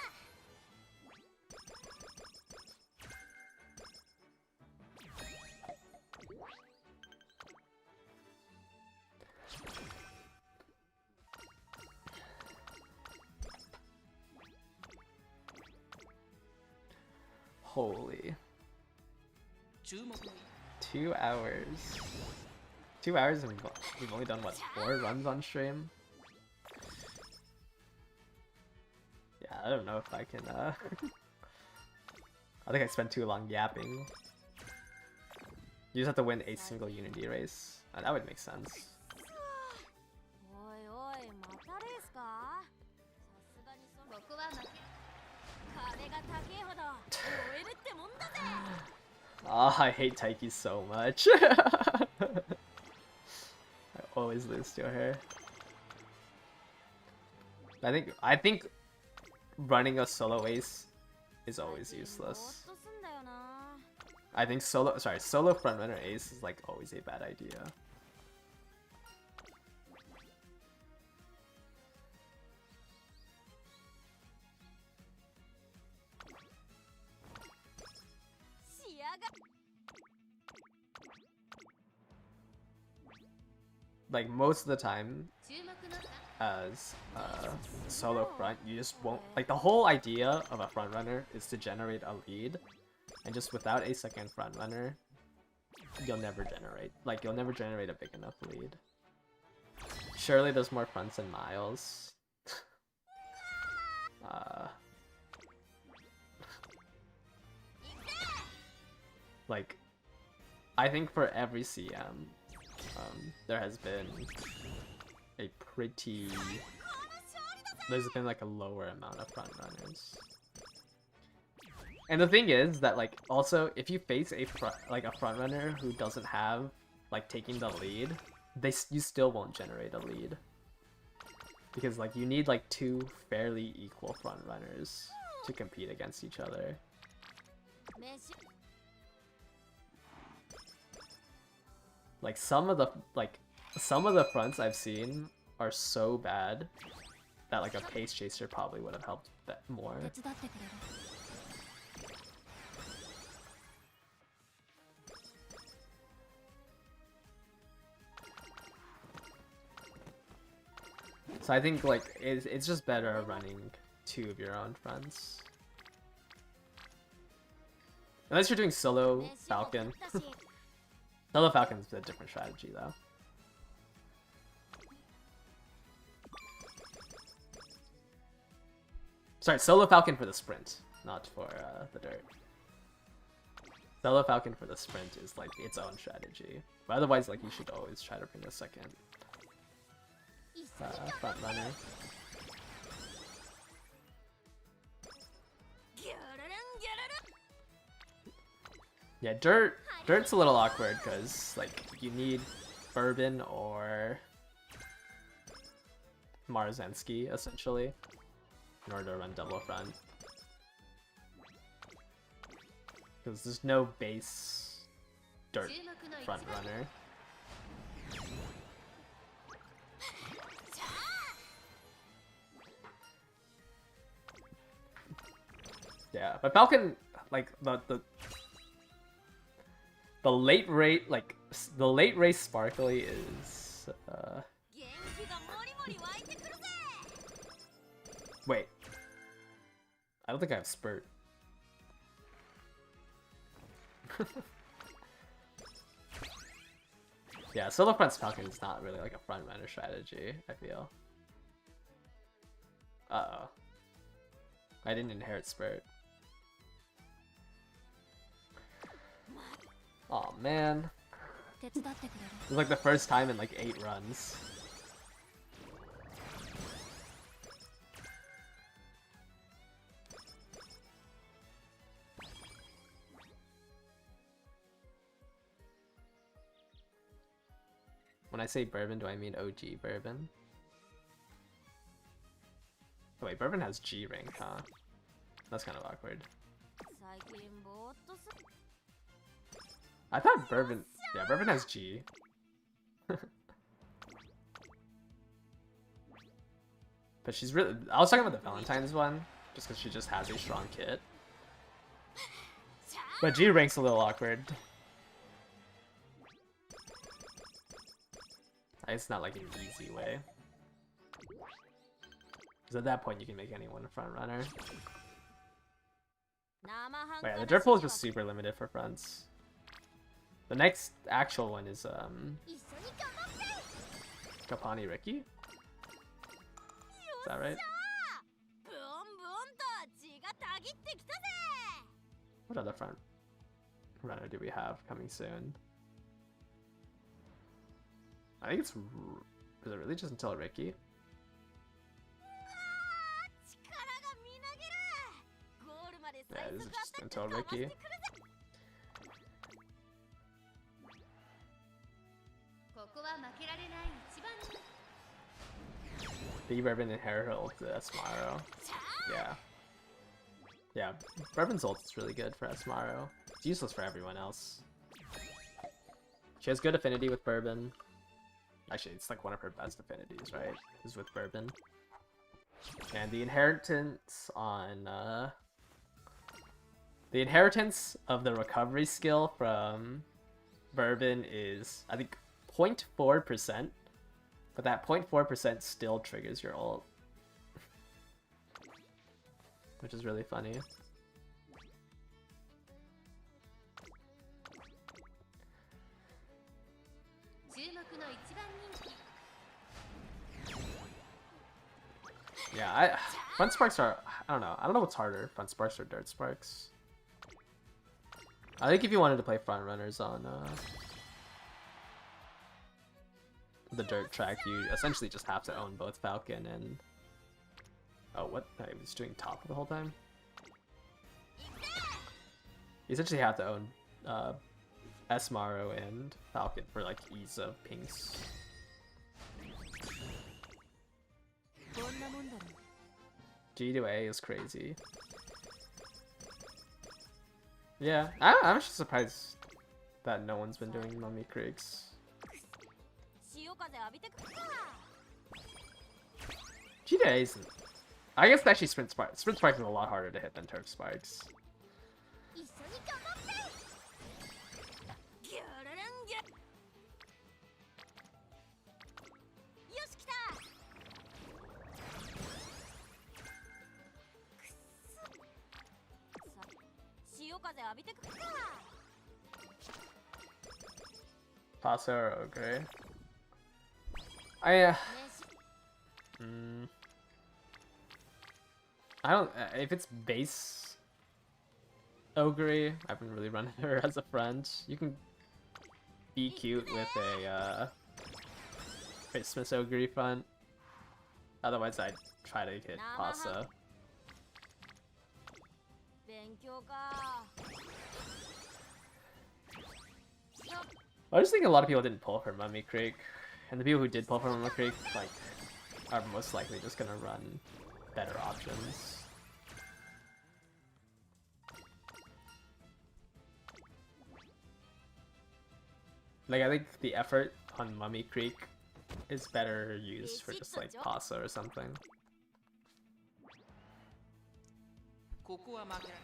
Holy. 2 hours. 2 hours and we've only done, what, 4 runs on stream? Yeah, I don't know if I can, I think I spent too long yapping. You just have to win a single Unity race. That would make sense. Oh, I hate Taiki so much. I always lose to her. I think running a solo ace is always useless. I think solo frontrunner ace is like always a bad idea. Like most of the time as solo front, you just won't, like, the whole idea of a front runner is to generate a lead, and just without a second front runner you'll never generate a big enough lead. Surely there's more fronts than Miles. Like, I think for every CM there has been a pretty... There's been like a lower amount of front runners. And the thing is that, like, also if you face a front runner who doesn't have like taking the lead, you still won't generate a lead. Because like you need like 2 fairly equal front runners to compete against each other. Like some of the some of the fronts I've seen are so bad that like a pace chaser probably would have helped that more. 手伝ってくれる So I think like it's just better running 2 of your own fronts. Unless you're doing solo Falcon. Solo Falcon's a different strategy though. Sorry, solo Falcon for the sprint, not for the dirt. Solo Falcon for the sprint is like its own strategy. But otherwise, like you should always try to bring a second front runner. Yeah, dirt's a little awkward because like you need Bourbon or Marzensky essentially in order to run double front. Because there's no base dirt front runner. Yeah, but Falcon, like the late rate, like the late race sparkly is. Wait, I don't think I have spurt. Yeah, solo front Falcon is not really like a front runner strategy, I feel. Uh-oh. I didn't inherit spurt. Oh man. It was like the first time in like 8 runs. When I say Bourbon, do I mean OG Bourbon? Oh wait, Bourbon has G rank, huh? That's kind of awkward. I thought Bourbon... Yeah, Bourbon has G. But she's really... I was talking about the Valentine's one, just because she just has a strong kit. But G rank's a little awkward. It's not like an easy way. Because at that point you can make anyone a front runner. But yeah, the dirt pool is just super limited for fronts. The next actual one is Kapani Ricky? Is that right? What other front runner do we have coming soon? I think it's... Is it really just until Ricky? Yeah, it is just until Ricky. The Bourbon and Herald Esmaro. Yeah. Yeah, Bourbon's ult is really good for Esmaro. It's useless for everyone else. She has good affinity with Bourbon. Actually, it's like one of her best affinities, right? Is with Bourbon. And the inheritance on the inheritance of the recovery skill from Bourbon is, I think, 0.4%, but that 0.4% still triggers your ult, which is really funny. Yeah, front sparks are, I don't know what's harder, front sparks or dirt sparks. I think if you wanted to play front runners on the dirt track, you essentially just have to own both Falcon and... Oh, what? I was doing top the whole time? You essentially have to own Esmaro and Falcon for like ease of pinks. G to A is crazy. Yeah, I'm actually surprised that no one's been doing Mummy Creeks. 風浴びてくか GTA isn't. I guess actually Sprint Sparks. Sprint Sparks is a lot harder to hit than Turf Sparks. 一緒に頑張ってギュルルンギュよし来たくっそさ潮風浴びてくか Passo or Ogre? I don't. If it's base Ogre, I haven't really run her as a friend. You can be cute with a Christmas Ogre front. Otherwise, I'd try to hit Passo. 勉強か I just think a lot of people didn't pull for Mummy Creek, and the people who did pull for Mummy Creek, like, are most likely just gonna run better options. Like, I think the effort on Mummy Creek is better used for just like Passo or something. ここは負けられ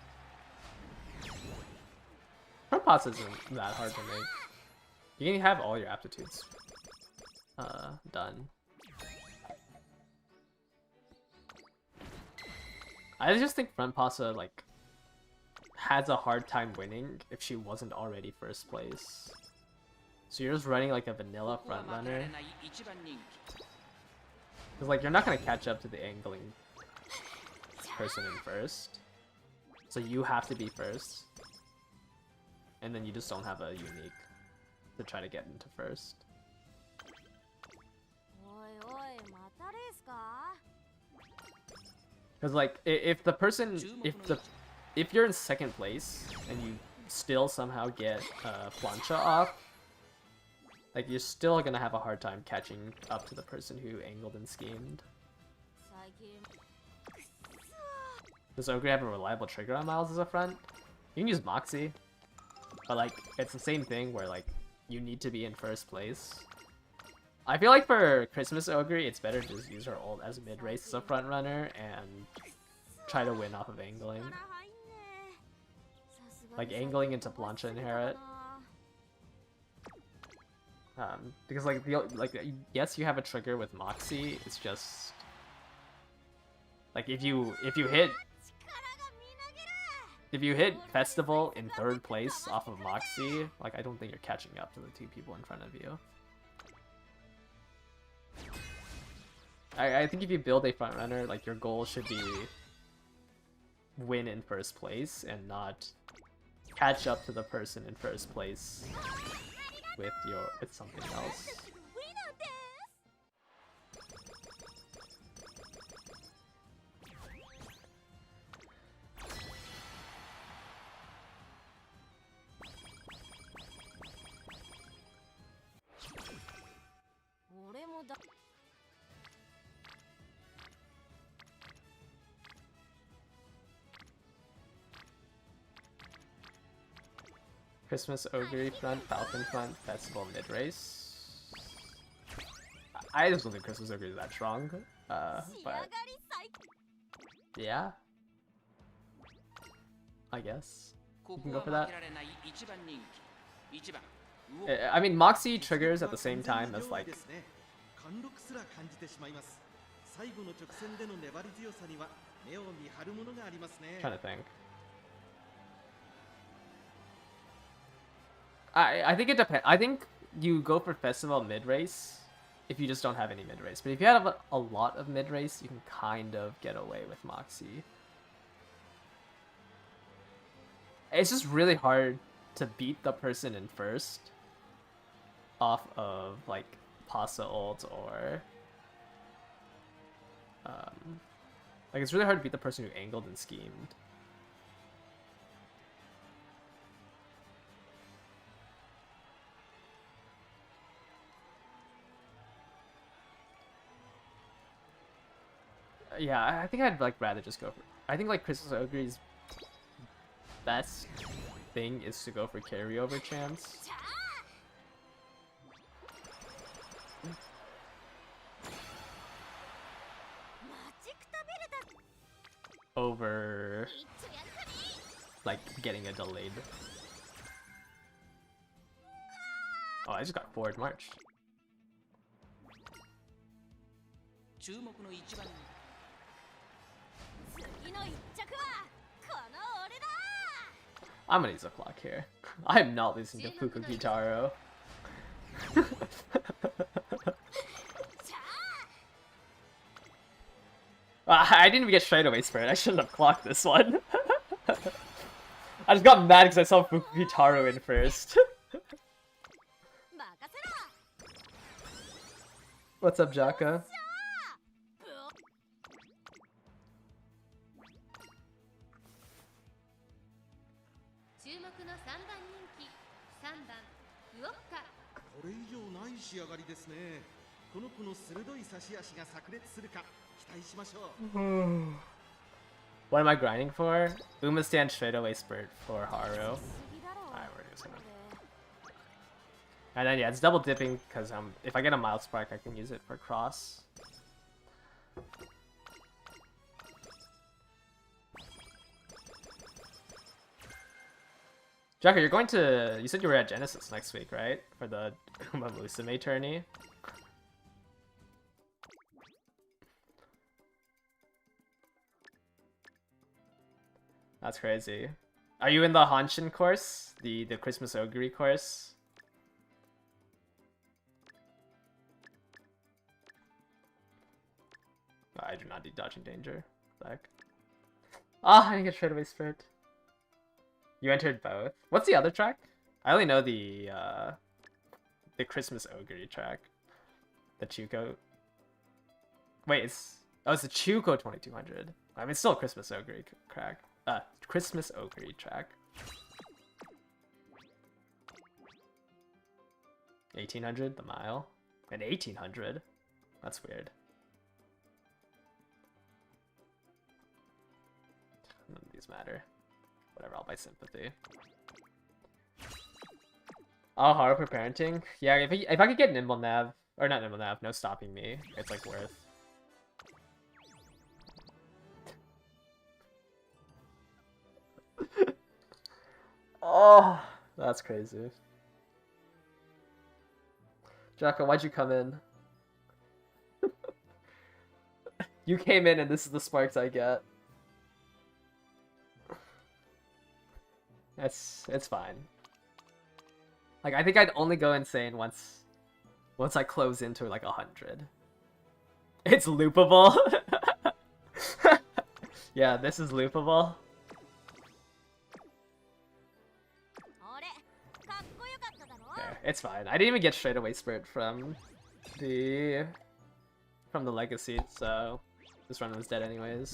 Pro Passo isn't that hard to make. You can have all your aptitudes done. I just think front Passo like has a hard time winning if she wasn't already first place. So you're just running like a vanilla front runner. Cause like you're not gonna catch up to the angling person in first. So you have to be first. And then you just don't have a unique to try to get into first. おいおいまたレースか Cause like if the person if you're in second place and you still somehow get plancha off, like you're still gonna have a hard time catching up to the person who angled and schemed. 最近 Does Ogre have a reliable trigger on Miles as a front? You can use Moxie, but like it's the same thing where like you need to be in first place. I feel like for Christmas Ogre, it's better to just use her ult as mid race as a front runner and try to win off of angling. 力入んねさすが Like に angling into plancha inherit. Because like yes, you have a trigger with Moxie. It's just like if you hit 力がみなぎる Festival in third place off of Moxie, like I don't think you're catching up to the two people in front of you. I think if you build a front runner, like your goal should be win in first place and not catch up to the person in first place with something else. ウィナーです俺もだ Christmas Ogre front, Falcon front, Festival mid race. I just don't think Christmas Ogre is that strong, 仕上 but がり最 yeah, I guess. こ can こ go は for 負 that. けられない一番人気一番 I mean, Moxie triggers at the same time as like 貫禄すら感じてしまいます。最後の直線での粘り強さには目を見張るものがありますね。 trying to think. I think it depends. I think you go for Festival mid race if you just don't have any mid race. But if you have a lot of mid race, you can kind of get away with Moxie. It's just really hard to beat the person in first off of like Pasta ult or like it's really hard to beat the person who angled and schemed. Yeah, I think I'd like rather just go for. I think like Christmas Ogre's best thing is to go for carryover chance. over like getting a delayed. Oh, I just got forward march. 注目の一番次の一着はこの俺だ I'm gonna use a clock here. I am not losing to Fuku Kitaro. I didn't even get straight away spread. I shouldn't have clocked this one. I just got mad because I saw Fuku Kitaro in first. What's up, Jaka? 注目の3番人気3番ウォッカこれ以上ない仕上がりですね。この子の鋭い差し足が炸裂するか期待しましょう。 What am I grinding for? Uma stand straight away spurt for Haru. Alright, we're just gonna... And then yeah, it's double dipping because if I get a mild spark, I can use it for cross. Jaka, you're going to... You said you were at Genesis next week, right? For the Uma Musume tourney? That's crazy. Are you in the Hanshin course? The Christmas Ogre course? I do not need dodging danger. Back. Ah, I didn't get straight away spirit. You entered both. What's the other track? I only know the Christmas Ogre track. The Chuko. Wait, it's the Chuko 2200. I mean, it's still a Christmas Ogre track. Christmas Ogre track. 1800, the mile, and 1800. That's weird. None of these matter. Whatever, I'll buy sympathy. Oh, Haru for parenting? Yeah, if I could get nimble nav, or not nimble nav, no stopping me, it's like worth. Oh, that's crazy. Jaka, why'd you come in? You came in and this is the sparks I get. It's fine. Like, I think I'd only go insane once I close into like 100. It's loopable. Yeah, this is loopable. There, it's fine. I didn't even get straight away spirit from the legacy, so this run was dead anyways.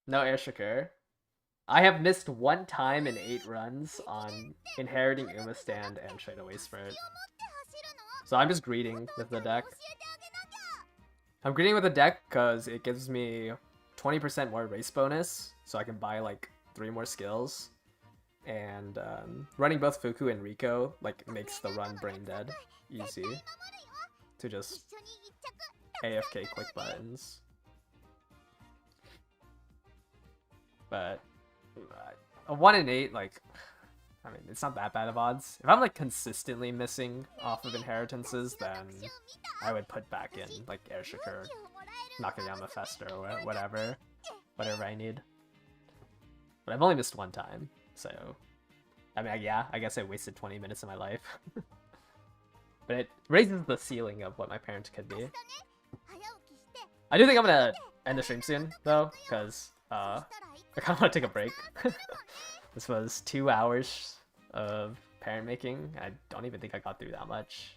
No air shaker. I have missed one time in 8 runs on inheriting Uma stand and straight away spirit. So I'm just greeting with the deck. I'm greeting with the deck because it gives me 20% more race bonus, so I can buy like 3 more skills. And running both Fuku and Rico like makes the run brain dead easy to just AFK quick buttons. But a 1 in 8, like, I mean, it's not that bad of odds. If I'm like consistently missing off of inheritances, then I would put back in like Air Shakur, Nakayama Fester, or whatever I need. But I've only missed 1 time, so I mean, yeah, I guess I wasted 20 minutes of my life. But it raises the ceiling of what my parents could be. I do think I'm gonna end the stream soon, though, because I kind of want to take a break. This was 2 hours of parent making. I don't even think I got through that much.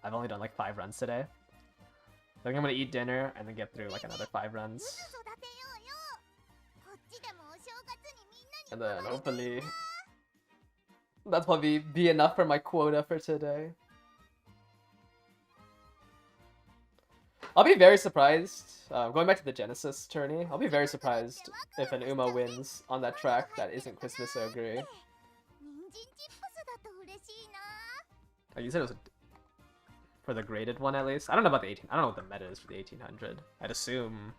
I've only done like 5 runs today. I think I'm gonna eat dinner and then get through like another 5 runs. And then hopefully that's probably be enough for my quota for today. I'll be very surprised, going back to the Genesis tourney, I'll be very surprised if an Uma wins on that track that isn't Christmas Ogre. Oh, you said it was For the graded one, at least. I don't know about the 18. I don't know what the meta is for the 1800. I'd assume.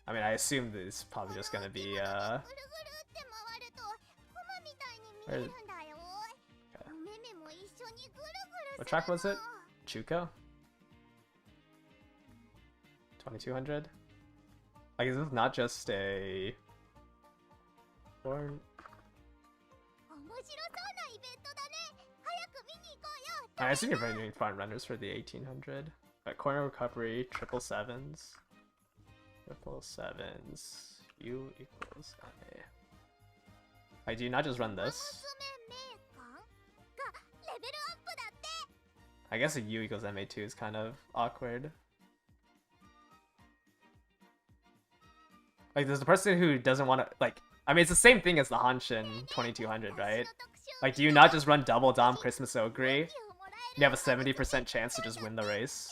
I mean, I assume this is probably just gonna be where- Okay. What track was it? Chuko? 2200? Like, is this not just a... Or... I assume you're doing fun runners for the 1800. But corner recovery, triple sevens. Triple sevens. U equals MA. Like, do you not just run this? I guess a U equals MA2 is kind of awkward. Like, there's the person who doesn't want to, like, I mean, it's the same thing as the Hanshin 2200, right? Like, do you not just run double Dom Christmas Ogre? You have a 70% chance to just win the race.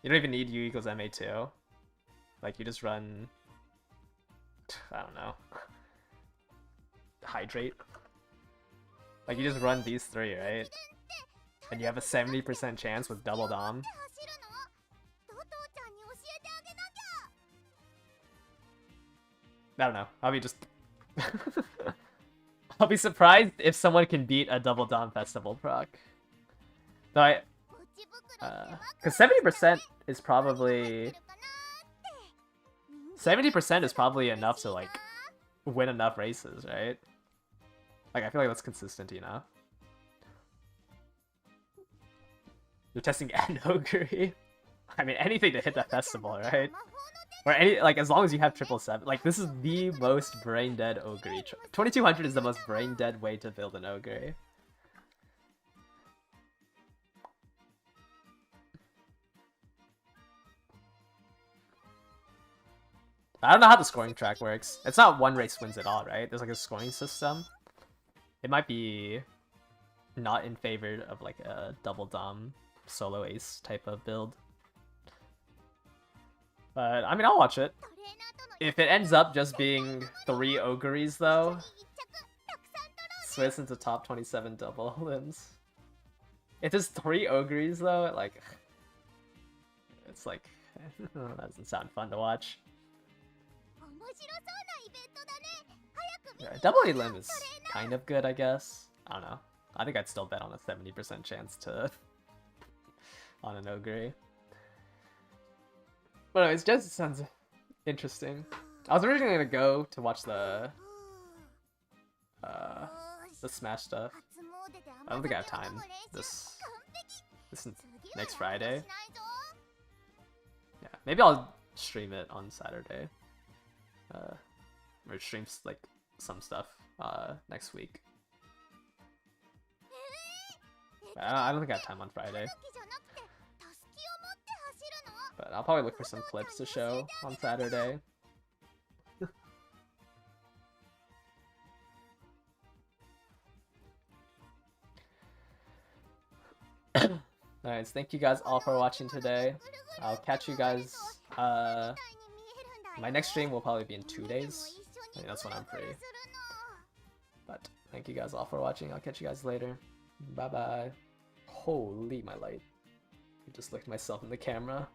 You don't even need U equals MA2. Like, you just run... I don't know. Hydrate. Like, you just run these three, right? And you have a 70% chance with double Dom. I don't know. I'll be just... I'll be surprised if someone can beat a double Dom festival proc. So I... Because 70% is probably... 70% is probably enough to, like, win enough races, right? Like, I feel like that's consistent enough. You're testing an ogre. I mean, anything to hit that festival, right? Or any, like, as long as you have 777. Like, this is the most brain-dead ogre. 2200 is the most brain-dead way to build an ogre. I don't know how the scoring track works. It's not one race wins it all, right? There's like a scoring system. It might be not in favor of like a double Dom solo ace type of build. But I mean, I'll watch it. If it ends up just being 3 ogres though, Swiss into top 27 double limbs. If there's 3 ogres though, like, it's like, that doesn't sound fun to watch. Yeah, double A limb is kind of good, I guess. I don't know. I think I'd still bet on a 70% chance to on an ogre. But anyways, it just sounds interesting. I was originally gonna go to watch the Smash stuff. I don't think I have time this next Friday. Yeah, maybe I'll stream it on Saturday. Or stream like some stuff next week. I don't think I have time on Friday. But I'll probably look for some clips to show on Saturday. Alright, so thank you guys all for watching today. I'll catch you guys, my next stream will probably be in 2 days. I think that's when I'm free. But thank you guys all for watching. I'll catch you guys later. Bye bye. Holy my light. I just looked myself in the camera.